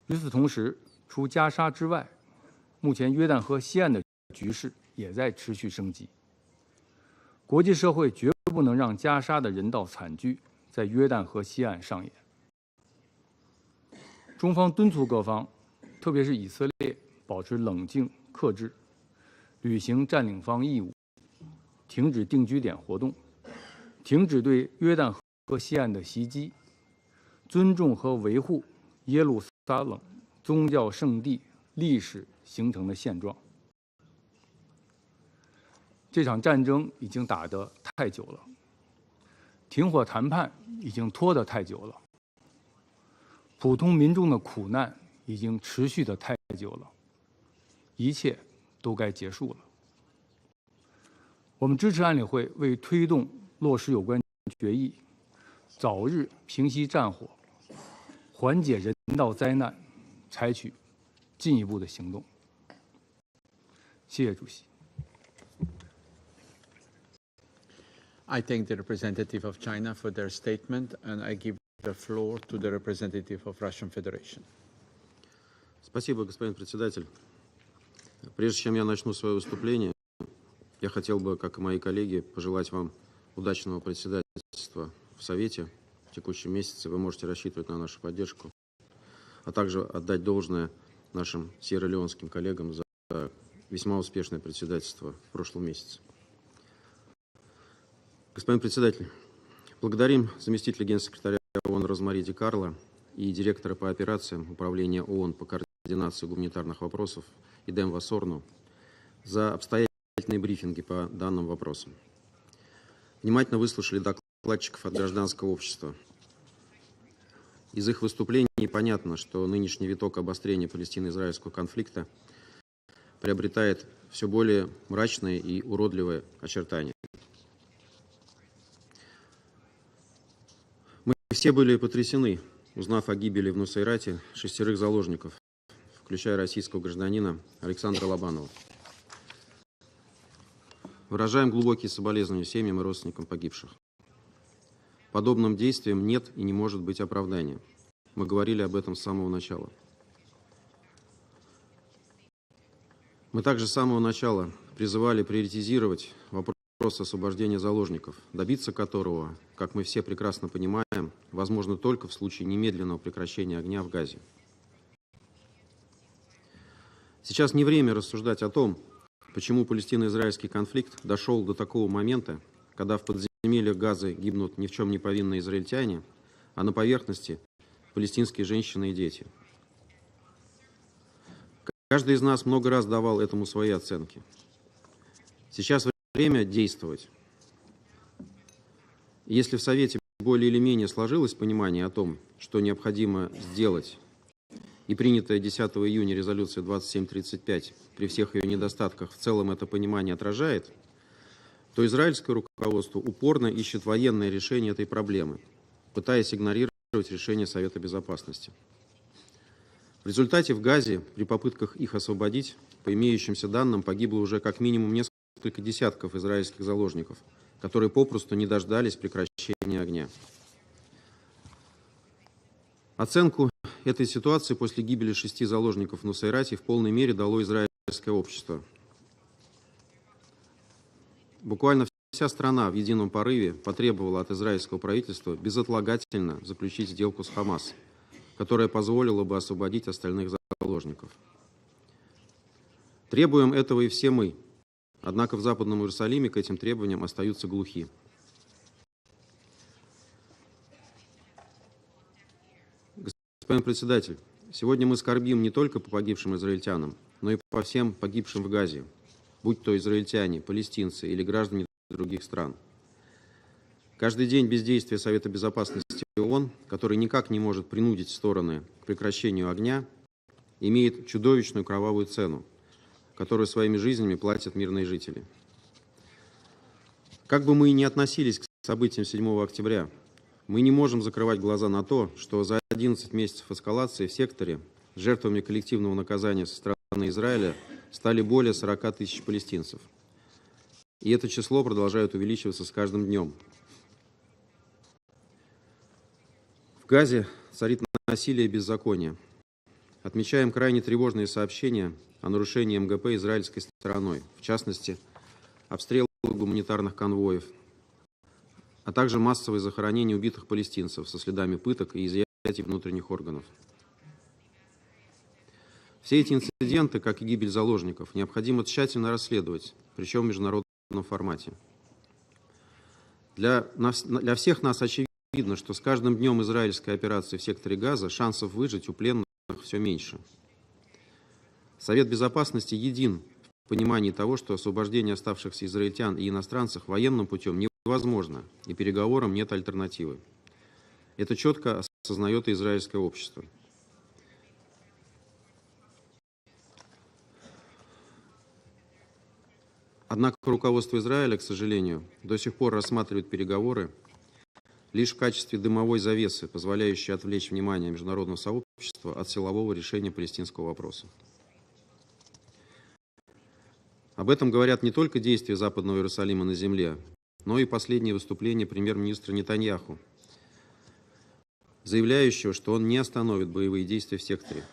与此同时，除加沙之外，目前约旦河西岸的局势也在持续升级。国际社会绝不能让加沙的人道惨剧在约旦河西岸上演。中方敦促各方，特别是以色列，保持冷静克制，履行占领方义务，停止定居点活动，停止对约旦河西岸的袭击，尊重和维护耶路撒冷宗教圣地历史形成的现状。这场战争已经打得太久了，停火谈判已经拖得太久了，普通民众的苦难已经持续得太久了，一切都该结束了。我们支持安理会为推动落实有关决议，早日平息战火，缓解人道灾难，采取进一步的行动。谢谢主席。I thank the representative of China for their statement, and I give the floor to the representative of Russian Federation. Спасибо, господин председатель. Прежде чем я начну свое выступление, я хотел бы, как и мои коллеги, пожелать вам удачного председательства в Совете в текущем месяце. Вы можете рассчитывать на нашу поддержку, а также отдать должное нашим сьерра-леонским коллегам за весьма успешное председательство в прошлом месяце. Господин председатель, благодарим заместителя генсекретаря ООН Розмари Ди Карло и директора по операциям Управления ООН по координации гуманитарных вопросов Идем Вассорну за обстоятельный обстоятельные брифинги по данным вопросам. Внимательно выслушали докладчиков от гражданского общества. Из их выступлений понятно, что нынешний виток обострения палестино-израильского конфликта приобретает все более мрачные и уродливые очертания. Мы все были потрясены, узнав о гибели в Нусайрате 6 заложников, включая российского гражданина Александра Лобанова. Выражаем глубокие соболезнования семьям и родственникам погибших. Подобным действиям нет и не может быть оправдания. Мы говорили об этом с самого начала. Мы также с самого начала призывали приоритизировать вопрос освобождения заложников, добиться которого, как мы все прекрасно понимаем, возможно только в случае немедленного прекращения огня в Газе. Сейчас не время рассуждать о том, почему палестино-израильский конфликт дошел до такого момента, когда в подземельях Газы гибнут ни в чем не повинные израильтяне, а на поверхности палестинские женщины и дети. Каждый из нас много раз давал этому свои оценки. Сейчас время действовать. Если в Совете более или менее сложилось понимание о том, что необходимо сделать, и принятая 10 июня резолюция 2735 при всех ее недостатках в целом это понимание отражает, то израильское руководство упорно ищет военное решение этой проблемы, пытаясь игнорировать решение Совета Безопасности. В результате в Газе при попытках их освободить, по имеющимся данным, погибло уже как минимум несколько десятков израильских заложников, которые попросту не дождались прекращения огня. Оценку этой ситуации после гибели 6 заложников в Нусайрате в полной мере дало израильское общество. Буквально вся страна в едином порыве потребовала от израильского правительства безотлагательно заключить сделку с Хамас, которая позволила бы освободить остальных заложников. Требуем этого и все мы, однако в Западном Иерусалиме к этим требованиям остаются глухи. Господин председатель, сегодня мы скорбим не только по погибшим израильтянам, но и по всем погибшим в Газе, будь то израильтяне, палестинцы или граждане других стран. Каждый день бездействия Совета Безопасности ООН, который никак не может принудить стороны к прекращению огня, имеет чудовищную кровавую цену, которую своими жизнями платят мирные жители. Как бы мы ни относились к событиям 7 октября, мы не можем закрывать глаза на то, что за 11 месяцев эскалации в секторе жертвами коллективного наказания со стороны Израиля стали более 40 тысяч палестинцев. И это число продолжает увеличиваться с каждым днем. В Газе царит насилие и беззаконие. Отмечаем крайне тревожные сообщения о нарушении МГП израильской стороной, в частности, обстрелы гуманитарных конвоев, а также массовые захоронения убитых палестинцев со следами пыток и изъятий внутренних органов. Все эти инциденты, как и гибель заложников, необходимо тщательно расследовать, причем в международном формате. Для всех нас очевидно, что с каждым днем израильской операции в секторе Газа шансов выжить у пленных все меньше. Совет Безопасности един в понимании того, что освобождение оставшихся израильтян и иностранцев военным путем невозможно, и переговорам нет альтернативы. Это четко осознает и израильское общество. Однако руководство Израиля, к сожалению, до сих пор рассматривает переговоры лишь в качестве дымовой завесы, позволяющей отвлечь внимание международного сообщества от силового решения палестинского вопроса. Об этом говорят не только действия Западного Иерусалима на земле, но и последние выступления премьер-министра Нетаньяху, заявляющего, что он не остановит боевые действия в секторе.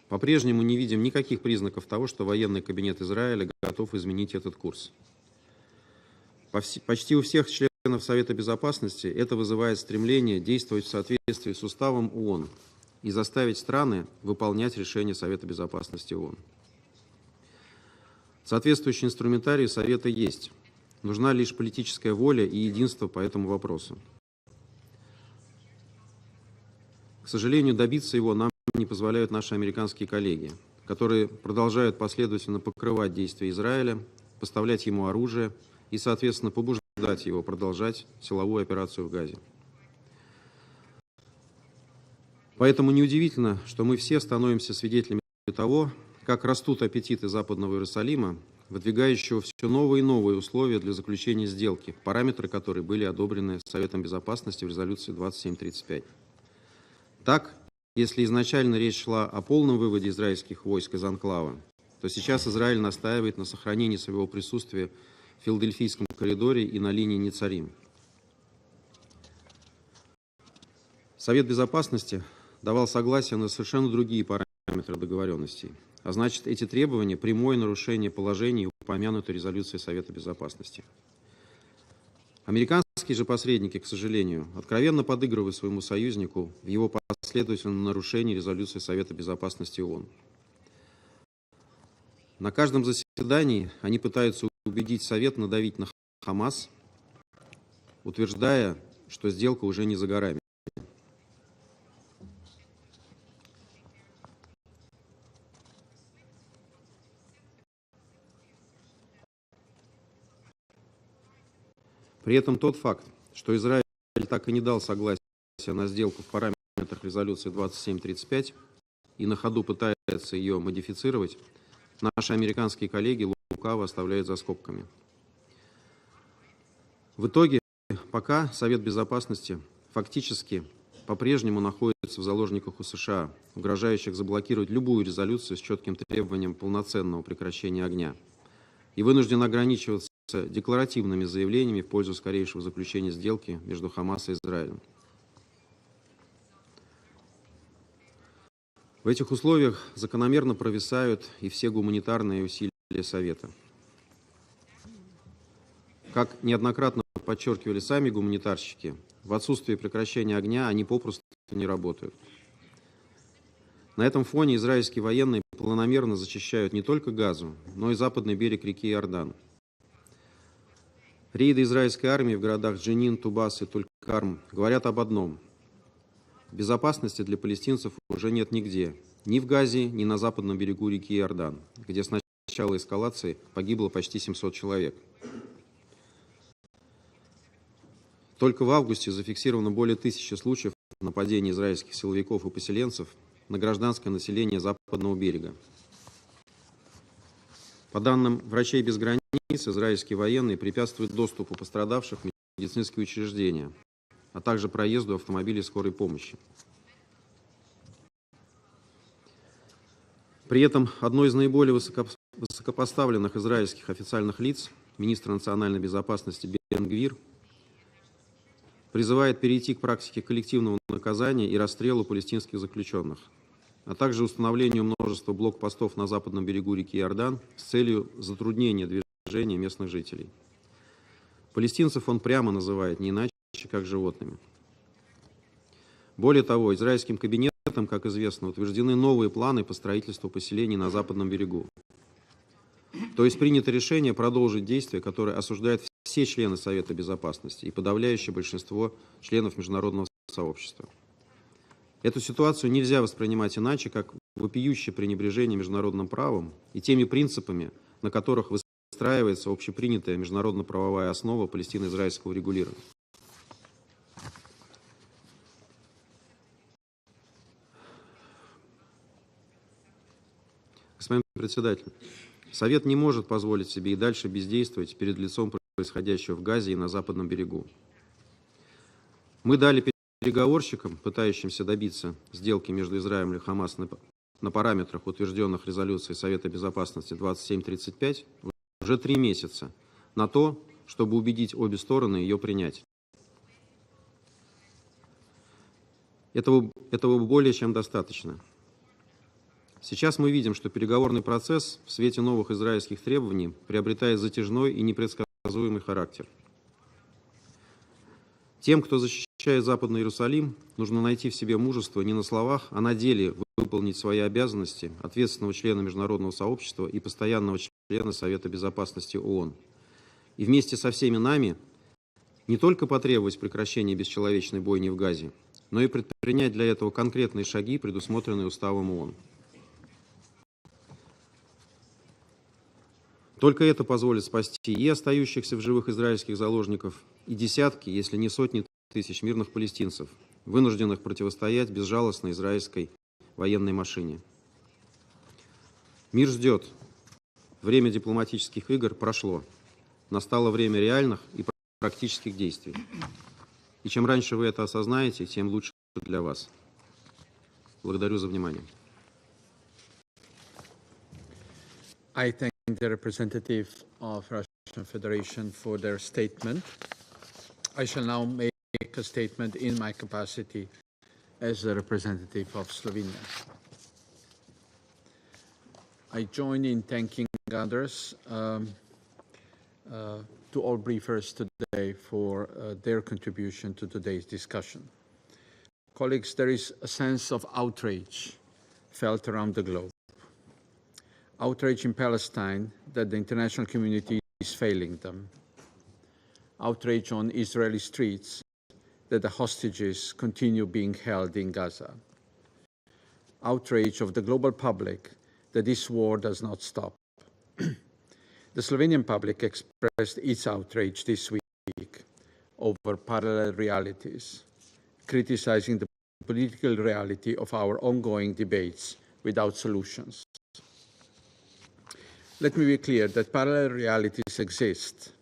По-прежнему не видим никаких признаков того, что военный кабинет Израиля готов изменить этот курс. Почти у всех членов Совета Безопасности это вызывает стремление действовать в соответствии с уставом ООН и заставить страны выполнять решения Совета Безопасности ООН. Соответствующий инструментарий Совета есть. Нужна лишь политическая воля и единство по этому вопросу. К сожалению, добиться его нам не позволяют наши американские коллеги, которые продолжают последовательно покрывать действия Израиля, поставлять ему оружие и, соответственно, побуждать его продолжать силовую операцию в Газе. Поэтому неудивительно, что мы все становимся свидетелями того, как растут аппетиты Западного Иерусалима, выдвигающего все новые и новые условия для заключения сделки, параметры которой были одобрены Советом Безопасности в резолюции 2735. Так, если изначально речь шла о полном выводе израильских войск из анклава, то сейчас Израиль настаивает на сохранении своего присутствия в Филадельфийском коридоре и на линии Нецарим. Совет Безопасности давал согласие на совершенно другие параметры договоренностей. А значит, эти требования – прямое нарушение положений, упомянутой резолюции Совета Безопасности. Американские же посредники, к сожалению, откровенно подыгрывают своему союзнику в его последовательном нарушении резолюции Совета Безопасности ООН. На каждом заседании они пытаются убедить Совет надавить на Хамас, утверждая, что сделка уже не за горами. При этом тот факт, что Израиль так и не дал согласия на сделку в параметрах резолюции 2735 и на ходу пытается ее модифицировать, наши американские коллеги лукаво оставляют за скобками. В итоге, пока Совет Безопасности фактически по-прежнему находится в заложниках у США, угрожающих заблокировать любую резолюцию с четким требованием полноценного прекращения огня, и вынужден ограничиваться декларативными заявлениями в пользу скорейшего заключения сделки между Хамас и Израилем. В этих условиях закономерно провисают и все гуманитарные усилия Совета. Как неоднократно подчеркивали сами гуманитарщики, в отсутствие прекращения огня они попросту не работают. На этом фоне израильские военные планомерно зачищают не только Газу, но и западный берег реки Иордан. Рейды израильской армии в городах Дженин, Тубас и Толь-Карм говорят об одном. Безопасности для палестинцев уже нет нигде. Ни в Газе, ни на западном берегу реки Иордан, где с начала эскалации погибло почти 700 человек. Только в августе зафиксировано более 1000 случаев нападений израильских силовиков и поселенцев на гражданское население западного берега. По данным врачей без границ, израильские военные препятствуют доступу пострадавших в медицинские учреждения, а также проезду автомобилей скорой помощи. При этом одно из наиболее высокопоставленных израильских официальных лиц, министр национальной безопасности Бен Гвир, призывает перейти к практике коллективного наказания и расстрелу палестинских заключенных, а также установлению множества блокпостов на западном берегу реки Иордан с целью затруднения движения местных жителей. Палестинцев он прямо называет не иначе, как животными. Более того, израильским кабинетом, как известно, утверждены новые планы по строительству поселений на западном берегу. То есть принято решение продолжить действия, которые осуждают все члены Совета Безопасности и подавляющее большинство членов международного сообщества. Эту ситуацию нельзя воспринимать иначе, как вопиющее пренебрежение международным правом и теми принципами, на которых выстраивается общепринятая международно-правовая основа палестино-израильского регулирования. Господин председатель, Совет не может позволить себе и дальше бездействовать перед лицом происходящего в Газе и на западном берегу. Мы дали переговорщикам, пытающимся добиться сделки между Израилем и Хамас на параметрах, утвержденных резолюцией Совета Безопасности 2735, уже 3 месяца на то, чтобы убедить обе стороны ее принять. Этого более чем достаточно. Сейчас мы видим, что переговорный процесс в свете новых израильских требований приобретает затяжной и непредсказуемый характер. Тем, кто защищает Западный Иерусалим, нужно найти в себе мужество не на словах, а на деле выполнить свои обязанности ответственного члена международного сообщества и постоянного члена Совета Безопасности ООН. И вместе со всеми нами не только потребовать прекращения бесчеловечной бойни в Газе, но и предпринять для этого конкретные шаги, предусмотренные Уставом ООН. Только это позволит спасти и остающихся в живых израильских заложников, и десятки, если не сотни тысяч мирных палестинцев, вынужденных противостоять безжалостной израильской военной машине. Мир ждет. Время дипломатических игр прошло. Настало время реальных и практических действий. И чем раньше вы это осознаете, тем лучше для вас. Благодарю за внимание. I thank the representative of Russian Federation for their statement. I shall now make a statement in my capacity as a representative of Slovenia. I join in thanking others, to all briefers today for their contribution to today's discussion. Colleagues, there is a sense of outrage felt around the globe. Outrage in Palestine that the international community is failing them. Outrage on Israeli streets that the hostages continue being held in Gaza. Outrage of the global public that this war does not stop. The Slovenian public expressed its outrage this week over parallel realities, criticizing the political reality of our ongoing debates without solutions. Let me be clear that parallel realities exist,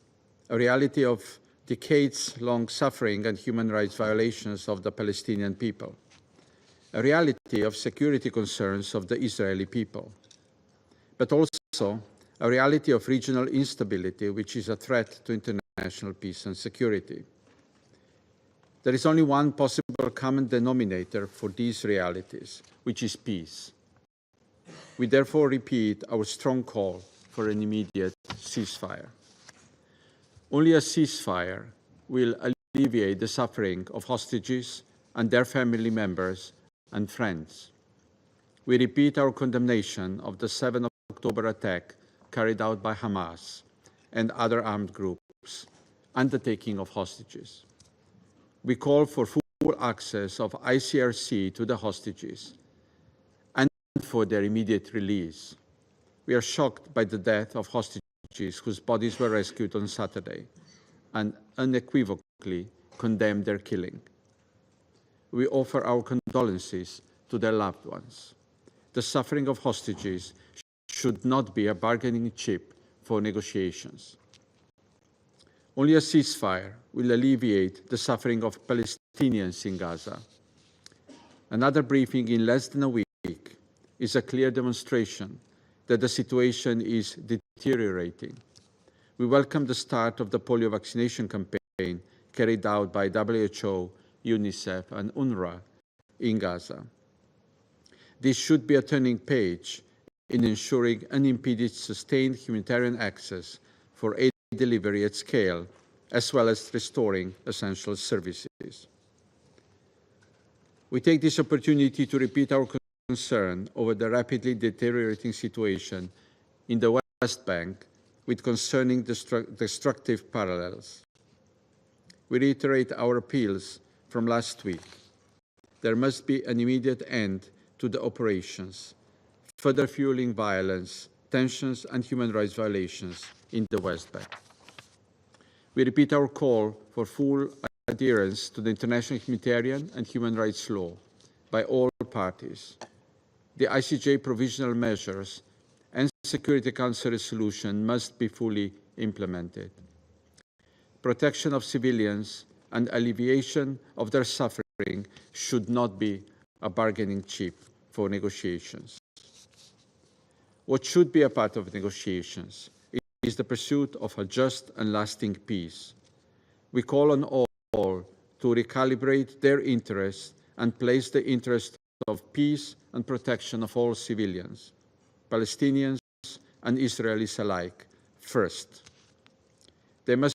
a reality of decades-long suffering and human rights violations of the Palestinian people, a reality of security concerns of the Israeli people, but also a reality of regional instability, which is a threat to international peace and security. There is only one possible common denominator for these realities, which is peace. We therefore repeat our strong call for an immediate ceasefire. Only a ceasefire will alleviate the suffering of hostages and their family members and friends. We repeat our condemnation of the 7 October attack carried out by Hamas and other armed groups and the taking of hostages. We call for full access of ICRC to the hostages and for their immediate release. We are shocked by the death of hostages whose bodies were rescued on Saturday and unequivocally condemn their killing. We offer our condolences to their loved ones. The suffering of hostages should not be a bargaining chip for negotiations. Only a ceasefire will alleviate the suffering of Palestinians in Gaza. Another briefing in less than a week is a clear demonstration that the situation is deteriorating. We welcome the start of the polio vaccination campaign carried out by WHO, UNICEF, and UNRWA in Gaza. This should be a turning page in ensuring unimpeded, sustained humanitarian access for aid delivery at scale, as well as restoring essential services. We take this opportunity to repeat our concern over the rapidly deteriorating situation in the West Bank with concerning destructive parallels. We reiterate our appeals from last week. There must be an immediate end to the operations, further fueling violence, tensions, and human rights violations in the West Bank. We repeat our call for full adherence to the international humanitarian and human rights law by all parties. The ICJ provisional measures and Security Council resolution must be fully implemented. Protection of civilians and alleviation of their suffering should not be a bargaining chip for negotiations. What should be a part of negotiations is the pursuit of a just and lasting peace. We call on all to recalibrate their interests and place the interest of peace and protection of all civilians, Palestinians and Israelis alike, first. They must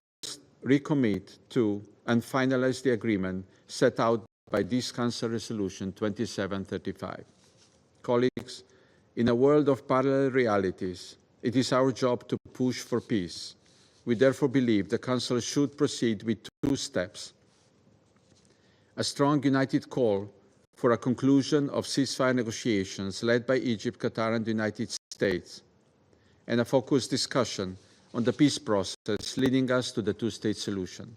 recommit to and finalize the agreement set out by this Council Resolution 2735. Colleagues, in a world of parallel realities, it is our job to push for peace. We therefore believe the Council should proceed with two steps: a strong united call for a conclusion of ceasefire negotiations led by Egypt, Qatar, and the United States, and a focused discussion on the peace process leading us to the two-state solution.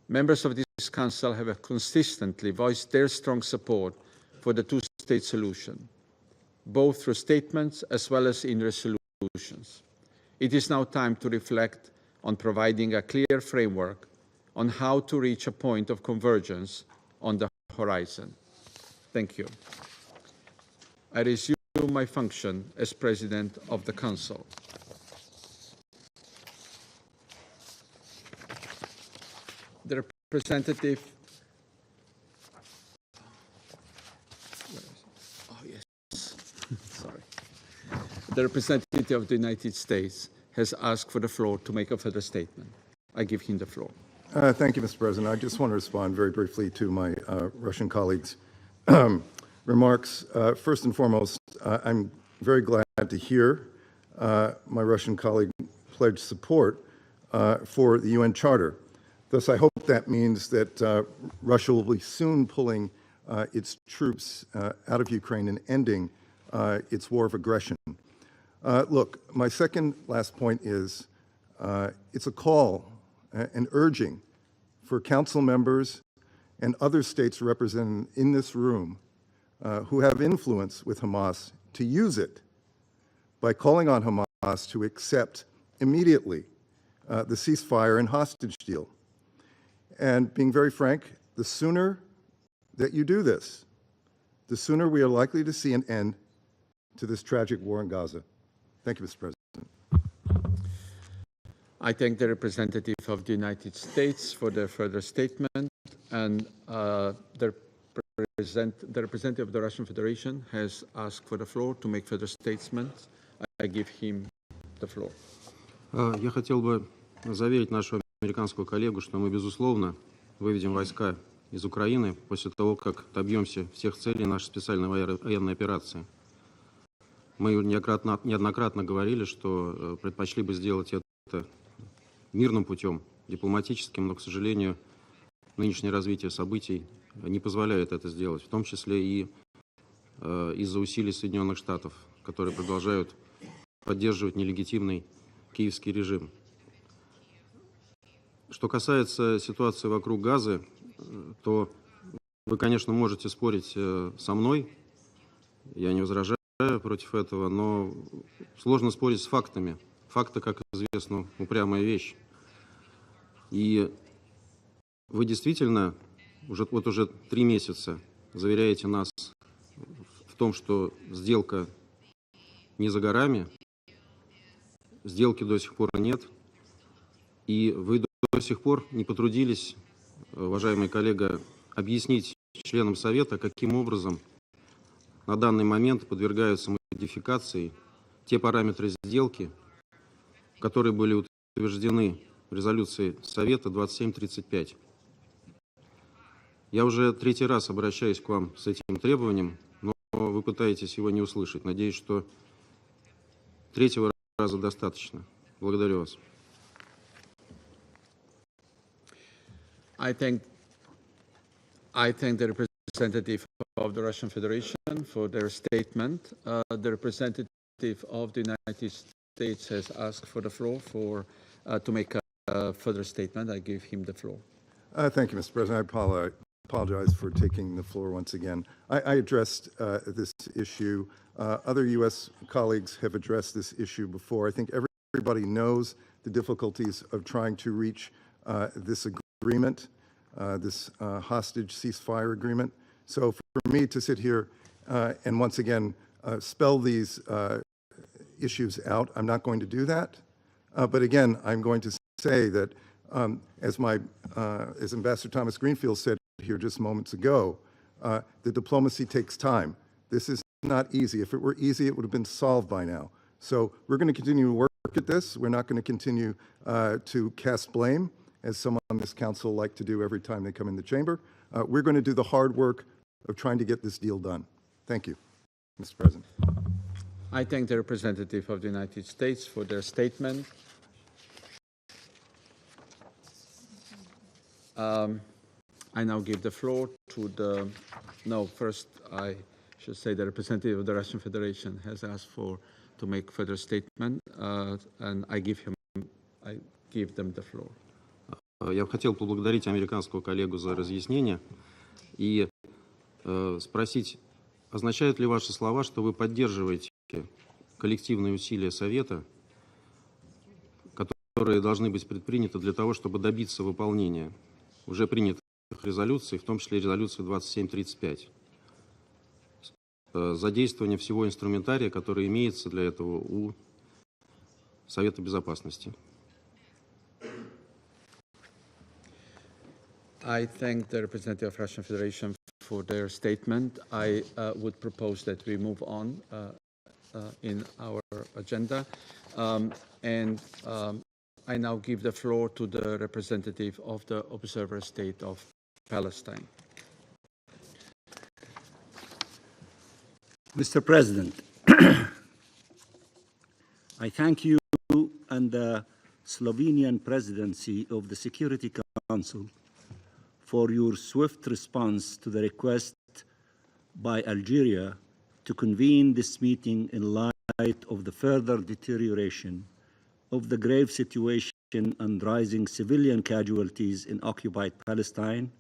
Members of this Council have consistently voiced their strong support for the two-state solution, both through statements as well as in resolutions. It is now time to reflect on providing a clear framework on how to reach a point of convergence on the horizon. Thank you. I resume my function as President of the Council. The representative, sorry. The representative of the United States has asked for the floor to make a further statement. I give him the floor. Thank you, Mr. President. I just want to respond very briefly to my Russian colleagues' remarks. First and foremost, I'm very glad to hear my Russian colleague pledge support for the UN Charter. Thus, I hope that means that Russia will be soon pulling its troops out of Ukraine and ending its war of aggression. Look, my second last point is it's a call, an urging for council members and other states represented in this room who have influence with Hamas to use it by calling on Hamas to accept immediately the ceasefire and hostage deal. And being very frank, the sooner that you do this, the sooner we are likely to see an end to this tragic war in Gaza. Thank you, Mr. President. I thank the representative of the United States for their further statement, and the representative of the Russian Federation has asked for the floor to make further statements. I give him the floor. Я хотел бы заверить нашего американского коллегу, что мы, безусловно, выведем войска из Украины после того, как добьемся всех целей нашей специальной военной операции. Мы неоднократно говорили, что предпочли бы сделать это мирным путем, дипломатическим, но, к сожалению, нынешнее развитие событий не позволяет это сделать, в том числе и из-за усилий Соединенных Штатов, которые продолжают поддерживать нелегитимный киевский режим. Что касается ситуации вокруг Газы, то вы, конечно, можете спорить со мной, я не возражаю против этого, но сложно спорить с фактами. Факты, как известно, упрямая вещь. И вы действительно уже 3 месяца заверяете нас в том, что сделка не за горами, сделки до сих пор нет, и вы до сих пор не потрудились, уважаемый коллега, объяснить членам Совета, каким образом на данный момент подвергаются модификации те параметры сделки, которые были утверждены в резолюции Совета 2735. Я уже 3-й раз обращаюсь к вам с этим требованием, но вы пытаетесь его не услышать. Надеюсь, что 3-го раза достаточно. Благодарю вас. I thank the representative of the Russian Federation for their statement. The representative of the United States has asked for the floor to make a further statement. I give him the floor. Thank you, Mr. President. I apologize for taking the floor once again. I addressed this issue. Other U.S. colleagues have addressed this issue before. I think everybody knows the difficulties of trying to reach this agreement, this hostage ceasefire agreement. So for me to sit here and once again spell these issues out, I'm not going to do that. But again, I'm going to say that as Ambassador Thomas Greenfield said here just moments ago, the diplomacy takes time. This is not easy. If it were easy, it would have been solved by now. So we're going to continue to work at this. We're not going to continue to cast blame, as some on this council like to do every time they come in the chamber. We're going to do the hard work of trying to get this deal done. Thank you, Mr. President. I thank the representative of the United States for their statement. I now give the floor to first I should say the representative of the Russian Federation has asked for to make further statement, and I give them the floor. Я бы хотел поблагодарить американского коллегу за разъяснение и спросить, означают ли ваши слова, что вы поддерживаете коллективные усилия Совета, которые должны быть предприняты для того, чтобы добиться выполнения уже принятых резолюций, в том числе резолюции 2735, задействование всего инструментария, который имеется для этого у Совета Безопасности? I thank the representative of Russian Federation for their statement. I would propose that we move on in our agenda. I now give the floor to the representative of the Observer State of Palestine. Mr. President, I thank you and the Slovenian presidency of the Security Council for your swift response to the request by Algeria to convene this meeting in light of the further deterioration of the grave situation and rising civilian casualties in occupied Palestine,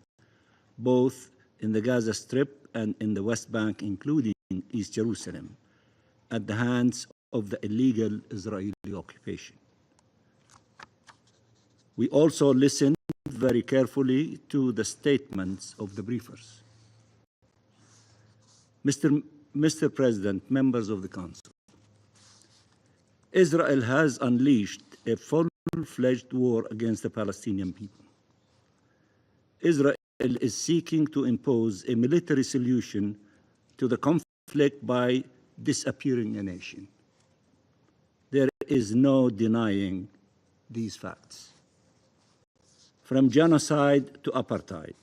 both in the Gaza Strip and in the West Bank, including East Jerusalem, at the hands of the illegal Israeli occupation. We also listened very carefully to the statements of the briefers. Mr. President, members of the Council, Israel has unleashed a full-fledged war against the Palestinian people. Israel is seeking to impose a military solution to the conflict by disappearing a nation. There is no denying these facts. From genocide to apartheid,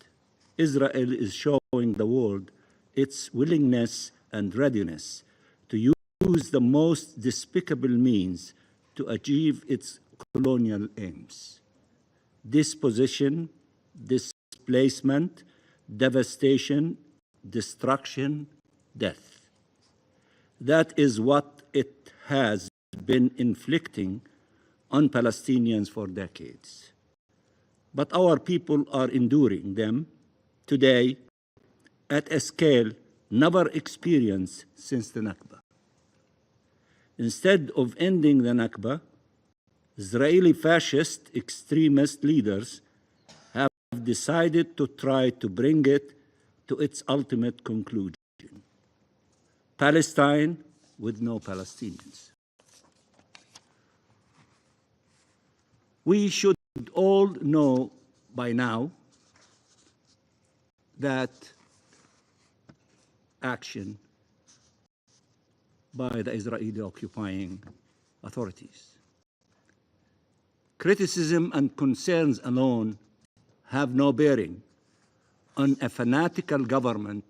Israel is showing the world its willingness and readiness to use the most despicable means to achieve its colonial aims: dispossession, displacement, devastation, destruction, death. That is what it has been inflicting on Palestinians for decades. But our people are enduring them today at a scale never experienced since the Nakba. Instead of ending the Nakba, Israeli fascist extremist leaders have decided to try to bring it to its ultimate conclusion: Palestine with no Palestinians. We should all know by now that action by the Israeli occupying authorities, criticism and concerns alone have no bearing on a fanatical government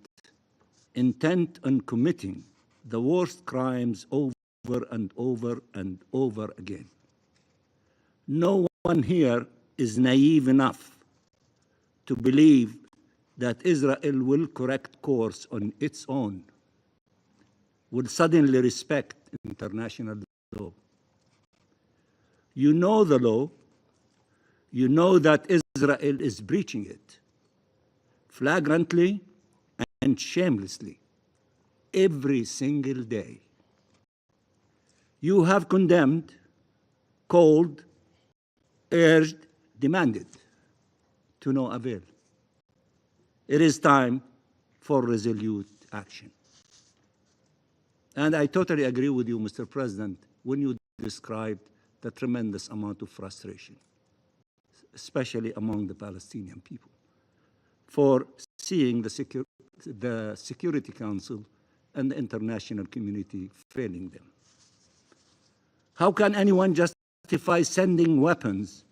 intent on committing the worst crimes over and over and over again. No one here is naive enough to believe that Israel will correct course on its own, will suddenly respect international law. You know the law. You know that Israel is breaching it flagrantly and shamelessly every single day. You have condemned, called, urged, demanded, to no avail. It is time for resolute action. And I totally agree with you, Mr. President, when you described the tremendous amount of frustration, especially among the Palestinian people, for seeing the Security Council and the international community failing them. How can anyone justify sending weapons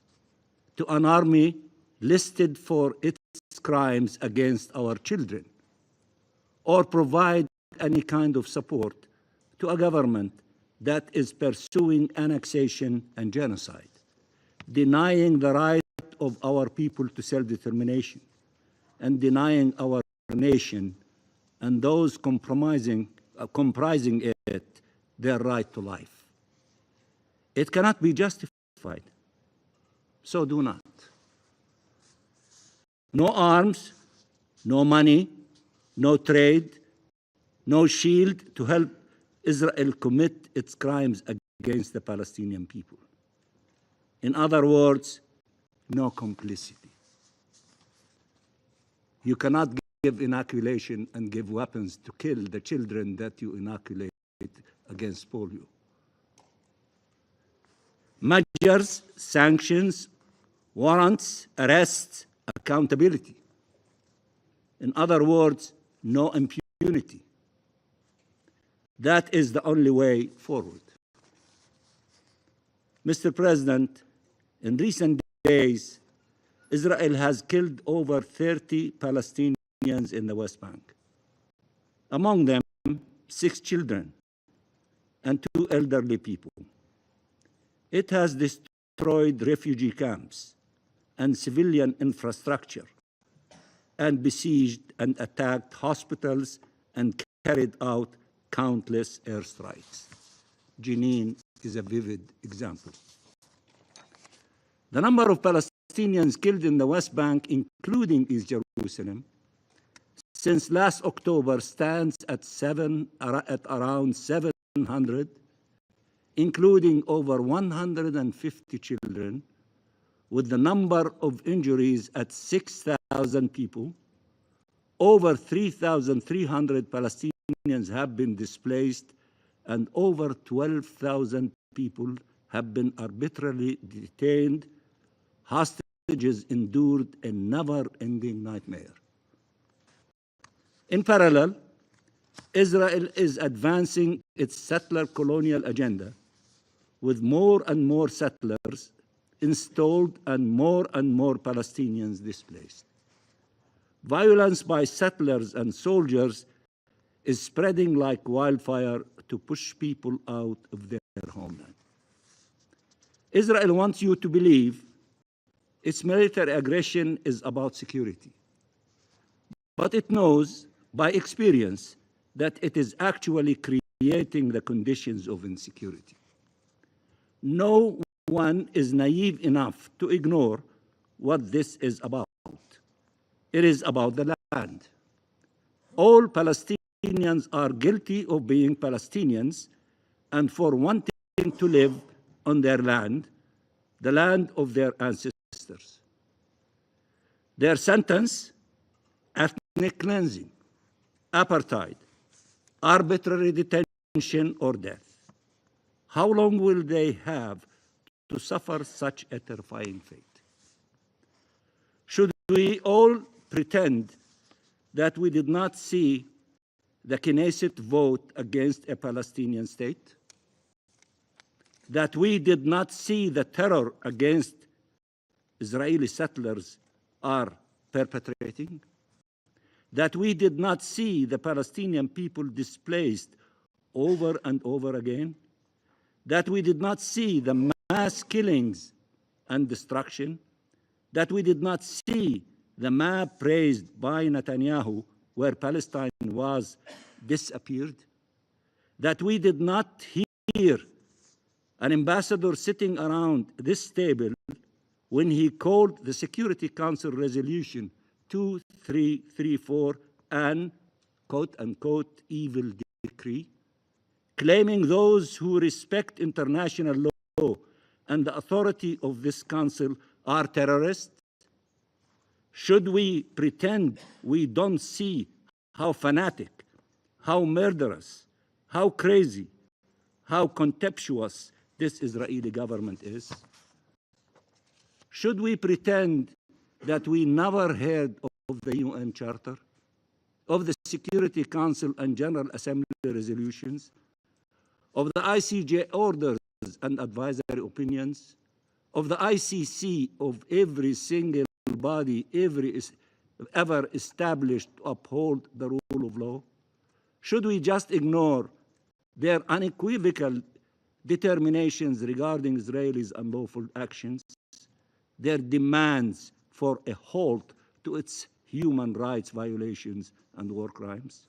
to an army listed for its crimes against our children, or provide any kind of support to a government that is pursuing annexation and genocide, denying the right of our people to self-determination, and denying our nation and those comprising it their right to life. It cannot be justified. So do not. No arms, no money, no trade, no shield to help Israel commit its crimes against the Palestinian people. In other words, no complicity. You cannot give inoculation and give weapons to kill the children that you inoculate against polio. Measures, sanctions, warrants, arrests, accountability. In other words, no impunity. That is the only way forward. Mr. President, in recent days, Israel has killed over 30 Palestinians in the West Bank. Among them, 6 children and 2 elderly people. It has destroyed refugee camps and civilian infrastructure, and besieged and attacked hospitals and carried out countless airstrikes. Jenin is a vivid example. The number of Palestinians killed in the West Bank, including East Jerusalem, since last October stands at around 700, including over 150 children, with the number of injuries at 6,000 people. Over 3,300 Palestinians have been displaced, and over 12,000 people have been arbitrarily detained. Hostages endured a never-ending nightmare. In parallel, Israel is advancing its settler colonial agenda, with more and more settlers installed and more Palestinians displaced. Violence by settlers and soldiers is spreading like wildfire to push people out of their homeland. Israel wants you to believe its military aggression is about security, but it knows by experience that it is actually creating the conditions of insecurity. No one is naive enough to ignore what this is about. It is about the land. All Palestinians are guilty of being Palestinians and for wanting to live on their land, the land of their ancestors. Their sentence: ethnic cleansing, apartheid, arbitrary detention, or death. How long will they have to suffer such a terrifying fate? Should we all pretend that we did not see the Knesset vote against a Palestinian state? That we did not see the terror against Israeli settlers are perpetrating? That we did not see the Palestinian people displaced over and over again? That we did not see the mass killings and destruction? That we did not see the map praised by Netanyahu where Palestine was disappeared? That we did not hear an ambassador sitting around this table when he called the Security Council Resolution 2334 an quote-unquote evil decree, claiming those who respect international law and the authority of this council are terrorists? Should we pretend we don't see how fanatic, how murderous, how crazy, how contemptuous this Israeli government is? Should we pretend that we never heard of the UN Charter, of the Security Council and General Assembly resolutions, of the ICJ orders and advisory opinions, of the ICC, of every single body ever established to uphold the rule of law? Should we just ignore their unequivocal determinations regarding Israelis' unlawful actions, their demands for a halt to its human rights violations and war crimes?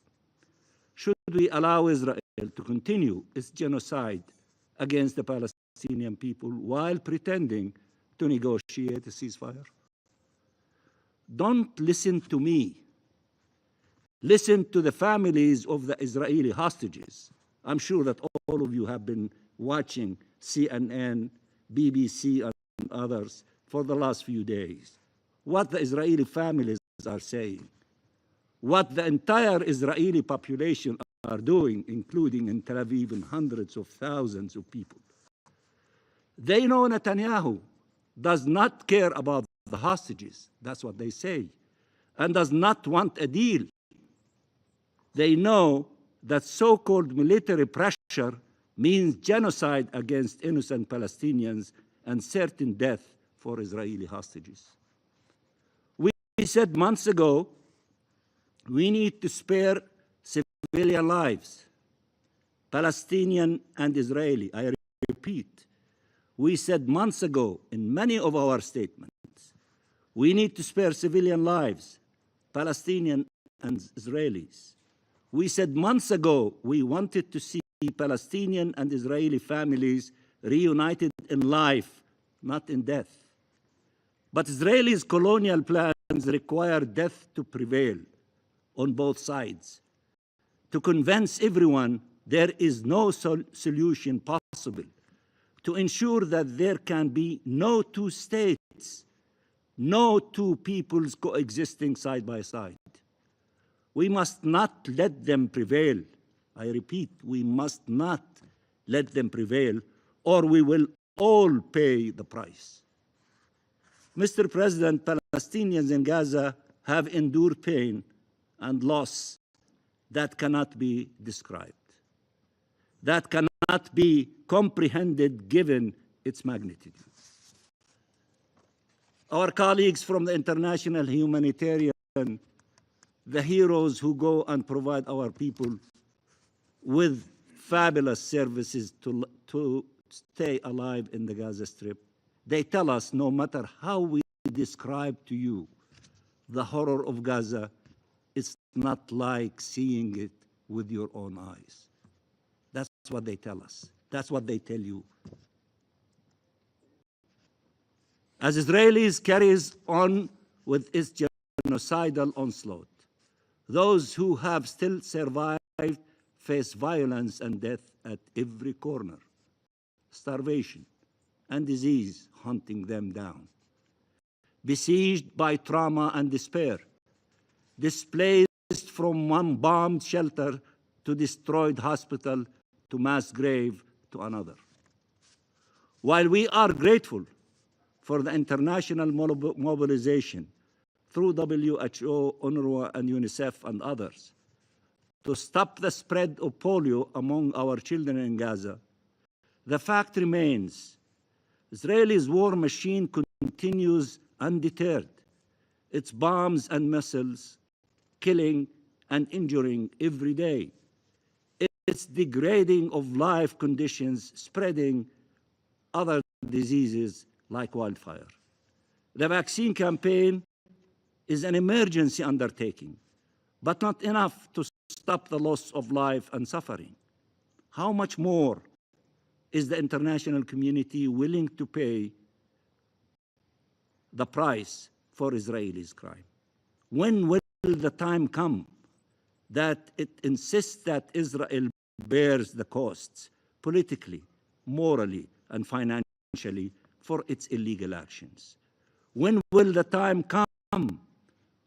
Should we allow Israel to continue its genocide against the Palestinian people while pretending to negotiate a ceasefire? Don't listen to me. Listen to the families of the Israeli hostages. I'm sure that all of you have been watching CNN, BBC, and others for the last few days. What the Israeli families are saying, what the entire Israeli population are doing, including in Tel Aviv and hundreds of thousands of people. They know Netanyahu does not care about the hostages, that's what they say, and does not want a deal. They know that so-called military pressure means genocide against innocent Palestinians and certain death for Israeli hostages. We said months ago, we need to spare civilian lives, Palestinian and Israeli. I repeat, we said months ago in many of our statements, we need to spare civilian lives, Palestinian and Israelis. We said months ago we wanted to see Palestinian and Israeli families reunited in life, not in death. But Israelis' colonial plans require death to prevail on both sides, to convince everyone there is no solution possible, to ensure that there can be no two states, no two peoples coexisting side by side. We must not let them prevail. I repeat, we must not let them prevail, or we will all pay the price. Mr. President, Palestinians in Gaza have endured pain and loss that cannot be described, that cannot be comprehended given its magnitude. Our colleagues from the International Humanitarian, the heroes who go and provide our people with fabulous services to stay alive in the Gaza Strip, they tell us no matter how we describe to you the horror of Gaza, it's not like seeing it with your own eyes. That's what they tell us. That's what they tell you. As Israelis carries on with its genocidal onslaught, those who have still survived face violence and death at every corner, starvation and disease hunting them down, besieged by trauma and despair, displaced from one bombed shelter to destroyed hospital to mass grave to another. While we are grateful for the international mobilization through WHO, UNRWA, and UNICEF and others to stop the spread of polio among our children in Gaza, the fact remains Israel's war machine continues undeterred. Its bombs and missiles killing and injuring every day. Its degrading of life conditions spreading other diseases like wildfire. The vaccine campaign is an emergency undertaking, but not enough to stop the loss of life and suffering. How much more is the international community willing to pay the price for Israelis' crime? When will the time come that it insists that Israel bears the costs politically, morally, and financially for its illegal actions? When will the time come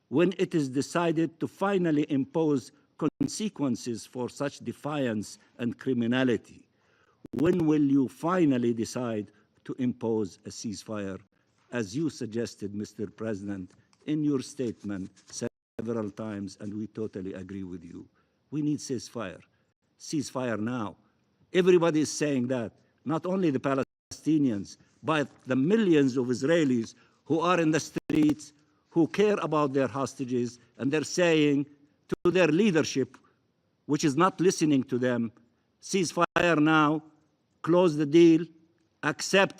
when it is decided to finally impose consequences for such defiance and criminality? When will you finally decide to impose a ceasefire, as you suggested, Mr. President, in your statement several times, and we totally agree with you? We need ceasefire. Ceasefire now. Everybody is saying that, not only the Palestinians, but the millions of Israelis who are in the streets, who care about their hostages, and they're saying to their leadership, which is not listening to them, ceasefire now, close the deal, accept,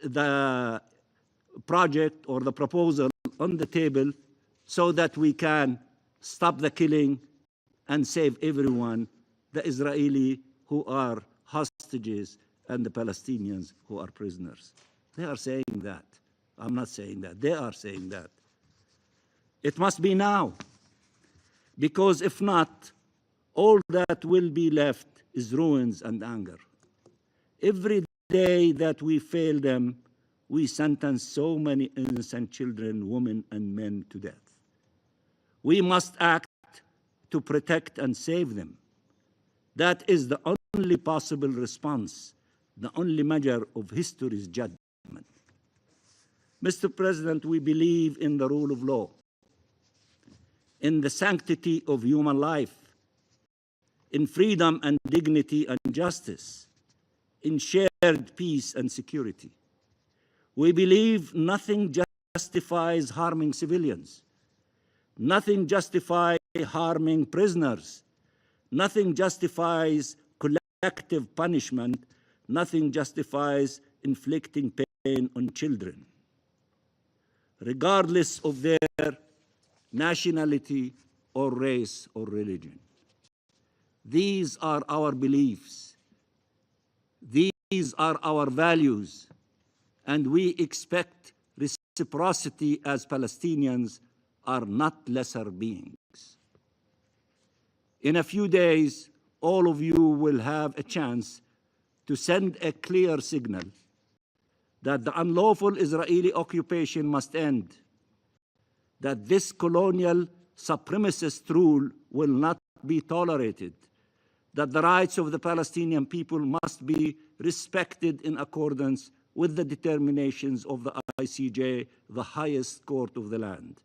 the project or the proposal on the table so that we can stop the killing and save everyone the Israeli who are hostages and the Palestinians who are prisoners. They are saying that. I'm not saying that. They are saying that. It must be now, because if not, all that will be left is ruins and anger. Every day that we fail them, we sentence so many innocent children, women, and men to death. We must act to protect and save them. That is the only possible response, the only measure of history's judgment. Mr. President, we believe in the rule of law, in the sanctity of human life, in freedom and dignity and justice, in shared peace and security. We believe nothing justifies harming civilians. Nothing justifies harming prisoners. Nothing justifies collective punishment. Nothing justifies inflicting pain on children, regardless of their nationality or race or religion. These are our beliefs. These are our values, and we expect reciprocity as Palestinians are not lesser beings. In a few days, all of you will have a chance to send a clear signal that the unlawful Israeli occupation must end, that this colonial supremacist rule will not be tolerated, that the rights of the Palestinian people must be respected in accordance with the determinations of the ICJ, the highest court of the land,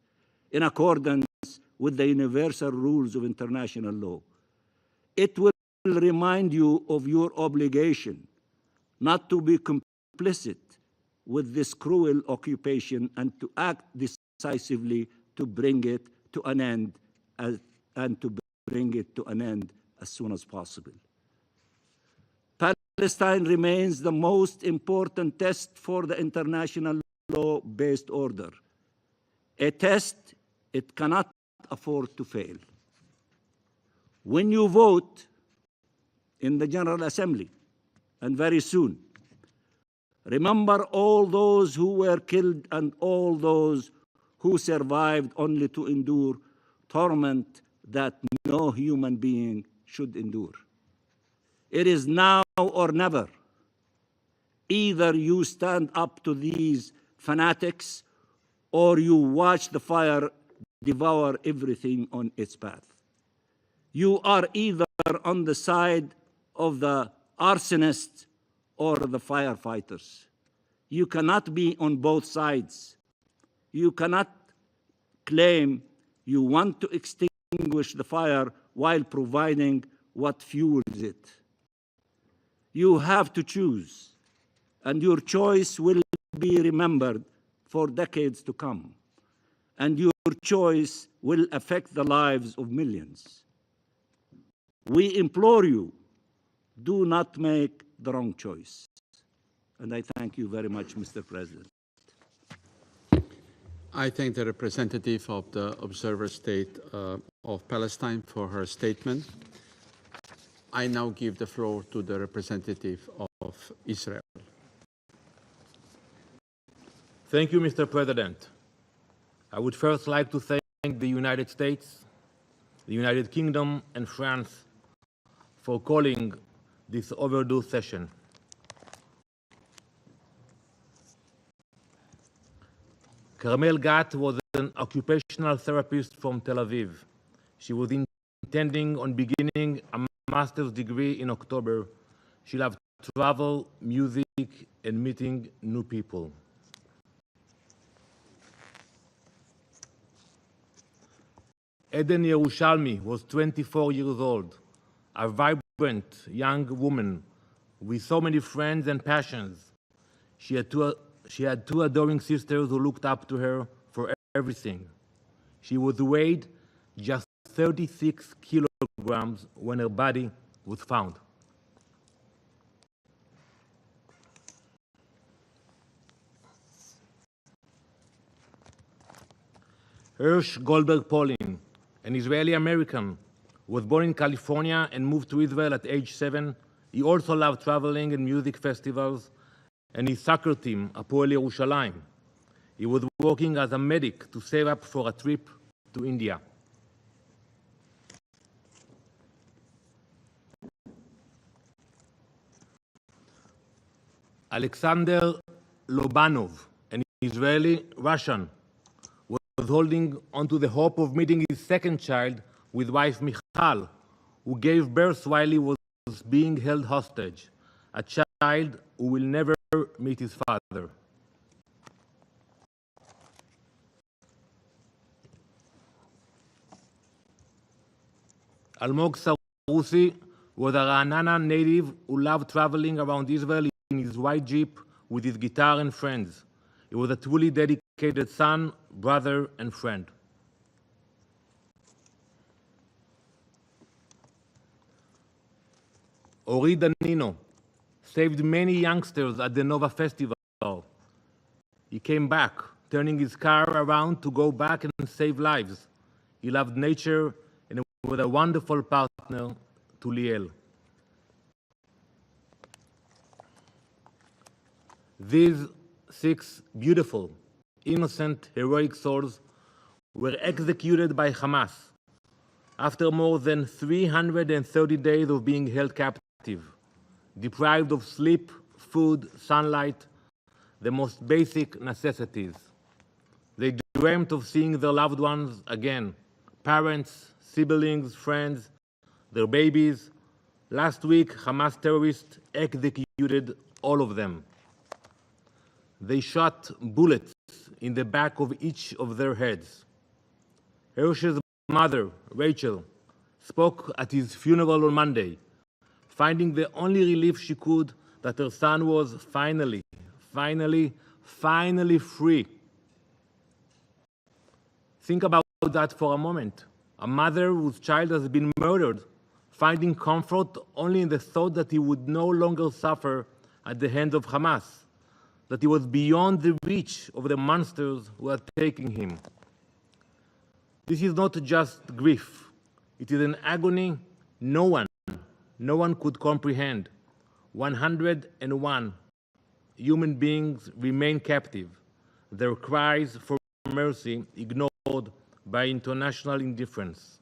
in accordance with the universal rules of international law. It will remind you of your obligation not to be complicit with this cruel occupation and to act decisively to bring it to an end as soon as possible. Palestine remains the most important test for the international law-based order, a test it cannot afford to fail. When you vote in the General Assembly, and very soon, remember all those who were killed and all those who survived only to endure torment that no human being should endure. It is now or never. Either you stand up to these fanatics or you watch the fire devour everything on its path. You are either on the side of the arsonists or the firefighters. You cannot be on both sides. You cannot claim you want to extinguish the fire while providing what fuels it. You have to choose, and your choice will be remembered for decades to come, and your choice will affect the lives of millions. We implore you, do not make the wrong choice. And I thank you very much, Mr. President. I thank the representative of the observer state of Palestine for her statement. I now give the floor to the representative of Israel. Thank you, Mr. President. I would first like to thank the United States, the United Kingdom, and France for calling this overdue session. Carmel Gat was an occupational therapist from Tel Aviv. She was intending on beginning a master's degree in October. She loved travel, music, and meeting new people. Eden Yerushalmi was 24 years old, a vibrant young woman with so many friends and passions. She had two adoring sisters who looked up to her for everything. She was weighed just 36 kilograms when her body was found. Hirsch Goldberg Polin, an Israeli American was born in California and moved to Israel at age 7. He also loved traveling and music festivals and his soccer team, Hapoel Yerushalayim. He was working as a medic to save up for a trip to India. Alexander Lobanov, an Israeli Russian, was holding onto the hope of meeting his second child with wife Michal, who gave birth while he was being held hostage, a child who will never meet his father. Almog Sarusi was a Ra'anana native who loved traveling around Israel in his white Jeep with his guitar and friends. He was a truly dedicated son, brother, and friend. Ori Danino saved many youngsters at the Nova Festival. He came back, turning his car around to go back and save lives. He loved nature and was a wonderful partner to Liel. These 6 beautiful, innocent, heroic souls were executed by Hamas after more than 330 days of being held captive, deprived of sleep, food, sunlight, the most basic necessities. They dreamt of seeing their loved ones again, parents, siblings, friends, their babies. Last week, Hamas terrorists executed all of them. They shot bullets in the back of each of their heads. Hirsch's mother, Rachel, spoke at his funeral on Monday, finding the only relief she could that her son was finally free. Think about that for a moment. A mother whose child has been murdered, finding comfort only in the thought that he would no longer suffer at the hands of Hamas, that he was beyond the reach of the monsters who are taking him. This is not just grief. It is an agony no one could comprehend. 101 human beings remain captive, their cries for mercy ignored by international indifference.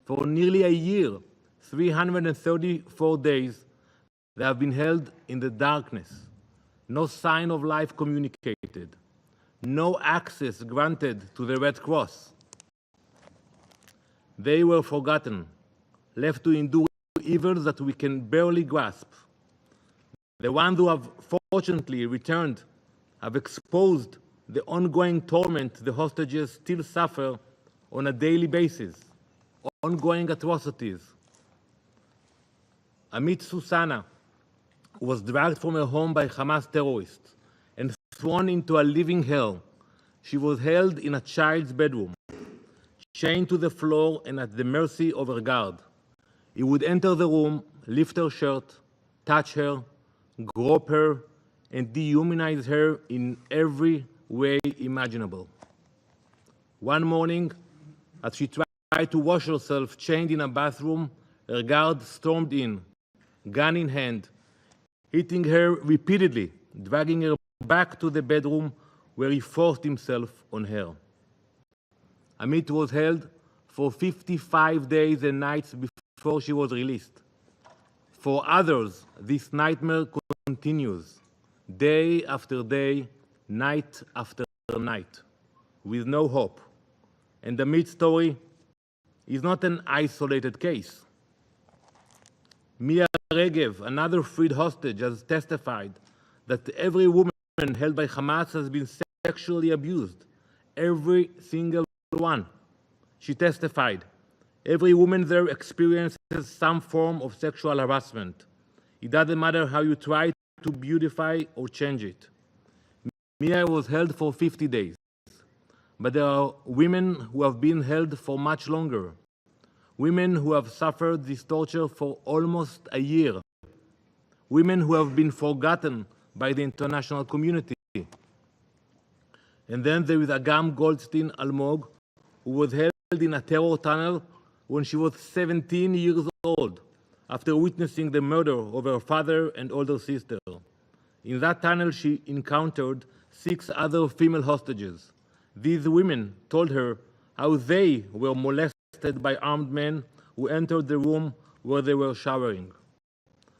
For nearly a year, 334 days, they have been held in the darkness. No sign of life communicated. No access granted to the Red Cross. They were forgotten, left to endure evils that we can barely grasp. The ones who have fortunately returned have exposed the ongoing torment the hostages still suffer on a daily basis, ongoing atrocities. Amit Susana was dragged from her home by Hamas terrorists and thrown into a living hell. She was held in a child's bedroom, chained to the floor and at the mercy of her guard. He would enter the room, lift her shirt, touch her, grope her, and dehumanize her in every way imaginable. One morning, as she tried to wash herself chained in a bathroom, her guard stormed in, gun in hand, hitting her repeatedly, dragging her back to the bedroom where he forced himself on her. Amit was held for 55 days and nights before she was released. For others, this nightmare continues, day after day, night after night, with no hope. And Amit's story is not an isolated case. Mia Regev, another freed hostage, has testified that every woman held by Hamas has been sexually abused. Every single one. She testified, every woman there experiences some form of sexual harassment. It doesn't matter how you try to beautify or change it. Mia was held for 50 days, but there are women who have been held for much longer. Women who have suffered this torture for almost a year. Women who have been forgotten by the international community. And then there is Agam Goldstein Almog, who was held in a terror tunnel when she was 17 years old, after witnessing the murder of her father and older sister. In that tunnel, she encountered 6 other female hostages. These women told her how they were molested by armed men who entered the room where they were showering.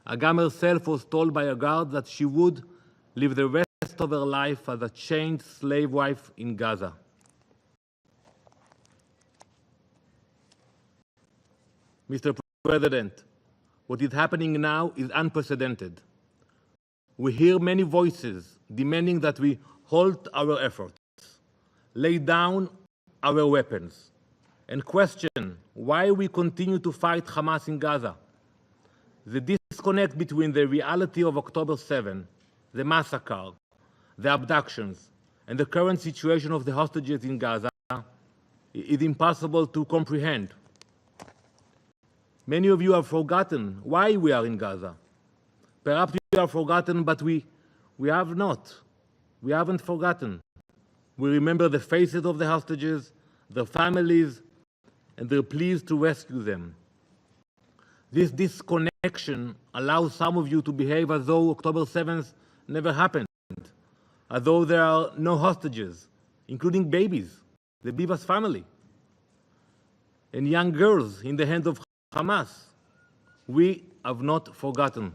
Agam herself was told by a guard that she would live the rest of her life as a chained slave wife in Gaza. Mr. President, what is happening now is unprecedented. We hear many voices demanding that we halt our efforts, lay down our weapons, and question why we continue to fight Hamas in Gaza. The disconnect between the reality of October 7, the massacre, the abductions, and the current situation of the hostages in Gaza is impossible to comprehend. Many of you have forgotten why we are in Gaza. Perhaps you have forgotten, but we have not. We haven't forgotten. We remember the faces of the hostages, their families, and their pleas to rescue them. This disconnection allows some of you to behave as though October 7th never happened, as though there are no hostages, including babies, the Bivas family, and young girls in the hands of Hamas. We have not forgotten.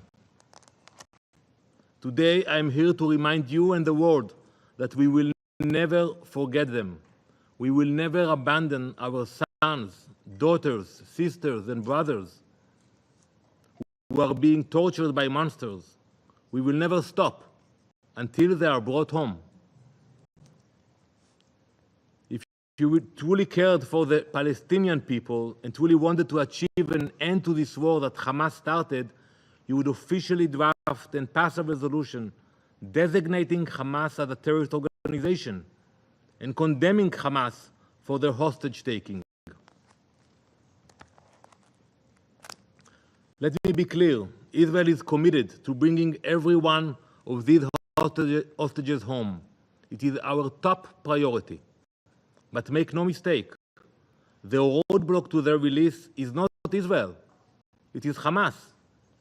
Today, I am here to remind you and the world that we will never forget them. We will never abandon our sons, daughters, sisters, and brothers who are being tortured by monsters. We will never stop until they are brought home. If you truly cared for the Palestinian people and truly wanted to achieve an end to this war that Hamas started, you would officially draft and pass a resolution designating Hamas as a terrorist organization and condemning Hamas for their hostage-taking. Let me be clear, Israel is committed to bringing every one of these hostages home. It is our top priority. But make no mistake, the roadblock to their release is not Israel. It is Hamas,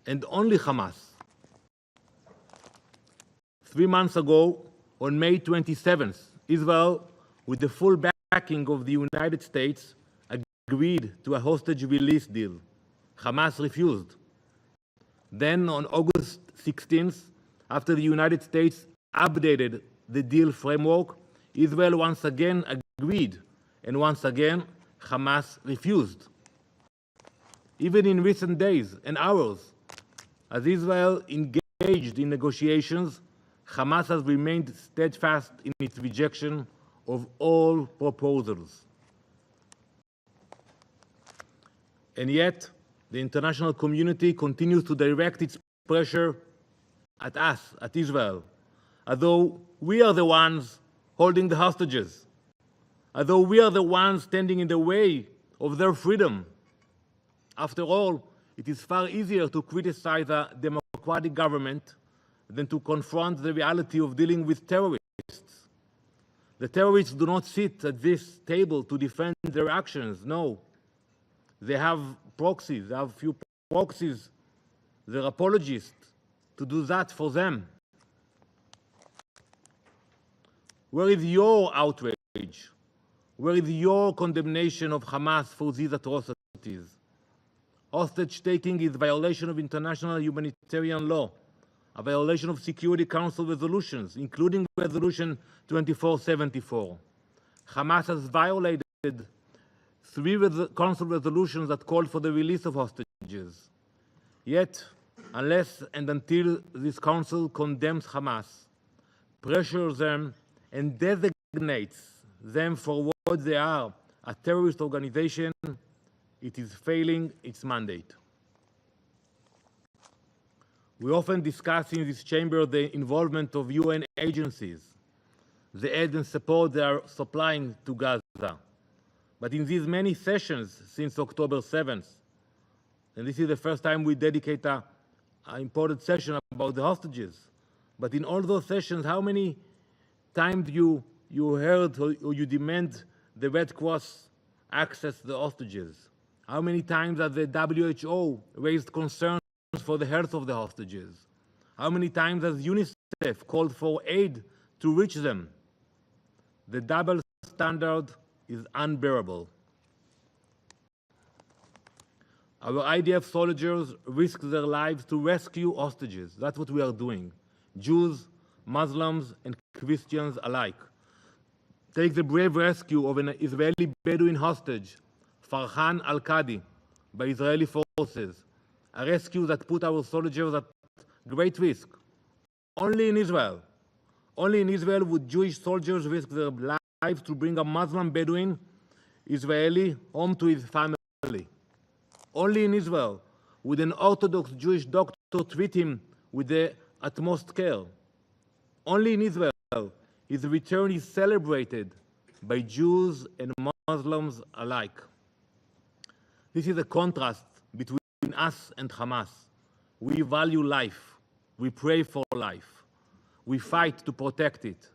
and only Hamas. 3 months ago, on May 27th, Israel, with the full backing of the United States, agreed to a hostage release deal. Hamas refused. Then, on August 16th, after the United States updated the deal framework, Israel once again agreed, and once again, Hamas refused. Even in recent days and hours, as Israel engaged in negotiations, Hamas has remained steadfast in its rejection of all proposals. And yet, the international community continues to direct its pressure at us, at Israel, as though we are the ones holding the hostages, as though we are the ones standing in the way of their freedom. After all, it is far easier to criticize a democratic government than to confront the reality of dealing with terrorists. The terrorists do not sit at this table to defend their actions, no. They have proxies, they have few proxies, their apologists, to do that for them. Where is your outrage? Where is your condemnation of Hamas for these atrocities? Hostage-taking is a violation of international humanitarian law, a violation of Security Council resolutions, including Resolution 2474. Hamas has violated 3 Council resolutions that called for the release of hostages. Yet, unless and until this Council condemns Hamas, pressures them, and designates them for what they are, a terrorist organization, it is failing its mandate. We often discuss in this chamber the involvement of UN agencies, the aid and support they are supplying to Gaza. But in these many sessions since October 7th, and this is the first time we dedicate an important session about the hostages, but in all those sessions, how many times you heard or you demand the Red Cross access the hostages? How many times has the WHO raised concerns for the health of the hostages? How many times has UNICEF called for aid to reach them? The double standard is unbearable. Our IDF soldiers risk their lives to rescue hostages. That's what we are doing. Jews, Muslims, and Christians alike. Take the brave rescue of an Israeli Bedouin hostage, Farhan al-Qadi, by Israeli forces, a rescue that put our soldiers at great risk. Only in Israel would Jewish soldiers risk their lives to bring a Muslim Bedouin Israeli home to his family. Only in Israel would an Orthodox Jewish doctor treat him with the utmost care. Only in Israel his return is celebrated by Jews and Muslims alike. This is a contrast between us and Hamas. We value life. We pray for life. We fight to protect it,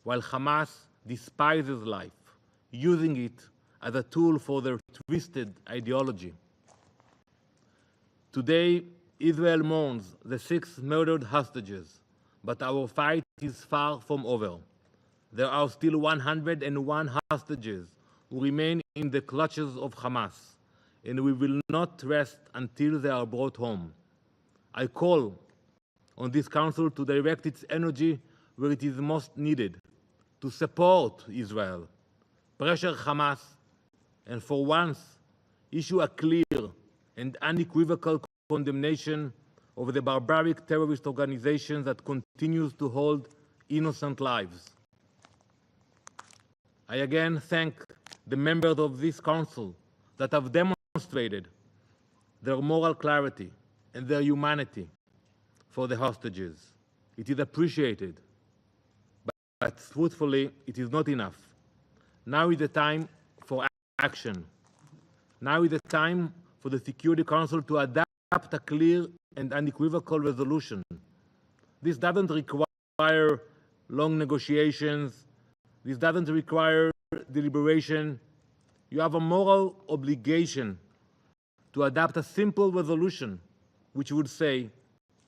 while Hamas despises life, using it as a tool for their twisted ideology. Today, Israel mourns the 6 murdered hostages, but our fight is far from over. There are still 101 hostages who remain in the clutches of Hamas, and we will not rest until they are brought home. I call on this Council to direct its energy where it is most needed, to support Israel, pressure Hamas, and for once, issue a clear and unequivocal condemnation of the barbaric terrorist organization that continues to hold innocent lives. I again thank the members of this Council that have demonstrated their moral clarity and their humanity for the hostages. It is appreciated, but truthfully, it is not enough. Now is the time for action. Now is the time for the Security Council to adapt a clear and unequivocal resolution. This doesn't require long negotiations. This doesn't require deliberation. You have a moral obligation to adopt a simple resolution which would say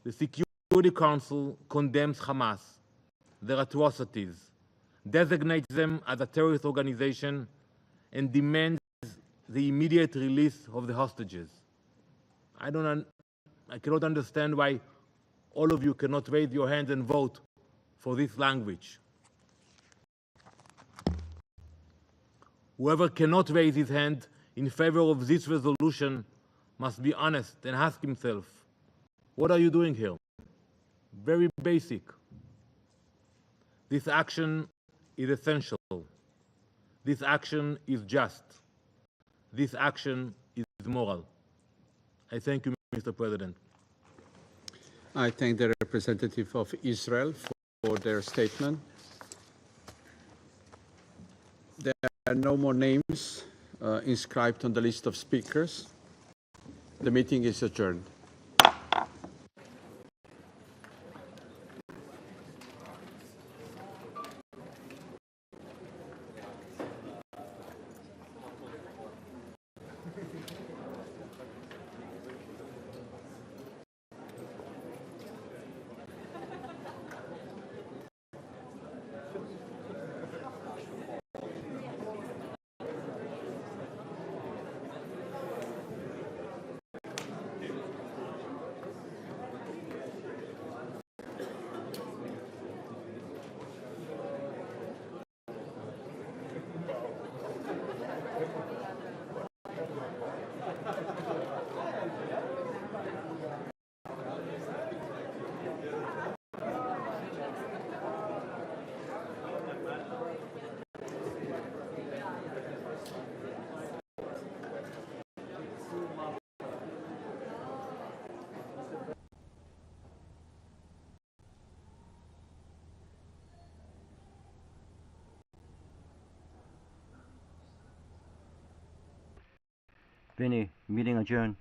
the Security Council condemns Hamas, their atrocities, designates them as a terrorist organization, and demands the immediate release of the hostages. I cannot understand why all of you cannot raise your hands and vote for this language. Whoever cannot raise his hand in favor of this resolution must be honest and ask himself, what are you doing here? Very basic. This action is essential. This action is just. This action is moral. I thank you, Mr. President. I thank the representative of Israel for their statement. There are no more names inscribed on the list of speakers. The meeting is adjourned. Vinny, meeting adjourned.